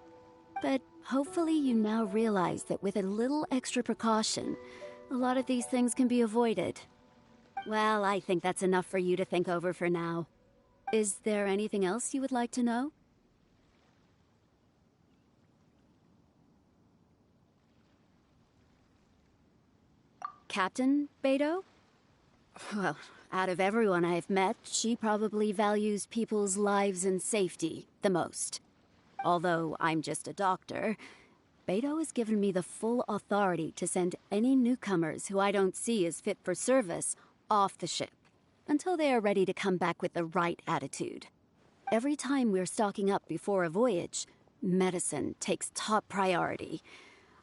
But hopefully you now realize that with a little extra precaution, a lot of these things can be avoided. Well, I think that's enough for you to think over for now. Is there anything else you would like to know? Captain Beidou? Well, out of everyone I've met, she probably values people's lives and safety the most. Although I'm just a doctor, Beidou has given me the full authority to send any newcomers who I don't see as fit for service off the ship, until they are ready to come back with the right attitude. Every time we're stocking up before a voyage, medicine takes top priority.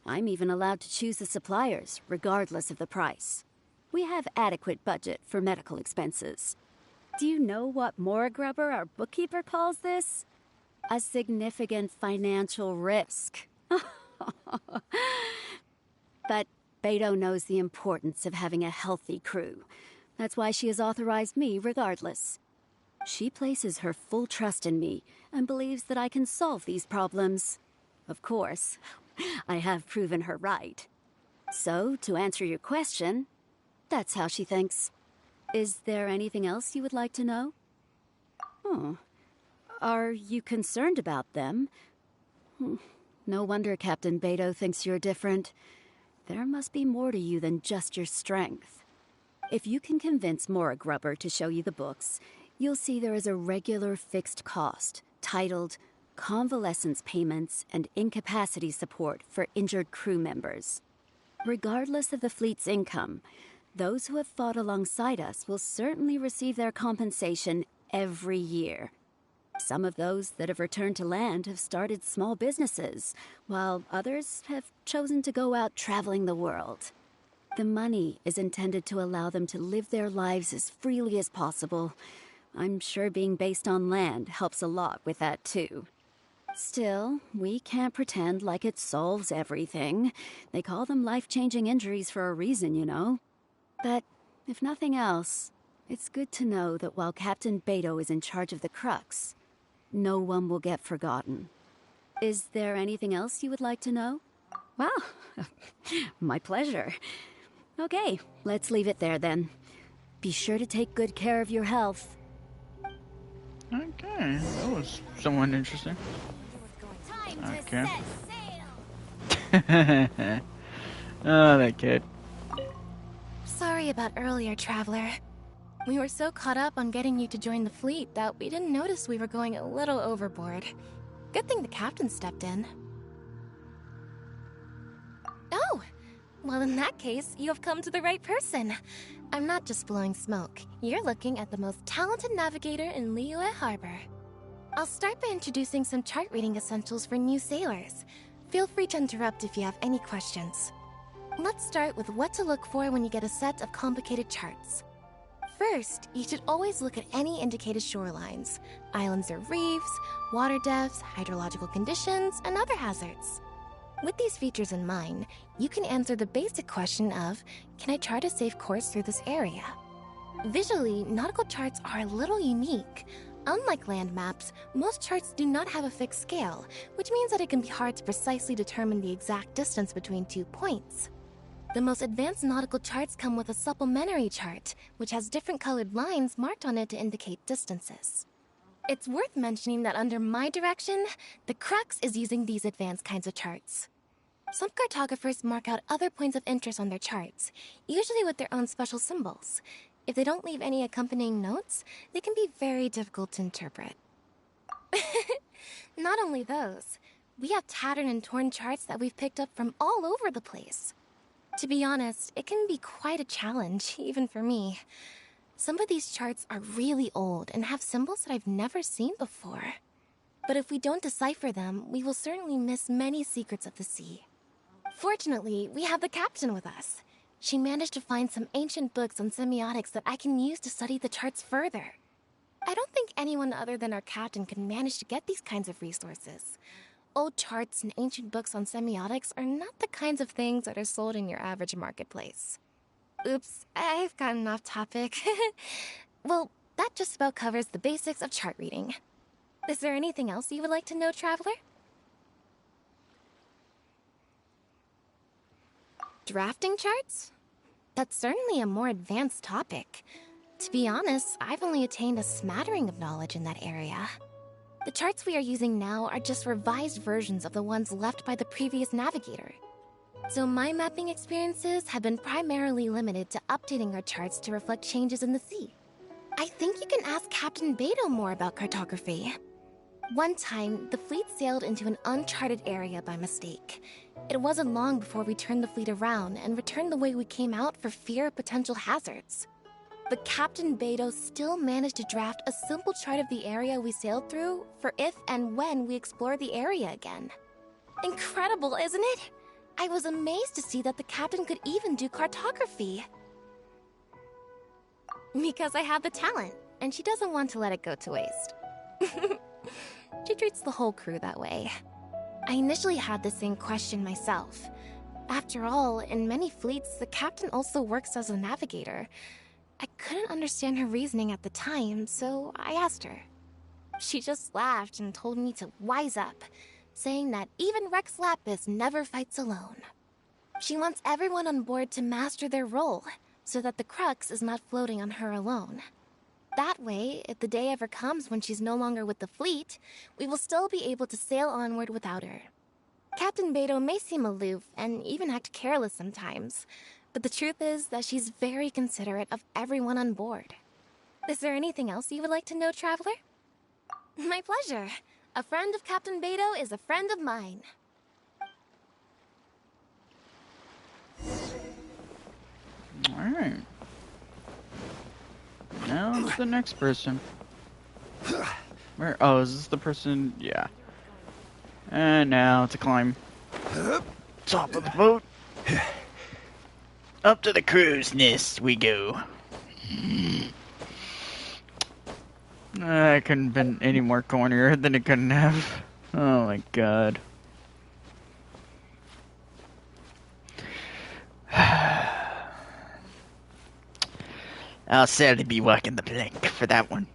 I'm even allowed to choose the suppliers, regardless of the price. We have adequate budget for medical expenses. Do you know what Morgrubber, our bookkeeper, calls this? A significant financial risk. But Beidou knows the importance of having a healthy crew. That's why she has authorized me regardless. She places her full trust in me and believes that I can solve these problems. Of course, I have proven her right. So, to answer your question, that's how she thinks. Is there anything else you would like to know? Are you concerned about them? No wonder Captain Beidou thinks you're different. There must be more to you than just your strength. If you can convince Morgrubber to show you the books, you'll see there is a regular fixed cost, titled Convalescence Payments and Incapacity Support for Injured Crew Members. Regardless of the fleet's income, those who have fought alongside us will certainly receive their compensation every year. Some of those that have returned to land have started small businesses, while others have chosen to go out traveling the world. The money is intended to allow them to live their lives as freely as possible. I'm sure being based on land helps a lot with that too. Still, we can't pretend like it solves everything. They call them life-changing injuries for a reason, you know. But if nothing else, it's good to know that while Captain Beidou is in charge of the Crux, no one will get forgotten. Is there anything else you would like to know? Well, my pleasure. Okay, let's leave it there then. Be sure to take good care of your health. Okay, that was somewhat interesting. Okay. Oh, that kid. Sorry about earlier, Traveler. We were so caught up on getting you to join the fleet that we didn't notice we were going a little overboard. Good thing the captain stepped in. Oh! Well, in that case, you have come to the right person. I'm not just blowing smoke. You're looking at the most talented navigator in Liyue Harbor. I'll start by introducing some chart reading essentials for new sailors. Feel free to interrupt if you have any questions. Let's start with what to look for when you get a set of complicated charts. First, you should always look at any indicated shorelines, islands or reefs, water depths, hydrological conditions, and other hazards. With these features in mind, you can answer the basic question of, can I chart a safe course through this area? Visually, nautical charts are a little unique. Unlike land maps, most charts do not have a fixed scale, which means that it can be hard to precisely determine the exact distance between 2 points. The most advanced nautical charts come with a supplementary chart, which has different colored lines marked on it to indicate distances. It's worth mentioning that under my direction, the crux is using these advanced kinds of charts. Some cartographers mark out other points of interest on their charts, usually with their own special symbols. If they don't leave any accompanying notes, they can be very difficult to interpret. Not only those, we have tattered and torn charts that we've picked up from all over the place. To be honest, it can be quite a challenge, even for me. Some of these charts are really old and have symbols that I've never seen before. But if we don't decipher them, we will certainly miss many secrets of the sea. Fortunately, we have the captain with us. She managed to find some ancient books on semiotics that I can use to study the charts further. I don't think anyone other than our captain could manage to get these kinds of resources. Old charts and ancient books on semiotics are not the kinds of things that are sold in your average marketplace. Oops, I've gotten off topic. Well, that just about covers the basics of chart reading. Is there anything else you would like to know, Traveler? Drafting charts? That's certainly a more advanced topic. To be honest, I've only attained a smattering of knowledge in that area. The charts we are using now are just revised versions of the ones left by the previous navigator. So my mapping experiences have been primarily limited to updating our charts to reflect changes in the sea. I think you can ask Captain Beidou more about cartography. One time, the fleet sailed into an uncharted area by mistake. It wasn't long before we turned the fleet around and returned the way we came out for fear of potential hazards. But Captain Beidou still managed to draft a simple chart of the area we sailed through for if and when we explore the area again. Incredible, isn't it? I was amazed to see that the captain could even do cartography. Because I have the talent, and she doesn't want to let it go to waste. She treats the whole crew that way. I initially had the same question myself. After all, in many fleets, the captain also works as a navigator. I couldn't understand her reasoning at the time, so I asked her. She just laughed and told me to wise up, saying that even Rex Lapis never fights alone. She wants everyone on board to master their role, so that the crux is not floating on her alone. That way, if the day ever comes when she's no longer with the fleet, we will still be able to sail onward without her. Captain Beidou may seem aloof and even act careless sometimes, but the truth is that she's very considerate of everyone on board. Is there anything else you would like to know, Traveler? My pleasure. A friend of Captain Beidou is a friend of mine. Alright. Now it's the next person. Where? Oh, is this the person? Yeah. And now to climb. Top of the boat. Up to the crow's nest we go. It couldn't have been any more cornier than it couldn't have. Oh my god. I'll sadly be walking the plank for that one.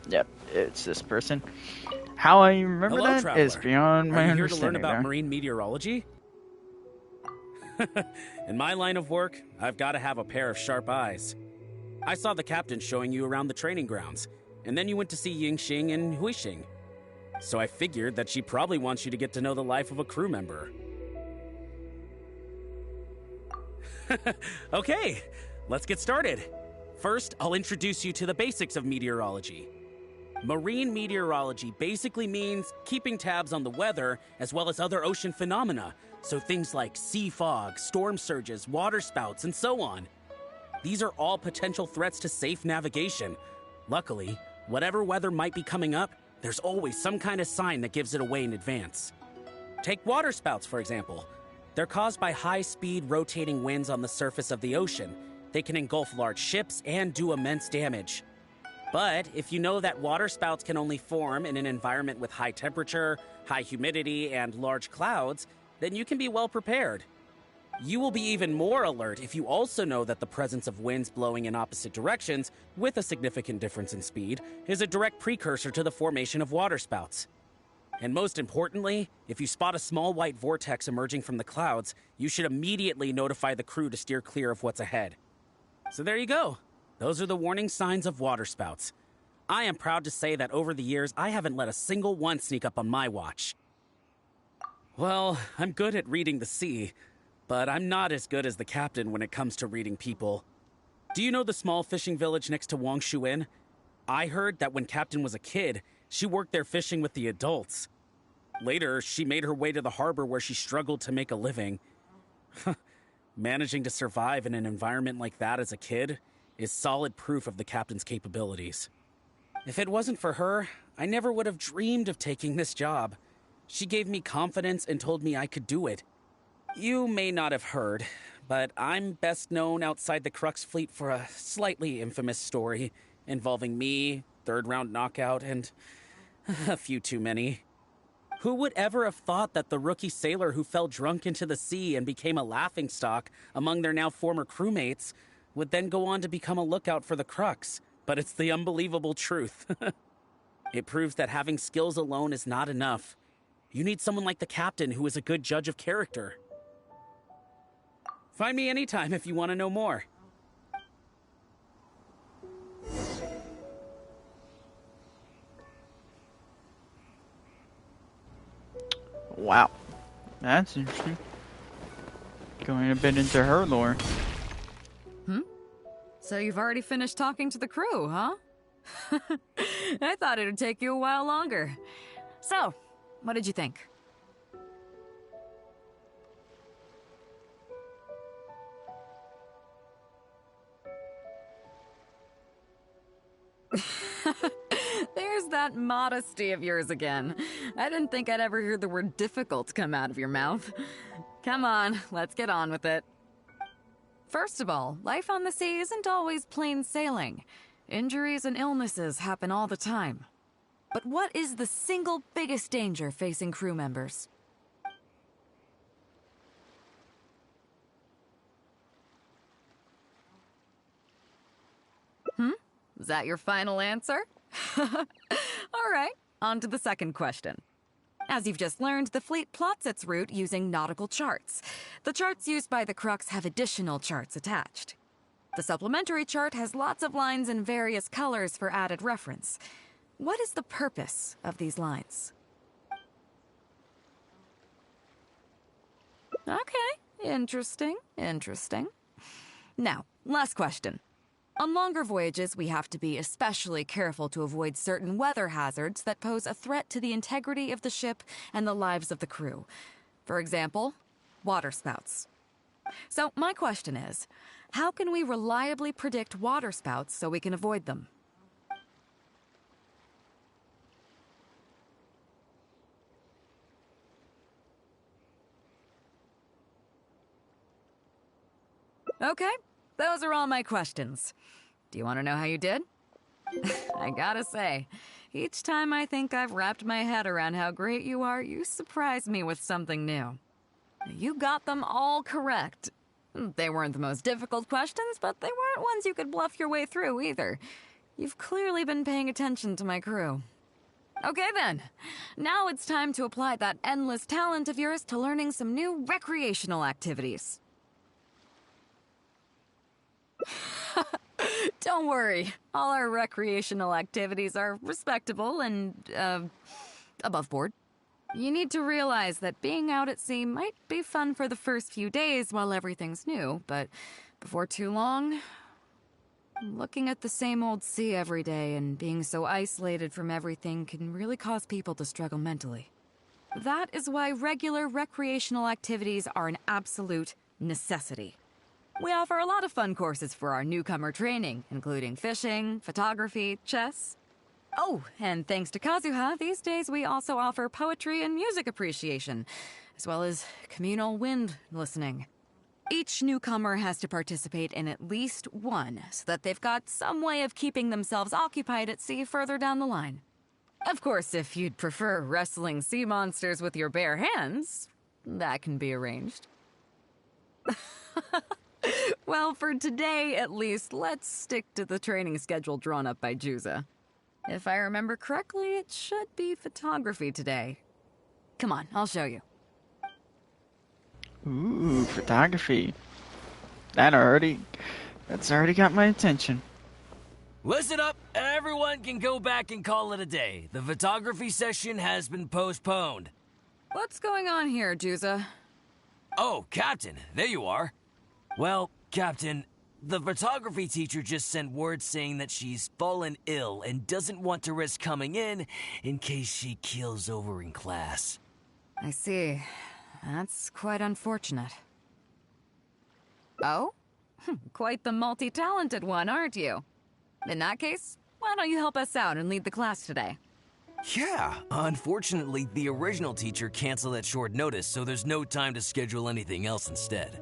Yep, it's this person. How I remember Hello, that traveler. is beyond my Are you here to understanding. learn about marine meteorology? In my line of work, I've got to have a pair of sharp eyes. I saw the captain showing you around the training grounds, and then you went to see Yingxing and Huixing. So I figured that she probably wants you to get to know the life of a crew member. Okay, let's get started. First, I'll introduce you to the basics of meteorology. Marine meteorology basically means keeping tabs on the weather as well as other ocean phenomena, so things like sea fog, storm surges, waterspouts, and so on. These are all potential threats to safe navigation. Luckily, whatever weather might be coming up, there's always some kind of sign that gives it away in advance. Take waterspouts, for example. They're caused by high-speed rotating winds on the surface of the ocean. They can engulf large ships and do immense damage. But if you know that waterspouts can only form in an environment with high temperature, high humidity, and large clouds, then you can be well prepared. You will be even more alert if you also know that the presence of winds blowing in opposite directions, with a significant difference in speed, is a direct precursor to the formation of waterspouts. And most importantly, if you spot a small white vortex emerging from the clouds, you should immediately notify the crew to steer clear of what's ahead. So there you go. Those are the warning signs of waterspouts. I am proud to say that over the years, I haven't let a single one sneak up on my watch. Well, I'm good at reading the sea, but I'm not as good as the captain when it comes to reading people. Do you know the small fishing village next to Wangshuin? I heard that when Captain was a kid, she worked there fishing with the adults. Later, she made her way to the harbor where she struggled to make a living. Managing to survive in an environment like that as a kid is solid proof of the captain's capabilities. If it wasn't for her, I never would have dreamed of taking this job. She gave me confidence and told me I could do it. You may not have heard, but I'm best known outside the Crux fleet for a slightly infamous story involving me, third-round knockout, and a few too many. Who would ever have thought that the rookie sailor who fell drunk into the sea and became a laughingstock among their now former crewmates would then go on to become a lookout for the Crux? But it's the unbelievable truth. It proves that having skills alone is not enough. You need someone like the captain who is a good judge of character. Find me anytime if you want to know more. Wow. That's interesting. Going a bit into her lore. So you've already finished talking to the crew, huh? I thought it would take you a while longer. So, what did you think? There's that modesty of yours again. I didn't think I'd ever hear the word difficult come out of your mouth. Come on, let's get on with it. First of all, life on the sea isn't always plain sailing. Injuries and illnesses happen all the time. But what is the single biggest danger facing crew members? Is that your final answer? All right, on to the second question. As you've just learned, the fleet plots its route using nautical charts. The charts used by the Crux have additional charts attached. The supplementary chart has lots of lines in various colors for added reference. What is the purpose of these lines? Okay, interesting. Now, last question. On longer voyages, we have to be especially careful to avoid certain weather hazards that pose a threat to the integrity of the ship and the lives of the crew. For example, waterspouts. So my question is, how can we reliably predict waterspouts so we can avoid them? Okay, those are all my questions. Do you want to know how you did? I gotta say, each time I think I've wrapped my head around how great you are, you surprise me with something new. You got them all correct. They weren't the most difficult questions, but they weren't ones you could bluff your way through either. You've clearly been paying attention to my crew. Okay then, now it's time to apply that endless talent of yours to learning some new recreational activities. Don't worry, all our recreational activities are respectable and, above board. You need to realize that being out at sea might be fun for the first few days while everything's new, but before too long, looking at the same old sea every day and being so isolated from everything can really cause people to struggle mentally. That is why regular recreational activities are an absolute necessity. We offer a lot of fun courses for our newcomer training, including fishing, photography, chess. Oh, and thanks to Kazuha, these days we also offer poetry and music appreciation, as well as communal wind listening. Each newcomer has to participate in at least one, so that they've got some way of keeping themselves occupied at sea further down the line. Of course, if you'd prefer wrestling sea monsters with your bare hands, that can be arranged. Well, for today, at least, let's stick to the training schedule drawn up by Juza. If I remember correctly, it should be photography today. Come on, I'll show you. Ooh, photography. That's already got my attention. Listen up, everyone can go back and call it a day. The photography session has been postponed. What's going on here, Juza? Oh, Captain, there you are. Well, Captain, the photography teacher just sent word saying that she's fallen ill and doesn't want to risk coming in case she keels over in class. I see. That's quite unfortunate. Oh? Quite the multi-talented one, aren't you? In that case, why don't you help us out and lead the class today? Yeah, unfortunately, the original teacher canceled at short notice, so there's no time to schedule anything else instead.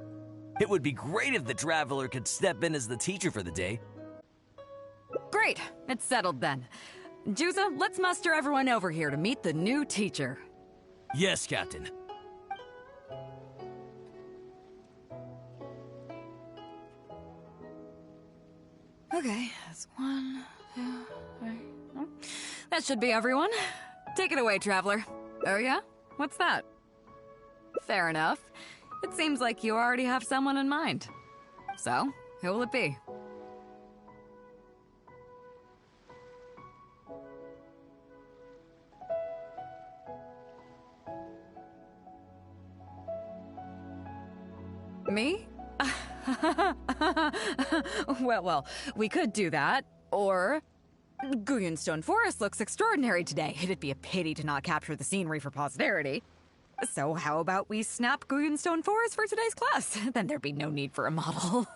It would be great if the Traveler could step in as the teacher for the day. Great! It's settled then. Juza, let's muster everyone over here to meet the new teacher. Yes, Captain. Okay, that's 1, 2, 3. That should be everyone. Take it away, Traveler. Oh yeah? What's that? Fair enough. It seems like you already have someone in mind. So, who will it be? Me? Well, we could do that, or... Guyunstone Forest looks extraordinary today. It'd be a pity to not capture the scenery for posterity. So how about we snap Guyunstone Forest for today's class? Then there'd be no need for a model.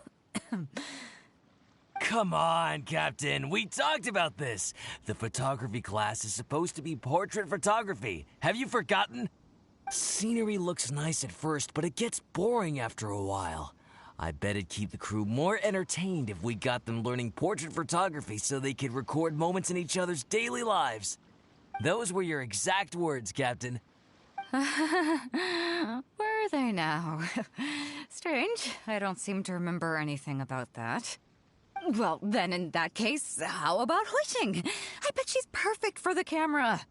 Come on, Captain. We talked about this. The photography class is supposed to be portrait photography. Have you forgotten? Scenery looks nice at first, but it gets boring after a while. I bet it'd keep the crew more entertained if we got them learning portrait photography so they could record moments in each other's daily lives. Those were your exact words, Captain. Were they now? Strange. I don't seem to remember anything about that. Well, then in that case, how about Huixing? I bet she's perfect for the camera.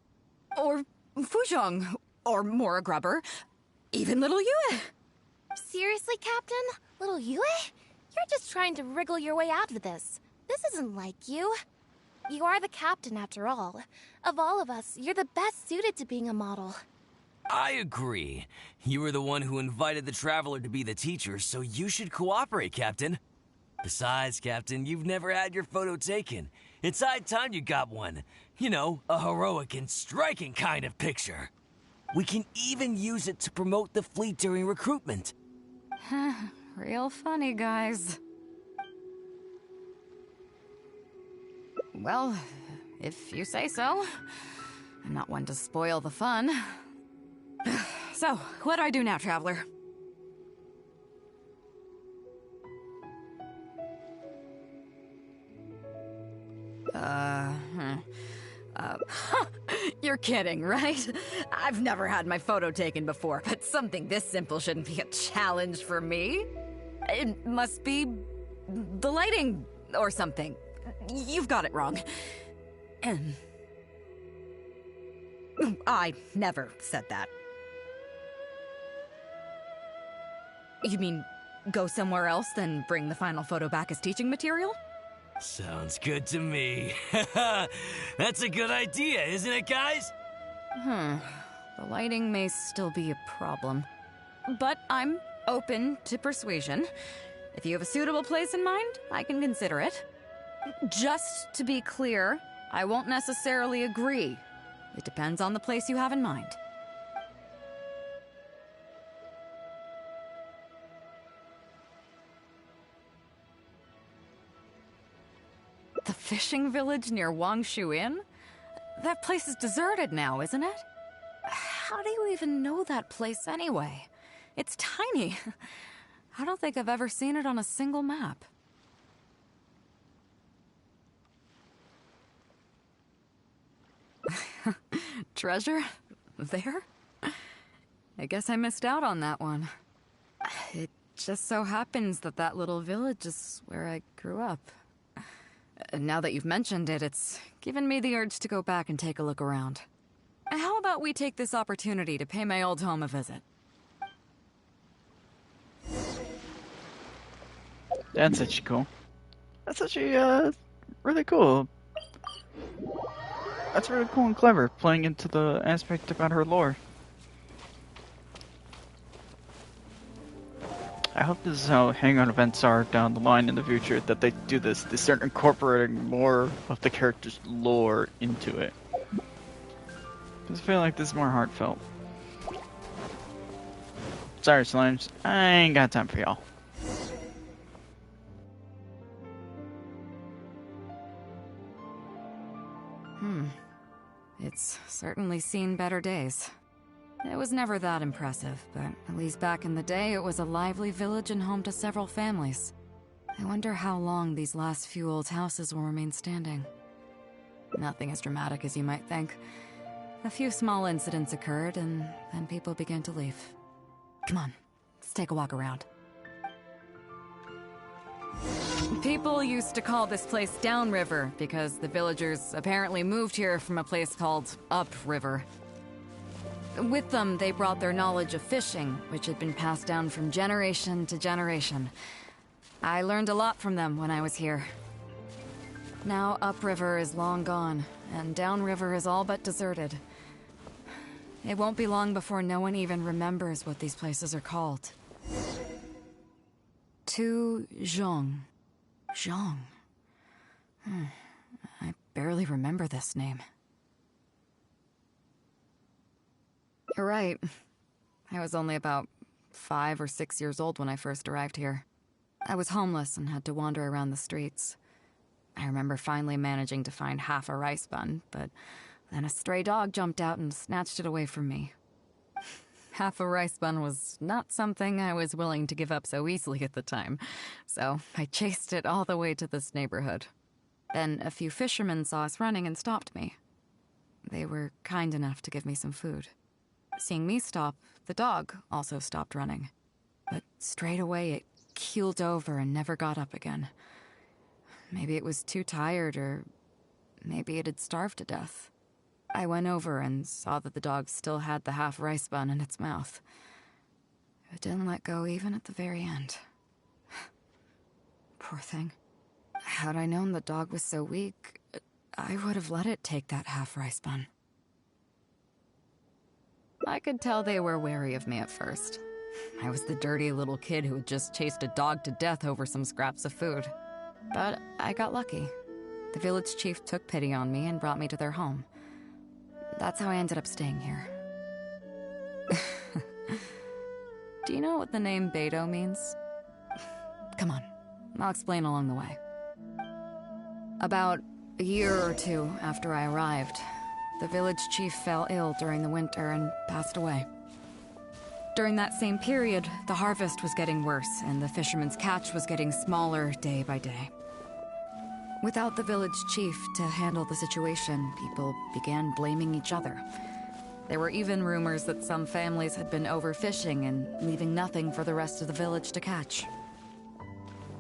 Or Fuzhong. Or Mora Grubber. Even little Yue. Seriously, Captain? Little Yue? You're just trying to wriggle your way out of this. This isn't like you. You are the captain, after all. Of all of us, you're the best suited to being a model. I agree. You were the one who invited the Traveler to be the teacher, so you should cooperate, Captain. Besides, Captain, you've never had your photo taken. It's high time you got one. You know, a heroic and striking kind of picture. We can even use it to promote the fleet during recruitment. Real funny, guys. Well, if you say so. I'm not one to spoil the fun. So, what do I do now, Traveler? You're kidding, right? I've never had my photo taken before, but something this simple shouldn't be a challenge for me. It must be the lighting or something. You've got it wrong. I never said that. You mean go somewhere else, then bring the final photo back as teaching material? Sounds good to me. That's a good idea, isn't it, guys? The lighting may still be a problem. But I'm open to persuasion. If you have a suitable place in mind, I can consider it. Just to be clear, I won't necessarily agree. It depends on the place you have in mind. The fishing village near Wangshu Inn? That place is deserted now, isn't it? How do you even know that place anyway? It's tiny. I don't think I've ever seen it on a single map. Treasure? There? I guess I missed out on that one. It just so happens that that little village is where I grew up. Now that you've mentioned it, it's given me the urge to go back and take a look around. How about we take this opportunity to pay my old home a visit? That's actually cool. That's actually, really cool. That's really cool and clever, playing into the aspect about her lore. I hope this is how Hangout events are down the line in the future, that they do this. They start incorporating more of the character's lore into it. Because I feel like this is more heartfelt. Sorry, Slimes. I ain't got time for y'all. It's certainly seen better days. It was never that impressive, but at least back in the day, it was a lively village and home to several families. I wonder how long these last few old houses will remain standing. Nothing as dramatic as you might think. A few small incidents occurred, and then people began to leave. Come on, let's take a walk around. People used to call this place Downriver because the villagers apparently moved here from a place called Upriver. With them, they brought their knowledge of fishing, which had been passed down from generation to generation. I learned a lot from them when I was here. Now Upriver is long gone, and Downriver is all but deserted. It won't be long before no one even remembers what these places are called. Tu Zhong. Zhong. I barely remember this name. You're right. I was only about 5 or 6 years old when I first arrived here. I was homeless and had to wander around the streets. I remember finally managing to find half a rice bun, but then a stray dog jumped out and snatched it away from me. Half a rice bun was not something I was willing to give up so easily at the time, so I chased it all the way to this neighborhood. Then a few fishermen saw us running and stopped me. They were kind enough to give me some food. Seeing me stop, the dog also stopped running. But straight away it keeled over and never got up again. Maybe it was too tired, or maybe it had starved to death. I went over and saw that the dog still had the half rice bun in its mouth. It didn't let go even at the very end. Poor thing. Had I known the dog was so weak, I would have let it take that half rice bun. I could tell they were wary of me at first. I was the dirty little kid who had just chased a dog to death over some scraps of food. But I got lucky. The village chief took pity on me and brought me to their home. That's how I ended up staying here. Do you know what the name Beidou means? Come on, I'll explain along the way. About a year or two after I arrived, the village chief fell ill during the winter and passed away. During that same period, the harvest was getting worse and the fishermen's catch was getting smaller day by day. Without the village chief to handle the situation, people began blaming each other. There were even rumors that some families had been overfishing and leaving nothing for the rest of the village to catch.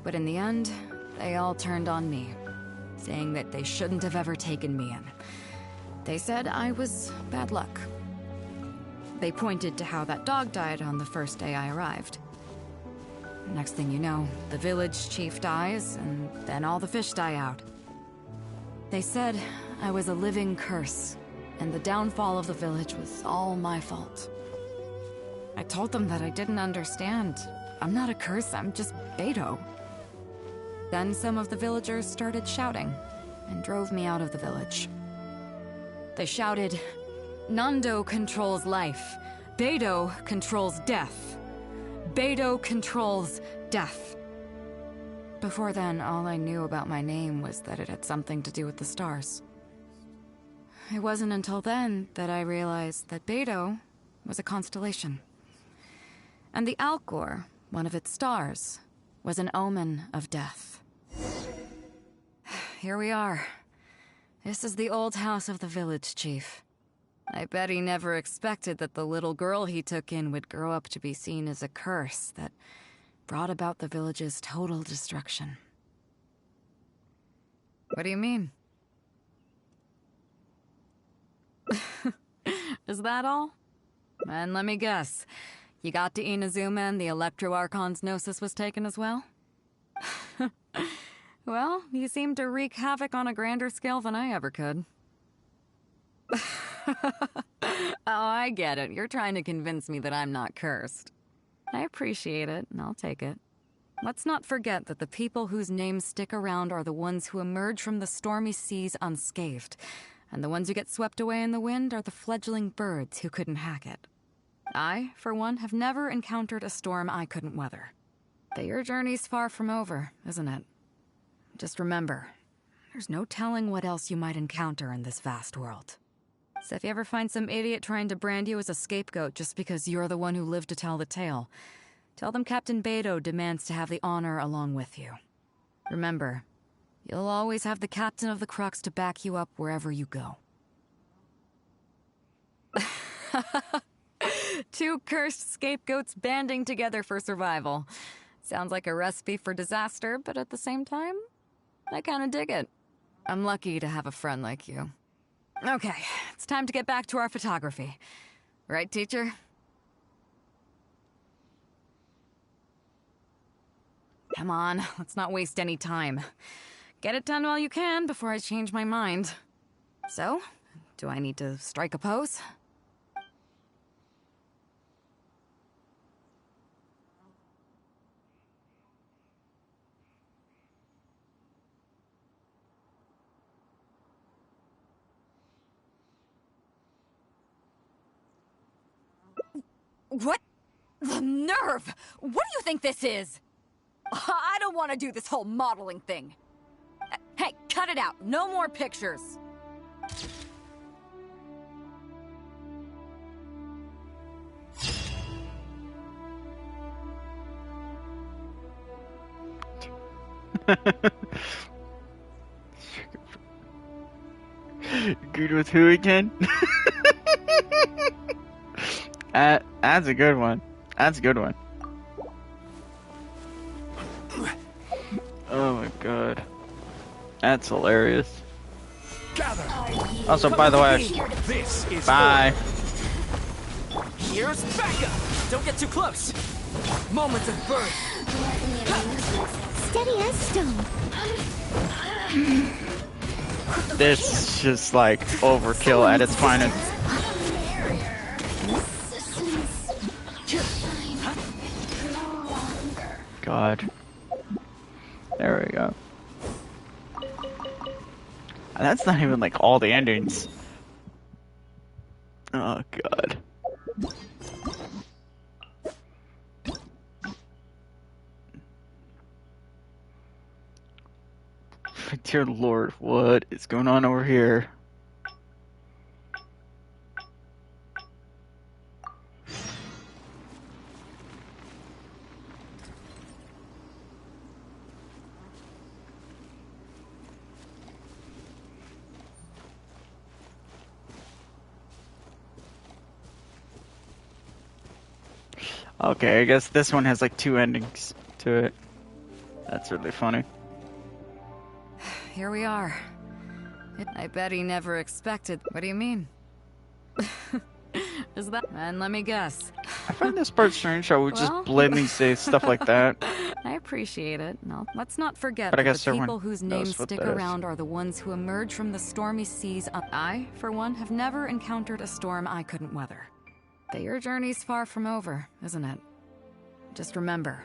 But in the end, they all turned on me, saying that they shouldn't have ever taken me in. They said I was bad luck. They pointed to how that dog died on the first day I arrived. Next thing you know, the village chief dies, and then all the fish die out. They said I was a living curse, and the downfall of the village was all my fault. I told them that I didn't understand. I'm not a curse, I'm just Beidou. Then some of the villagers started shouting and drove me out of the village. They shouted, "Nando controls life. Beidou controls death. Beidou controls death." Before then, all I knew about my name was that it had something to do with the stars. It wasn't until then that I realized that Beidou was a constellation. And the Alcor, one of its stars, was an omen of death. Here we are. This is the old house of the village chief. I bet he never expected that the little girl he took in would grow up to be seen as a curse that brought about the village's total destruction. What do you mean? Is that all? And let me guess, you got to Inazuma and the Electro Archon's Gnosis was taken as well? Well, you seem to wreak havoc on a grander scale than I ever could. Oh, I get it. You're trying to convince me that I'm not cursed. I appreciate it, and I'll take it. Let's not forget that the people whose names stick around are the ones who emerge from the stormy seas unscathed, and the ones who get swept away in the wind are the fledgling birds who couldn't hack it. I, for one, have never encountered a storm I couldn't weather. But your journey's far from over, isn't it? Just remember, there's no telling what else you might encounter in this vast world. So if you ever find some idiot trying to brand you as a scapegoat just because you're the one who lived to tell the tale, tell them Captain Beidou demands to have the honor along with you. Remember, you'll always have the captain of the Crux to back you up wherever you go. Two cursed scapegoats banding together for survival. Sounds like a recipe for disaster, but at the same time, I kinda dig it. I'm lucky to have a friend like you. Okay, it's time to get back to our photography. Right, teacher? Come on, let's not waste any time. Get it done while you can before I change my mind. So, do I need to strike a pose? What? The nerve! What do you think this is? I don't want to do this whole modeling thing. Hey, cut it out. No more pictures. Good with who again? That's a good one. That's a good one. Oh my god. That's hilarious. Also, by the way, bye. Here's Becca! Don't get too close! Moments of birth! Steady as stone. This is just like overkill at its finest. God. There we go. That's not even like all the endings. Oh god. Dear Lord, what is going on over here? Okay, I guess this one has like 2 endings to it. That's really funny. Here we are. I bet he never expected. What do you mean? Is that? And let me guess. I find this part strange how we just blatantly say stuff like that. I appreciate it. No, let's not forget But I that guess the everyone people whose knows names what stick that is. around are the ones who emerge from the stormy seas. I, for one, have never encountered a storm I couldn't weather. But your journey's far from over, isn't it? Just remember,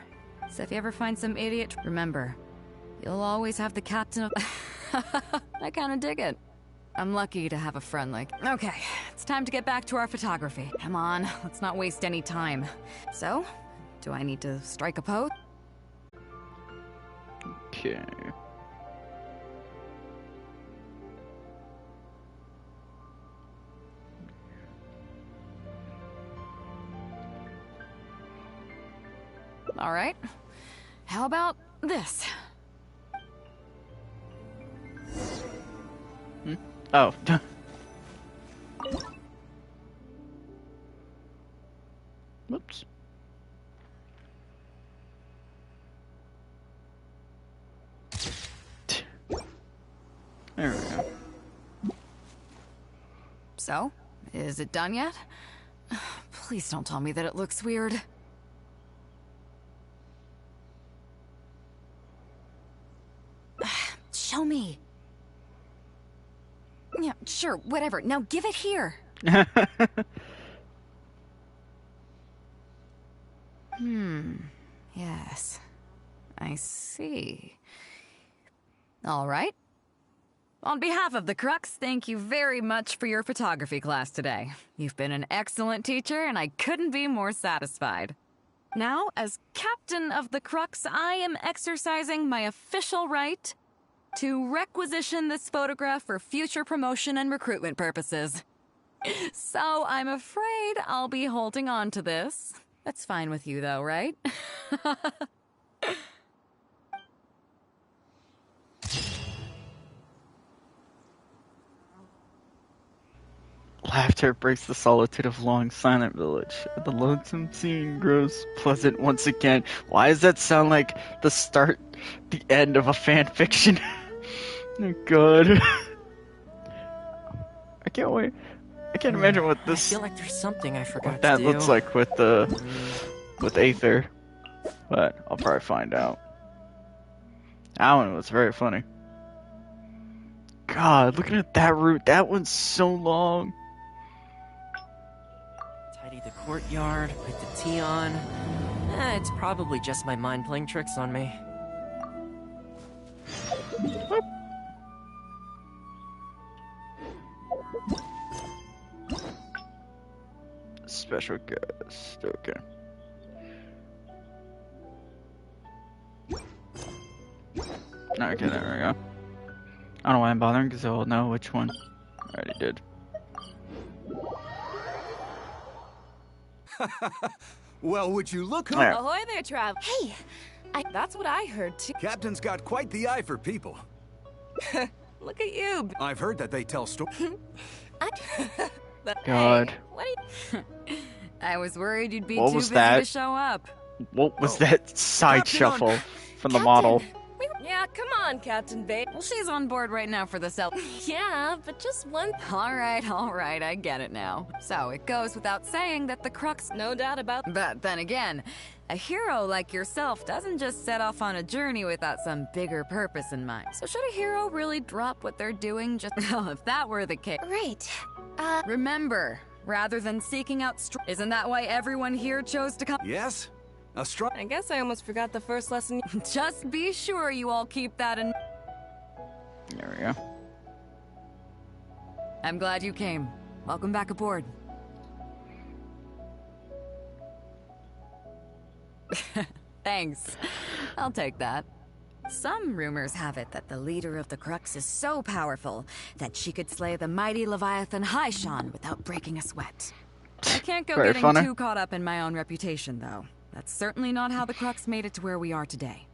so if you ever find some idiot, remember, you'll always have the captain of... I kinda dig it. I'm lucky to have a friend like... Okay, it's time to get back to our photography. Come on, let's not waste any time. So, do I need to strike a pose? Okay. All right. How about this? Oh. Whoops. There we go. So, is it done yet? Please don't tell me that it looks weird. Show me. Yeah, sure, whatever. Now give it here. Yes. I see. All right. On behalf of the Crux, thank you very much for your photography class today. You've been an excellent teacher, and I couldn't be more satisfied. Now, as captain of the Crux, I am exercising my official right to requisition this photograph for future promotion and recruitment purposes. So I'm afraid I'll be holding on to this. That's fine with you, though, right? Laughter breaks the solitude of long, silent village. The lonesome scene grows pleasant once again. Why does that sound like the start, the end of a fan fiction? Oh god. I can't wait. I can't imagine what this... I feel like there's something I forgot what that to do. looks like with the... with Aether. But I'll probably find out. That one was very funny. God, looking at that route, that one's so long. Tidy the courtyard, put the tea on. It's probably just my mind playing tricks on me. Special guest, okay. Okay, there we go. I don't know why I'm bothering, because I'll know which one. I already did. Well, would you look who... There. Ahoy there, Trav. Hey, that's what I heard too. Captain's got quite the eye for people. Look at you. I've heard that they tell stories. God. Hey, what are you... I was worried you'd be What too was busy that? to show up. What was that side shuffle from the model? Yeah, come on, Captain Beidou. Well, she's on board right now for the cell. Yeah, but just one... All right, I get it now. So it goes without saying that the Crux... No doubt about... But then again, a hero like yourself doesn't just set off on a journey without some bigger purpose in mind. So should a hero really drop what they're doing just... Well, if that were the case... Right. Remember, rather than seeking out... Isn't that why everyone here chose to come... Yes? A strong... I guess I almost forgot the first lesson. Just be sure you all keep that in... There we go. I'm glad you came. Welcome back aboard. Thanks. I'll take that. Some rumors have it that the leader of the Crux is so powerful that she could slay the mighty Leviathan Haishan without breaking a sweat. I can't go Very getting funny. too caught up in my own reputation, though. That's certainly not how the Crux made it to where we are today.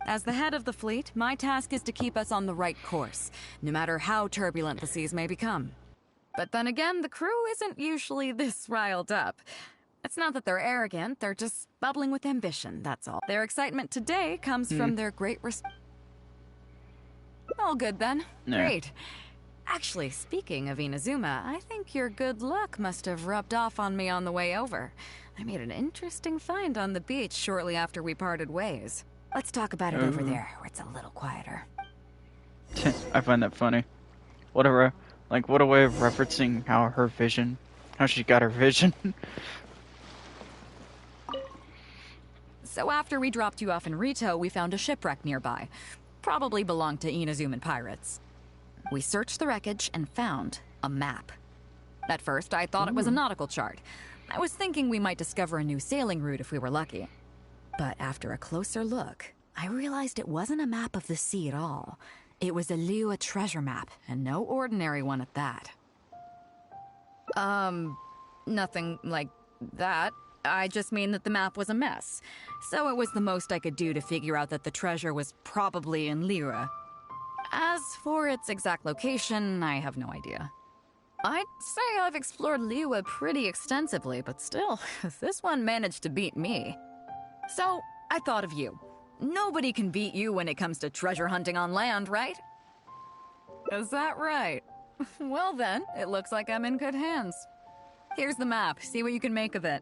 As the head of the fleet, my task is to keep us on the right course, no matter how turbulent the seas may become. But then again, the crew isn't usually this riled up. It's not that they're arrogant, they're just bubbling with ambition, that's all. Their excitement today comes from their great All good then. Yeah. Great. Actually, speaking of Inazuma, I think your good luck must have rubbed off on me on the way over. I made an interesting find on the beach shortly after we parted ways. Let's talk about it over there, where it's a little quieter. I find that funny. What a way of referencing how she got her vision. So after we dropped you off in Rito, we found a shipwreck nearby. Probably belonged to Inazuman pirates. We searched the wreckage and found a map. At first, I thought it was a nautical chart. I was thinking we might discover a new sailing route if we were lucky. But after a closer look, I realized it wasn't a map of the sea at all. It was a Liyue treasure map, and no ordinary one at that. Nothing like that. I just mean that the map was a mess. So it was the most I could do to figure out that the treasure was probably in Liyue. As for its exact location, I have no idea. I'd say I've explored Liyue pretty extensively, but still, this one managed to beat me. So, I thought of you. Nobody can beat you when it comes to treasure hunting on land, right? Is that right? Well then, it looks like I'm in good hands. Here's the map. See what you can make of it.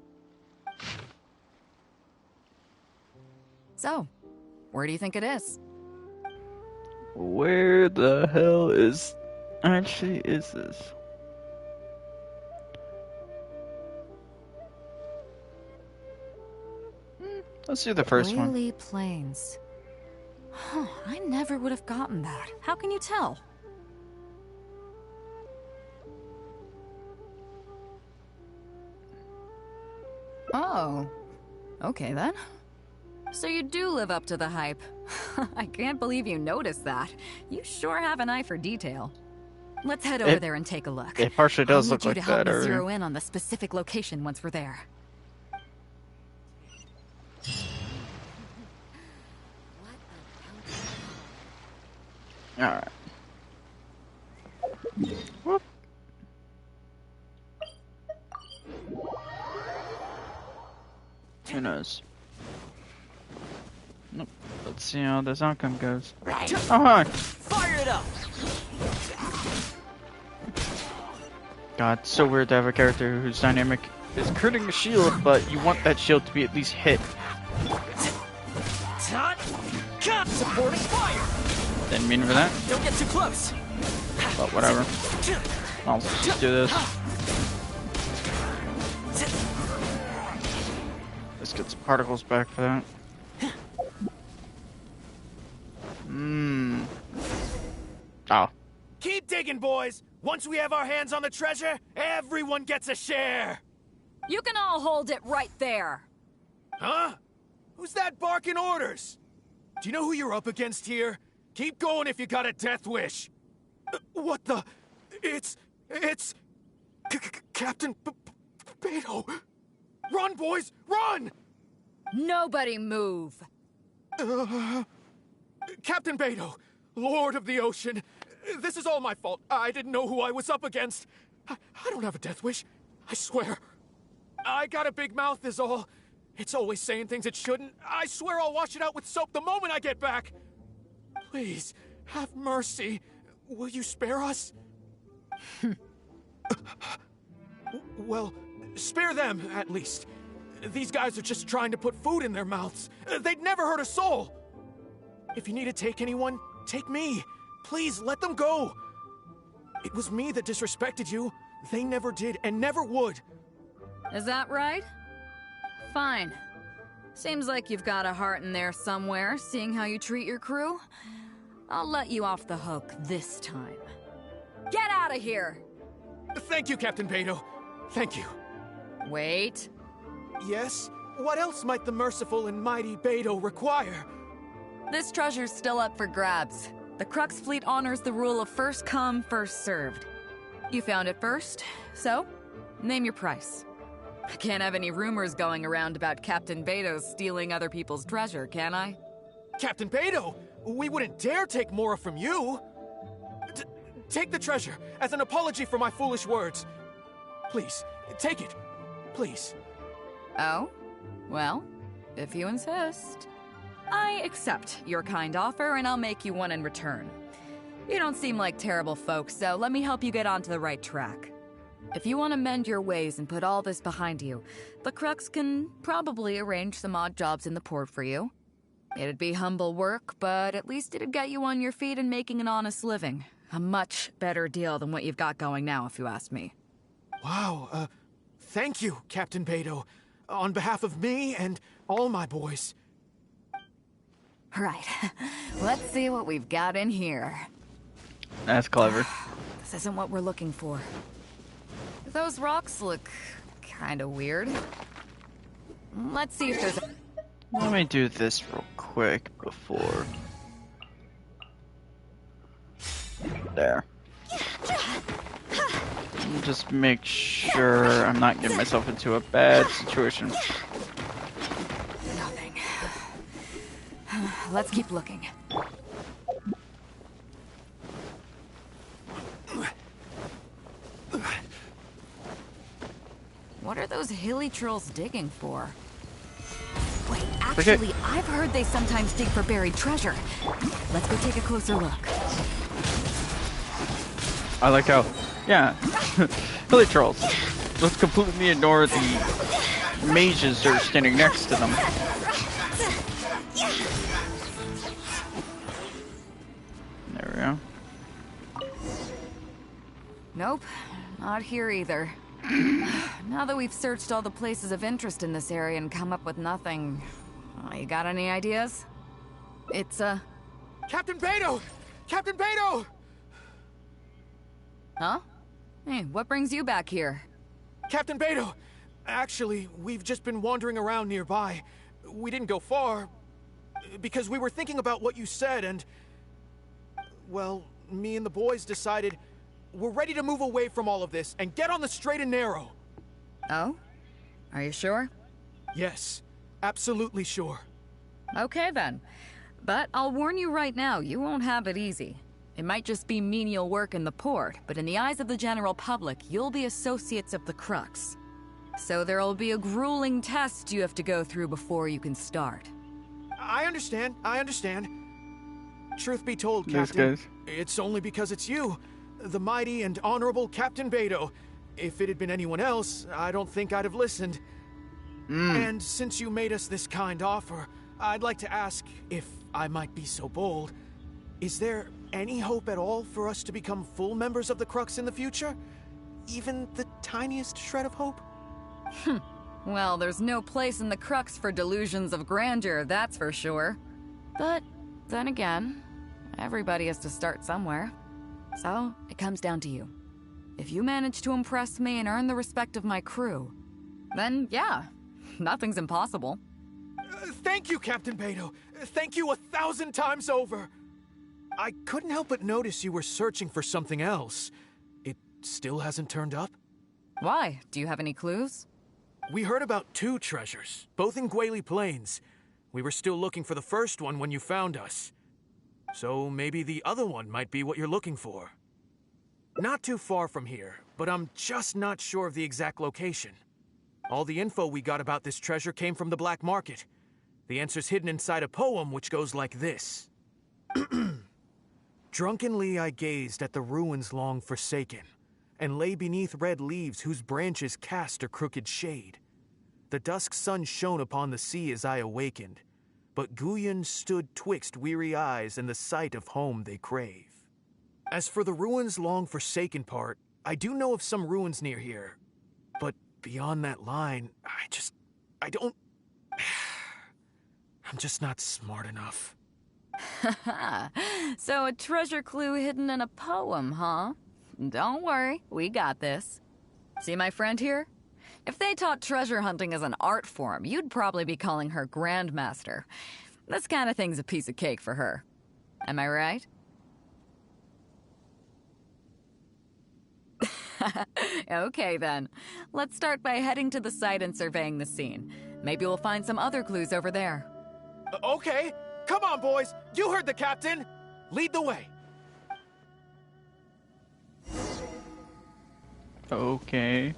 So, where do you think it is? Where the hell is this? Let's do the first one. Lily Plains. Huh, I never would have gotten that. How can you tell? Oh. Okay then. So you do live up to the hype. I can't believe you noticed that. You sure have an eye for detail. Let's head over there and take a look. It partially does look like that. I need you to help me that. zero in on the specific location once we're there. Alright. Whoop. Who knows? Nope. Let's see how this outcome goes. Oh, hi! Fire it up! God, it's so weird to have a character whose dynamic is critting a shield, but you want that shield to be at least hit. Supporting fire! Didn't mean for that. Don't get too close. But whatever. I'll just do this. Let's get some particles back for that. Oh. Keep digging, boys! Once we have our hands on the treasure, everyone gets a share! You can all hold it right there! Huh? Who's that barking orders? Do you know who you're up against here? Keep going if you got a death wish. What the? It's Captain Beidou. Run, boys, run! Nobody move. Captain Beidou, Lord of the Ocean. This is all my fault. I didn't know who I was up against. I don't have a death wish. I swear. I got a big mouth is all. It's always saying things it shouldn't. I swear I'll wash it out with soap the moment I get back. Please, have mercy. Will you spare us? Well, spare them, at least. These guys are just trying to put food in their mouths. They'd never hurt a soul. If you need to take anyone, take me. Please, let them go. It was me that disrespected you. They never did and never would. Is that right? Fine. Seems like you've got a heart in there somewhere, seeing how you treat your crew. I'll let you off the hook this time. Get out of here! Thank you, Captain Beidou. Thank you. Wait. Yes? What else might the merciful and mighty Beidou require? This treasure's still up for grabs. The Crux fleet honors the rule of first come, first served. You found it first, so name your price. I can't have any rumors going around about Captain Beidou stealing other people's treasure, can I? Captain Beidou, we wouldn't dare take more from you. Take the treasure as an apology for my foolish words. Please, take it. Please. Oh? Well, if you insist. I accept your kind offer, and I'll make you one in return. You don't seem like terrible folks, so let me help you get onto the right track. If you want to mend your ways and put all this behind you, the Crux can probably arrange some odd jobs in the port for you. It'd be humble work, but at least it'd get you on your feet and making an honest living. A much better deal than what you've got going now, if you ask me. Wow, thank you, Captain Beidou. On behalf of me and all my boys. Right. Let's see what we've got in here. That's clever. This isn't what we're looking for. Those rocks look kinda weird. Let's see if there's a... Let me do this real quick before... There. Just make sure I'm not getting myself into a bad situation. Nothing. Let's keep looking. What are those hilly trolls digging for? Wait, actually, I've heard they sometimes dig for buried treasure. Let's go take a closer look. I like how, yeah, hilly trolls. Let's completely ignore the mages that are standing next to them. There we go. Nope, not here either. Now that we've searched all the places of interest in this area and come up with nothing, you got any ideas? It's, Captain Beidou! Captain Beidou! Huh? Hey, what brings you back here? Captain Beidou! Actually, we've just been wandering around nearby. We didn't go far, because we were thinking about what you said and... Well, me and the boys decided we're ready to move away from all of this and get on the straight and narrow. Oh? Are you sure? Yes, absolutely sure. Okay then. But I'll warn you right now, you won't have it easy. It might just be menial work in the port, but in the eyes of the general public, you'll be associates of the Crux. So there'll be a grueling test you have to go through before you can start. I understand. Truth be told, Captain, it's only because it's you, the mighty and honorable Captain Beidou. If it had been anyone else, I don't think I'd have listened. And since you made us this kind offer, I'd like to ask, if I might be so bold, is there any hope at all for us to become full members of the Crux in the future? Even the tiniest shred of hope? Well, there's no place in the Crux for delusions of grandeur, that's for sure. But then again, everybody has to start somewhere. So, it comes down to you. If you manage to impress me and earn the respect of my crew, then yeah, nothing's impossible. Thank you, Captain Beidou. Thank you 1,000 times over. I couldn't help but notice you were searching for something else. It still hasn't turned up? Why? Do you have any clues? We heard about 2 treasures, both in Guili Plains. We were still looking for the first one when you found us. So maybe the other one might be what you're looking for. Not too far from here, but I'm just not sure of the exact location. All the info we got about this treasure came from the black market. The answer's hidden inside a poem which goes like this. Drunkenly I gazed at the ruins long forsaken, and lay beneath red leaves whose branches cast a crooked shade. The dusk sun shone upon the sea as I awakened, but Guyon stood twixt weary eyes and the sight of home they crave. As for the ruins long forsaken part, I do know of some ruins near here, but beyond that line, I don't... I'm just not smart enough. So a treasure clue hidden in a poem, huh? Don't worry, we got this. See my friend here? If they taught treasure hunting as an art form, you'd probably be calling her Grandmaster. This kind of thing's a piece of cake for her. Am I right? Okay then. Let's start by heading to the site and surveying the scene. Maybe we'll find some other clues over there. Okay, come on boys, you heard the captain. Lead the way. Okay.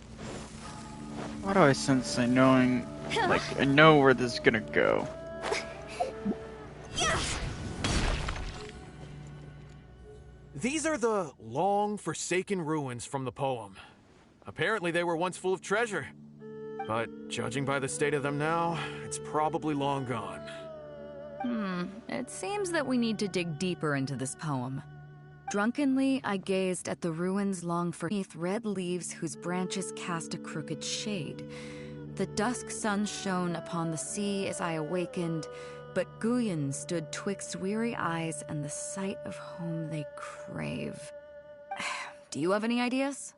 Why do I sense I know where this is gonna go? These are the long forsaken ruins from the poem. Apparently they were once full of treasure. But judging by the state of them now, it's probably long gone. It seems that we need to dig deeper into this poem. Drunkenly, I gazed at the ruins long beneath red leaves whose branches cast a crooked shade. The dusk sun shone upon the sea as I awakened, but Guyon stood twixt weary eyes and the sight of home they crave. Do you have any ideas?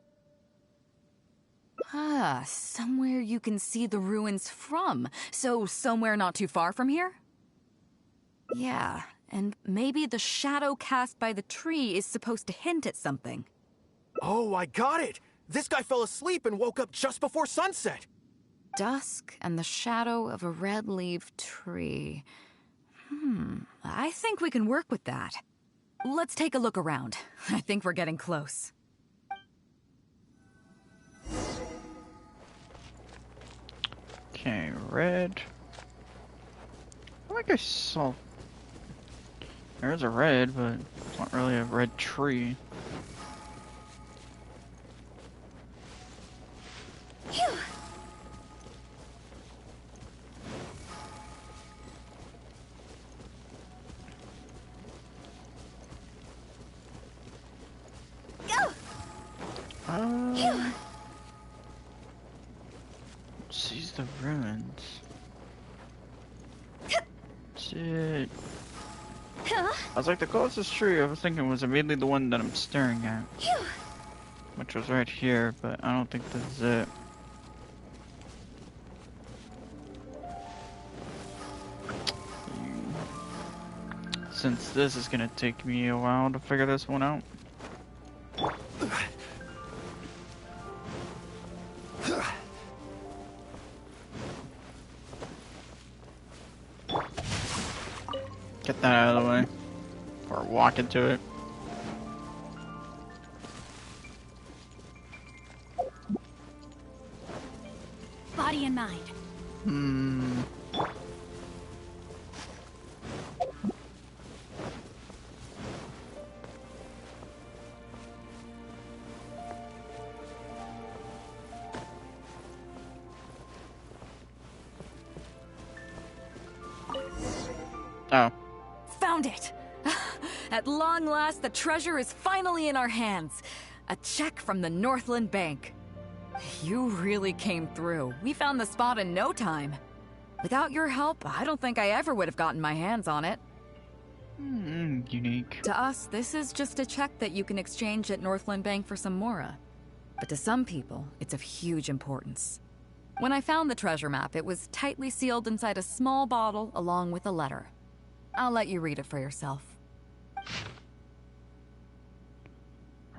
Somewhere you can see the ruins from. So somewhere not too far from here? Yeah, and maybe the shadow cast by the tree is supposed to hint at something. Oh, I got it! This guy fell asleep and woke up just before sunset! Dusk and the shadow of a red-leaved tree. I think we can work with that. Let's take a look around. I think we're getting close. Okay, red. I feel like I saw... There's a red, but it's not really a red tree. Phew. Seize the ruins. Shit. I was like, the closest tree I was thinking was immediately the one that I'm staring at. Which was right here, but I don't think this is it. Since this is gonna take me a while to figure this one out. Get that out of the way. Or walk into it. Body and mind. Oh. Found it! At long last, the treasure is finally in our hands. A check from the Northland Bank. You really came through. We found the spot in no time. Without your help, I don't think I ever would have gotten my hands on it. Unique. To us, this is just a check that you can exchange at Northland Bank for some Mora. But to some people, it's of huge importance. When I found the treasure map, it was tightly sealed inside a small bottle along with a letter. I'll let you read it for yourself.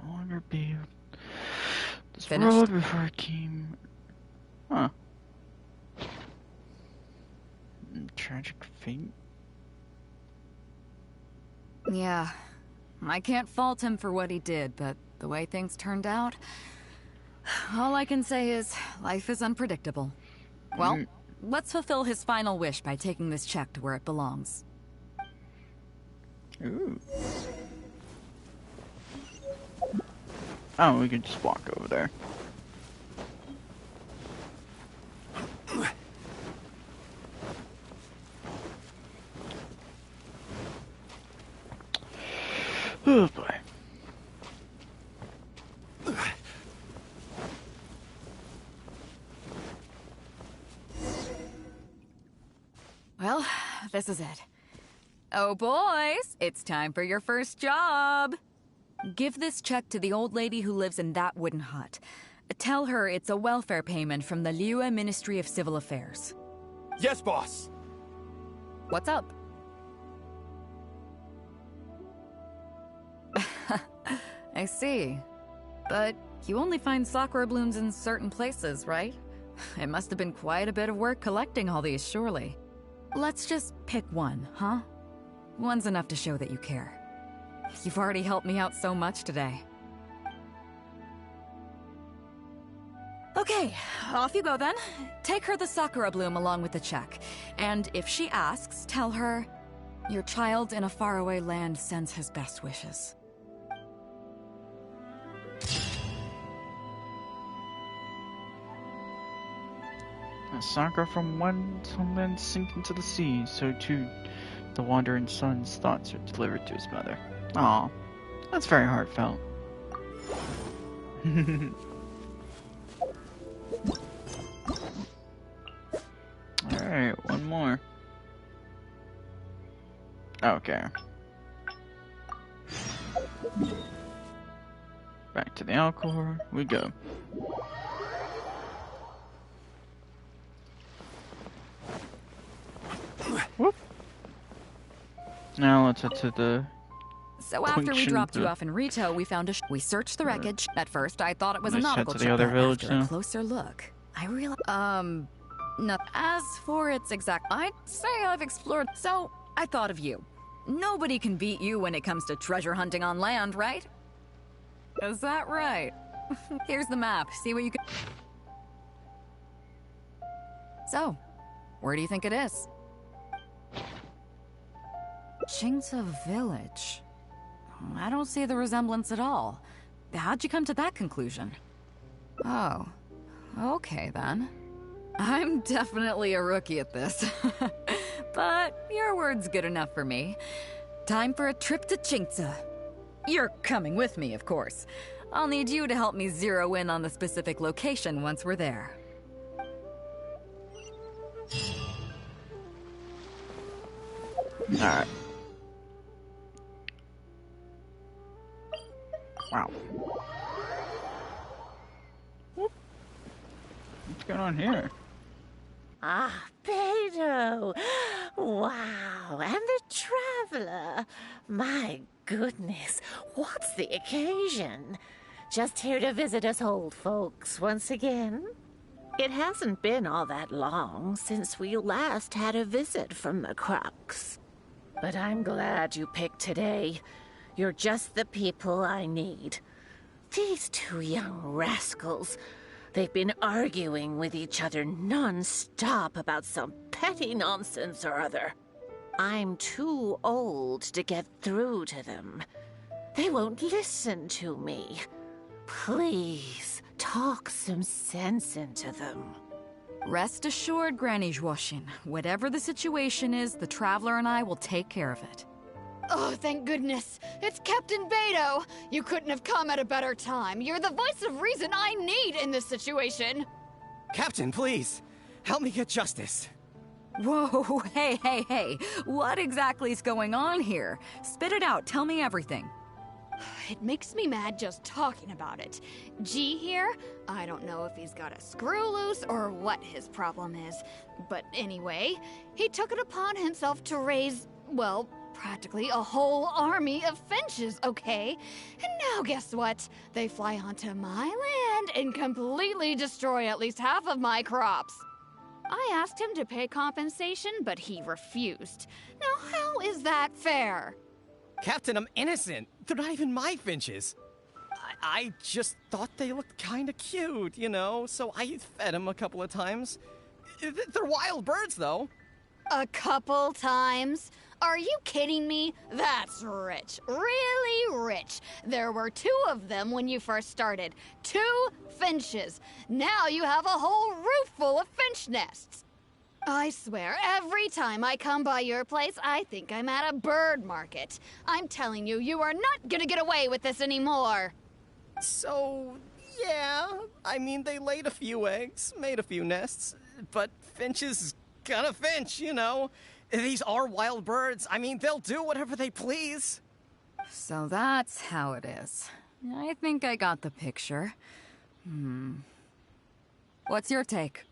No longer be this Finished? road before it came. Huh. Tragic fate. Yeah. I can't fault him for what he did, but the way things turned out... All I can say is, life is unpredictable. Well, let's fulfill his final wish by taking this check to where it belongs. Ooh. Oh, we can just walk over there. Oh boy. Well, this is it. Oh boys, it's time for your first job. Give this check to the old lady who lives in that wooden hut. Tell her it's a welfare payment from the Liyue Ministry of Civil Affairs. Yes, boss! What's up? I see. But you only find sakura blooms in certain places, right? It must have been quite a bit of work collecting all these, surely. Let's just pick one, huh? One's enough to show that you care. You've already helped me out so much today. Okay, off you go then. Take her the sakura bloom along with the check. And if she asks, tell her, your child in a faraway land sends his best wishes. A sakura from one homeland sink into the sea, so too the wandering son's thoughts are delivered to his mother. Aw, that's very heartfelt. Alright, one more. Okay. Back to the alcove we go. Whoop. Now let's head to the... So after we dropped you off in Rito, we found we searched the wreckage. At first, I thought it was a nautical ship, but after a closer look, I realized... Not as for its exact... I'd say I've explored... So, I thought of you. Nobody can beat you when it comes to treasure hunting on land, right? Is that right? Here's the map. See what you can... So, where do you think it is? Qingce Village. I don't see the resemblance at all. How'd you come to that conclusion? Oh, okay then. I'm definitely a rookie at this. But your word's good enough for me. Time for a trip to Qingce. You're coming with me, of course. I'll need you to help me zero in on the specific location once we're there. Alright. Wow. Whoop. What's going on here? Ah, Beidou! Wow, and the traveler! My goodness, what's the occasion? Just here to visit us old folks once again? It hasn't been all that long since we last had a visit from the Crux. But I'm glad you picked today. You're just the people I need. These two young rascals... They've been arguing with each other non-stop about some petty nonsense or other. I'm too old to get through to them. They won't listen to me. Please, talk some sense into them. Rest assured, Granny Zhuoxin. Whatever the situation is, the Traveler and I will take care of it. Oh, thank goodness. It's Captain Beidou. You couldn't have come at a better time. You're the voice of reason I need in this situation. Captain, please. Help me get justice. Whoa, hey. What exactly is going on here? Spit it out. Tell me everything. It makes me mad just talking about it. G here, I don't know if he's got a screw loose or what his problem is. But anyway, he took it upon himself to raise, well, practically a whole army of finches, okay? And now guess what? They fly onto my land and completely destroy at least half of my crops. I asked him to pay compensation, but he refused. Now how is that fair? Captain, I'm innocent. They're not even my finches. I just thought they looked kinda cute, you know, so I fed them a couple of times. They're wild birds, though. A couple times? Are you kidding me? That's rich. Really rich. There were 2 of them when you first started. 2 finches. Now you have a whole roof full of finch nests. I swear, every time I come by your place, I think I'm at a bird market. I'm telling you, you are not gonna get away with this anymore. So, yeah. I mean, they laid a few eggs, made a few nests, but finches gonna finch, you know. These are wild birds. I mean, they'll do whatever they please. So that's how it is. I think I got the picture. What's your take?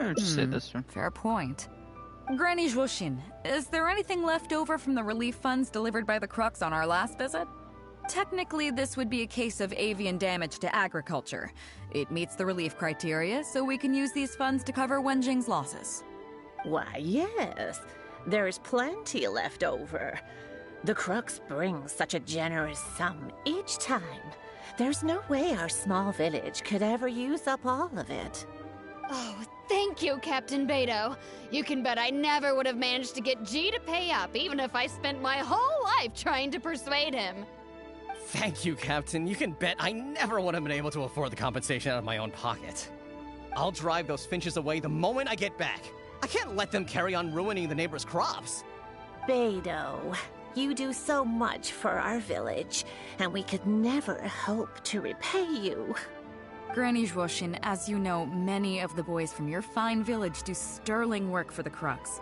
I'd say this one. Fair point. Granny Zhuoxin, is there anything left over from the relief funds delivered by the Crux on our last visit? Technically, this would be a case of avian damage to agriculture. It meets the relief criteria, so we can use these funds to cover Wenjing's losses. Why, yes. There is plenty left over. The Crux brings such a generous sum each time. There's no way our small village could ever use up all of it. Oh, thank you, Captain Beidou. You can bet I never would have managed to get G to pay up, even if I spent my whole life trying to persuade him. Thank you, Captain. You can bet I never would have been able to afford the compensation out of my own pocket. I'll drive those finches away the moment I get back. I can't let them carry on ruining the neighbors' crops. Beidou, you do so much for our village, and we could never hope to repay you. Granny Zhuoxin, as you know, many of the boys from your fine village do sterling work for the Crux.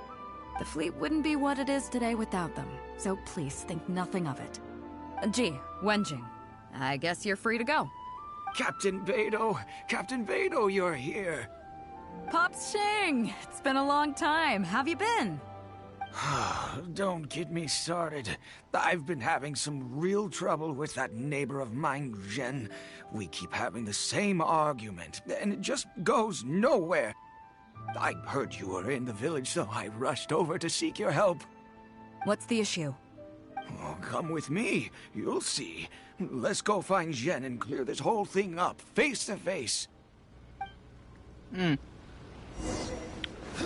The fleet wouldn't be what it is today without them, so please think nothing of it. Gee, Wenjing, I guess you're free to go. Captain Beidou, you're here. Pops Xing, it's been a long time. Have you been? Don't get me started. I've been having some real trouble with that neighbor of mine, Zhen. We keep having the same argument, and it just goes nowhere. I heard you were in the village, so I rushed over to seek your help. What's the issue? Oh, come with me. You'll see. Let's go find Zhen and clear this whole thing up, face to face.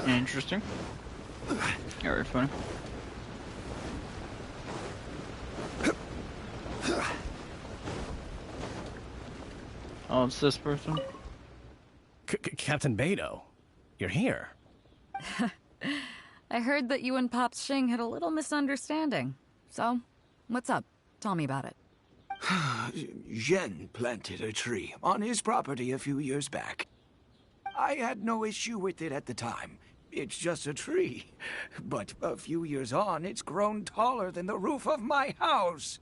Interesting. Very funny. Oh, it's this person? Captain Beidou, you're here. I heard that you and Pops Xing had a little misunderstanding. So, what's up? Tell me about it. Zhen planted a tree on his property a few years back. I had no issue with it at the time. It's just a tree. But a few years on, it's grown taller than the roof of my house.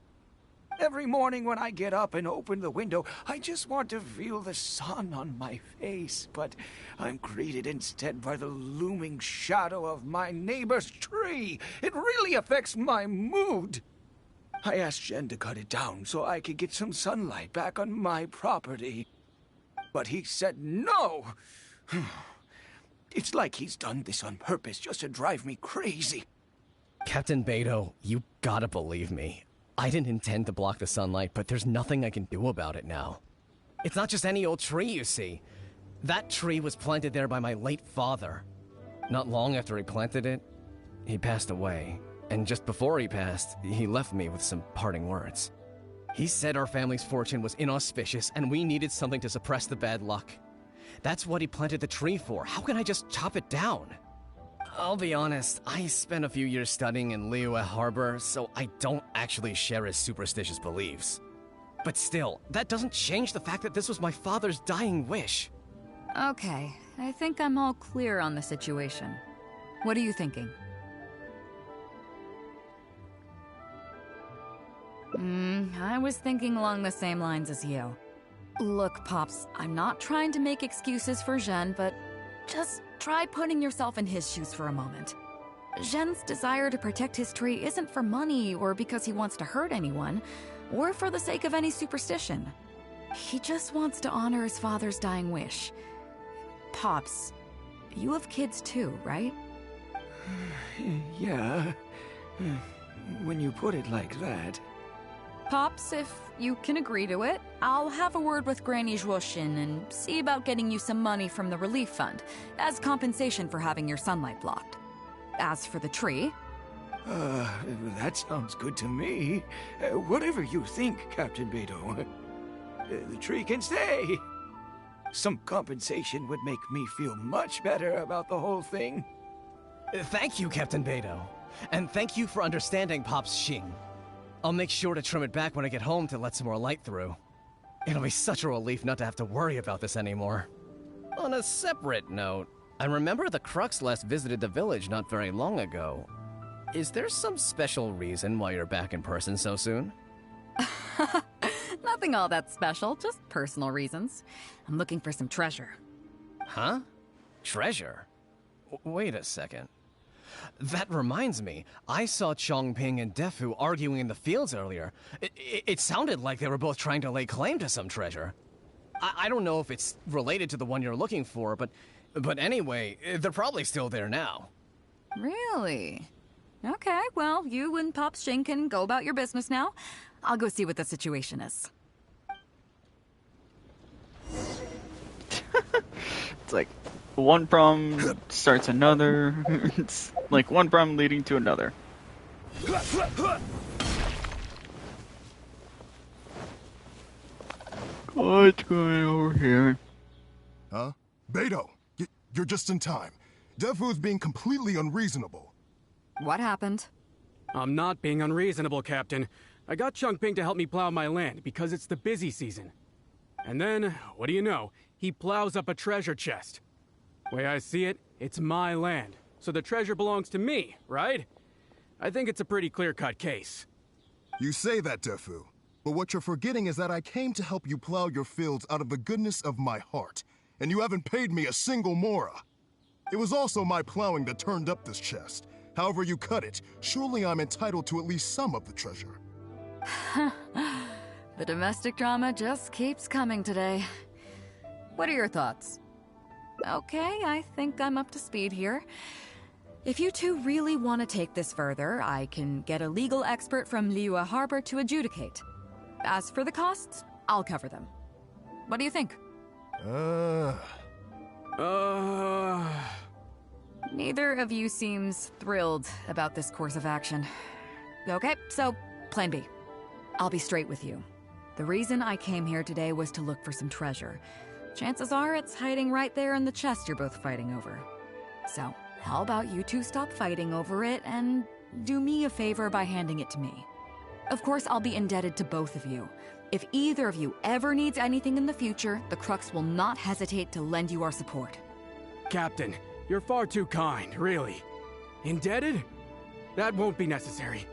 Every morning when I get up and open the window, I just want to feel the sun on my face. But I'm greeted instead by the looming shadow of my neighbor's tree. It really affects my mood. I asked Zhen to cut it down so I could get some sunlight back on my property. But he said no. It's like he's done this on purpose just to drive me crazy. Captain Beidou, you gotta believe me. I didn't intend to block the sunlight, but there's nothing I can do about it now. It's not just any old tree, you see. That tree was planted there by my late father. Not long after he planted it, he passed away. And just before he passed, he left me with some parting words. He said our family's fortune was inauspicious and we needed something to suppress the bad luck. That's what he planted the tree for. How can I just chop it down? I'll be honest, I spent a few years studying in Liyue Harbor, so I don't actually share his superstitious beliefs. But still, that doesn't change the fact that this was my father's dying wish. Okay, I think I'm all clear on the situation. What are you thinking? I was thinking along the same lines as you. Look, Pops, I'm not trying to make excuses for Zhen, but just try putting yourself in his shoes for a moment. Zhen's desire to protect his tree isn't for money or because he wants to hurt anyone, or for the sake of any superstition. He just wants to honor his father's dying wish. Pops, you have kids too, right? Yeah. When you put it like that. Pops, if you can agree to it, I'll have a word with Granny Zhuoxin and see about getting you some money from the relief fund as compensation for having your sunlight blocked. As for the tree... that sounds good to me. Whatever you think, Captain Beidou. The tree can stay. Some compensation would make me feel much better about the whole thing. Thank you, Captain Beidou. And thank you for understanding Pops Xing. I'll make sure to trim it back when I get home to let some more light through. It'll be such a relief not to have to worry about this anymore. On a separate note, I remember the Crux last visited the village not very long ago. Is there some special reason why you're back in person so soon? Nothing all that special, just personal reasons. I'm looking for some treasure. Huh? Treasure? Wait a second. That reminds me, I saw Chongping and Defu arguing in the fields earlier. It sounded like they were both trying to lay claim to some treasure. I don't know if it's related to the one you're looking for, but anyway, they're probably still there now. Really? Okay, well, you and Pop Shing can go about your business now. I'll go see what the situation is. It's like one problem starts another. It's like one problem leading to another. What's going over here? Huh? Beidou, you're just in time. Defu's being completely unreasonable. What happened? I'm not being unreasonable, Captain. I got Chongping to help me plow my land because it's the busy season. And then, what do you know? He plows up a treasure chest. Way I see it, it's my land, so the treasure belongs to me, right? I think it's a pretty clear-cut case. You say that, Defu, but what you're forgetting is that I came to help you plow your fields out of the goodness of my heart, and you haven't paid me a single mora. It was also my plowing that turned up this chest. However you cut it, surely I'm entitled to at least some of the treasure. The domestic drama just keeps coming today. What are your thoughts? Okay, I think I'm up to speed here. If you two really want to take this further, I can get a legal expert from Liyue Harbor to adjudicate. As for the costs, I'll cover them. What do you think? Neither of you seems thrilled about this course of action. Okay, so, plan B. I'll be straight with you. The reason I came here today was to look for some treasure. Chances are it's hiding right there in the chest you're both fighting over. So, how about you two stop fighting over it and do me a favor by handing it to me? Of course, I'll be indebted to both of you. If either of you ever needs anything in the future, the Crux will not hesitate to lend you our support. Captain, you're far too kind, really. Indebted? That won't be necessary.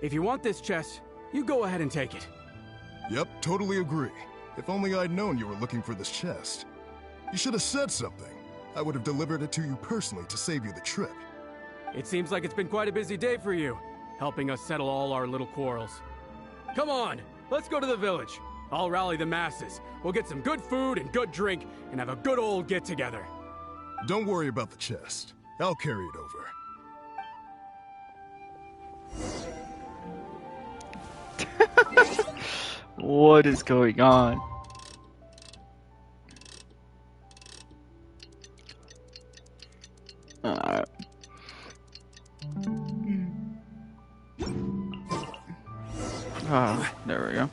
If you want this chest, you go ahead and take it. Yep, totally agree. If only I'd known you were looking for this chest. You should have said something. I would have delivered it to you personally to save you the trip. It seems like it's been quite a busy day for you, helping us settle all our little quarrels. Come on, let's go to the village. I'll rally the masses. We'll get some good food and good drink and have a good old get-together. Don't worry about the chest. I'll carry it over. What is going on? Oh, there we go.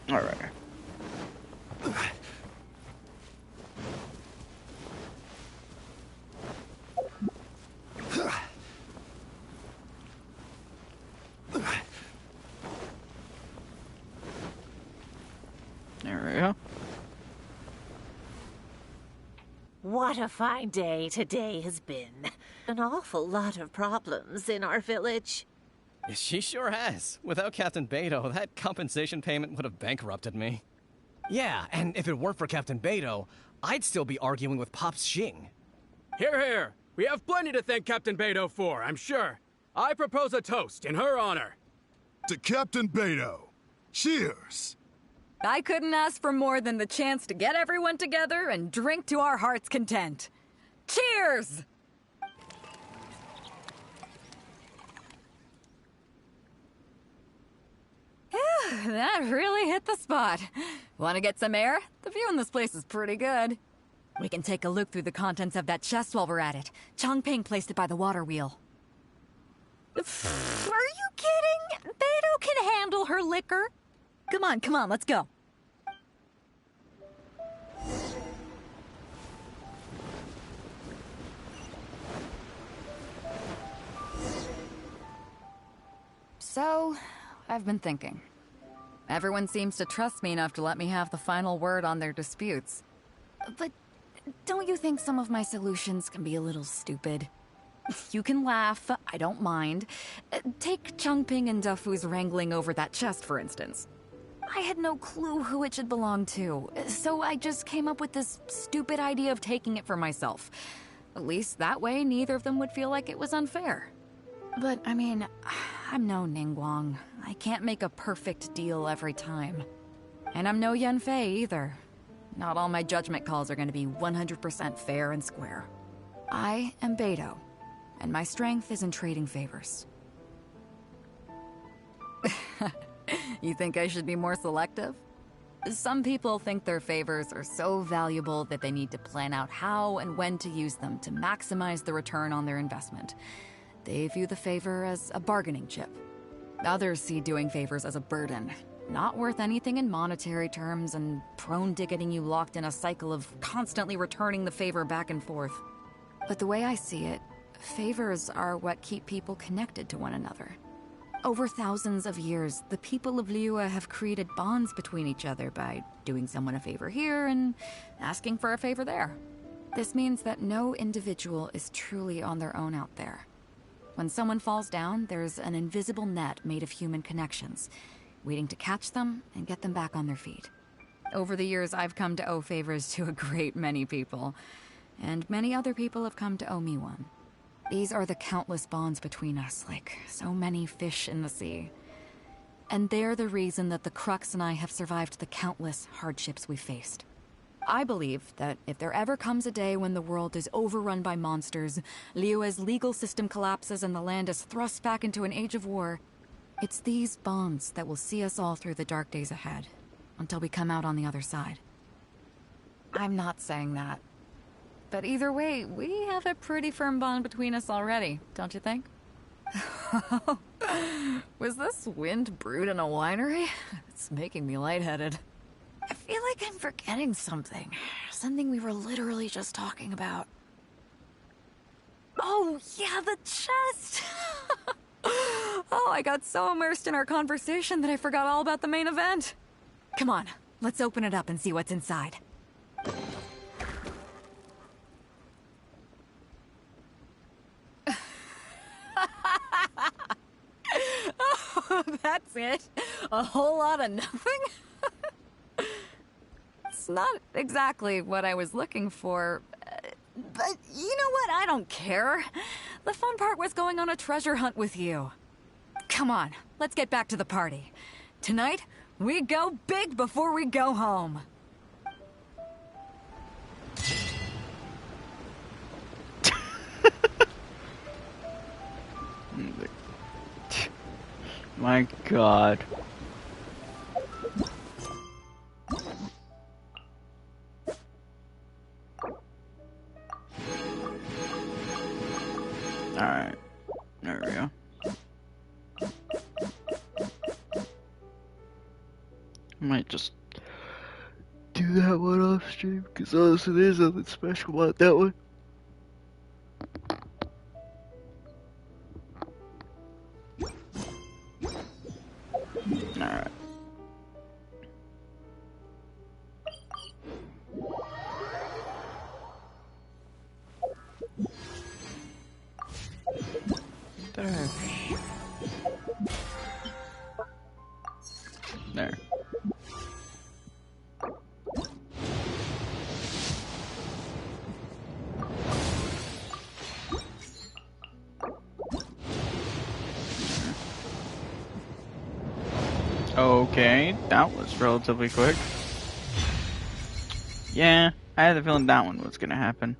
All right. There we go. What a fine day today has been. An awful lot of problems in our village. She sure has. Without Captain Beidou, that compensation payment would have bankrupted me. Yeah, and if it weren't for Captain Beidou, I'd still be arguing with Pop Shing. Hear, hear. We have plenty to thank Captain Beidou for, I'm sure. I propose a toast in her honor. To Captain Beidou. Cheers! I couldn't ask for more than the chance to get everyone together and drink to our heart's content. Cheers! That really hit the spot. Want to get some air? The view in this place is pretty good. We can take a look through the contents of that chest while we're at it. Chongping placed it by the water wheel. Are you kidding? Beidou can handle her liquor. Come on, let's go. So, I've been thinking. Everyone seems to trust me enough to let me have the final word on their disputes. But don't you think some of my solutions can be a little stupid? You can laugh, I don't mind. Take Chongping and Defu's wrangling over that chest, for instance. I had no clue who it should belong to, so I just came up with this stupid idea of taking it for myself. At least that way, neither of them would feel like it was unfair. But, I mean, I'm no Ningguang. I can't make a perfect deal every time. And I'm no Yanfei either. Not all my judgment calls are going to be 100% fair and square. I am Beidou, and my strength is in trading favors. You think I should be more selective? Some people think their favors are so valuable that they need to plan out how and when to use them to maximize the return on their investment. They view the favor as a bargaining chip. Others see doing favors as a burden, not worth anything in monetary terms and prone to getting you locked in a cycle of constantly returning the favor back and forth. But the way I see it, favors are what keep people connected to one another. Over thousands of years, the people of Liyue have created bonds between each other by doing someone a favor here and asking for a favor there. This means that no individual is truly on their own out there. When someone falls down, there's an invisible net made of human connections, waiting to catch them and get them back on their feet. Over the years, I've come to owe favors to a great many people, and many other people have come to owe me one. These are the countless bonds between us, like so many fish in the sea. And they're the reason that the Crux and I have survived the countless hardships we faced. I believe that if there ever comes a day when the world is overrun by monsters, Liyue's legal system collapses and the land is thrust back into an age of war, it's these bonds that will see us all through the dark days ahead, until we come out on the other side. I'm not saying that. But either way, we have a pretty firm bond between us already, don't you think? Was this wind brewed in a winery? It's making me lightheaded. I feel like I'm forgetting something. Something we were literally just talking about. Oh, yeah, the chest! Oh, I got so immersed in our conversation that I forgot all about the main event. Come on, let's open it up and see what's inside. Oh, that's it? A whole lot of nothing? It's not exactly what I was looking for, but you know what? I don't care. The fun part was going on a treasure hunt with you. Come on, let's get back to the party. Tonight, we go big before we go home. My God. Alright. There we go. I might just do that one off stream, because honestly there's nothing special about that one. Alright. There. There. Okay, that was relatively quick. Yeah, I had the feeling that one was gonna happen.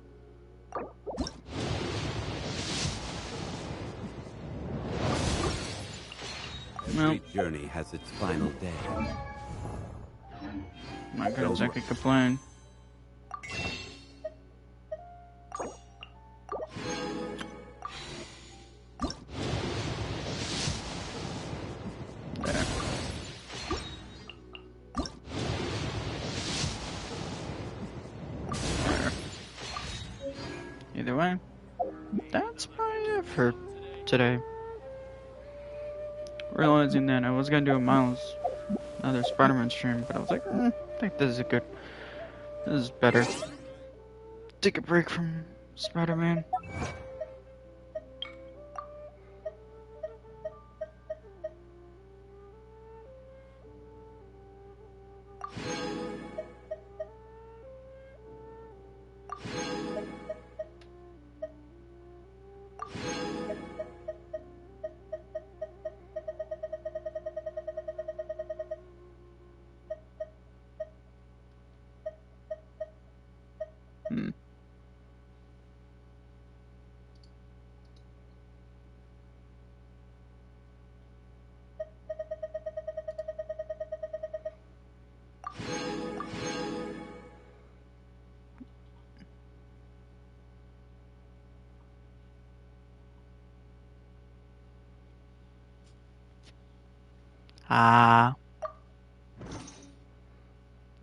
Every journey has its final day. My goodness, I could complain. There. There. Either way, that's probably it for today. Realizing that I was gonna do another Spider-Man stream, but I was like, I think this is better. Take a break from Spider-Man.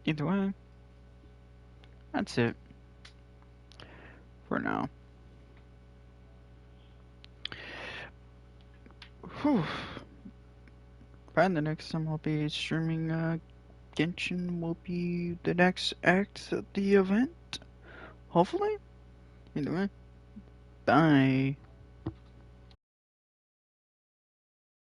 Either way, that's it for now. Whew. And the next time I'll be streaming Genshin will be the next act of the event. Hopefully. Either way, bye.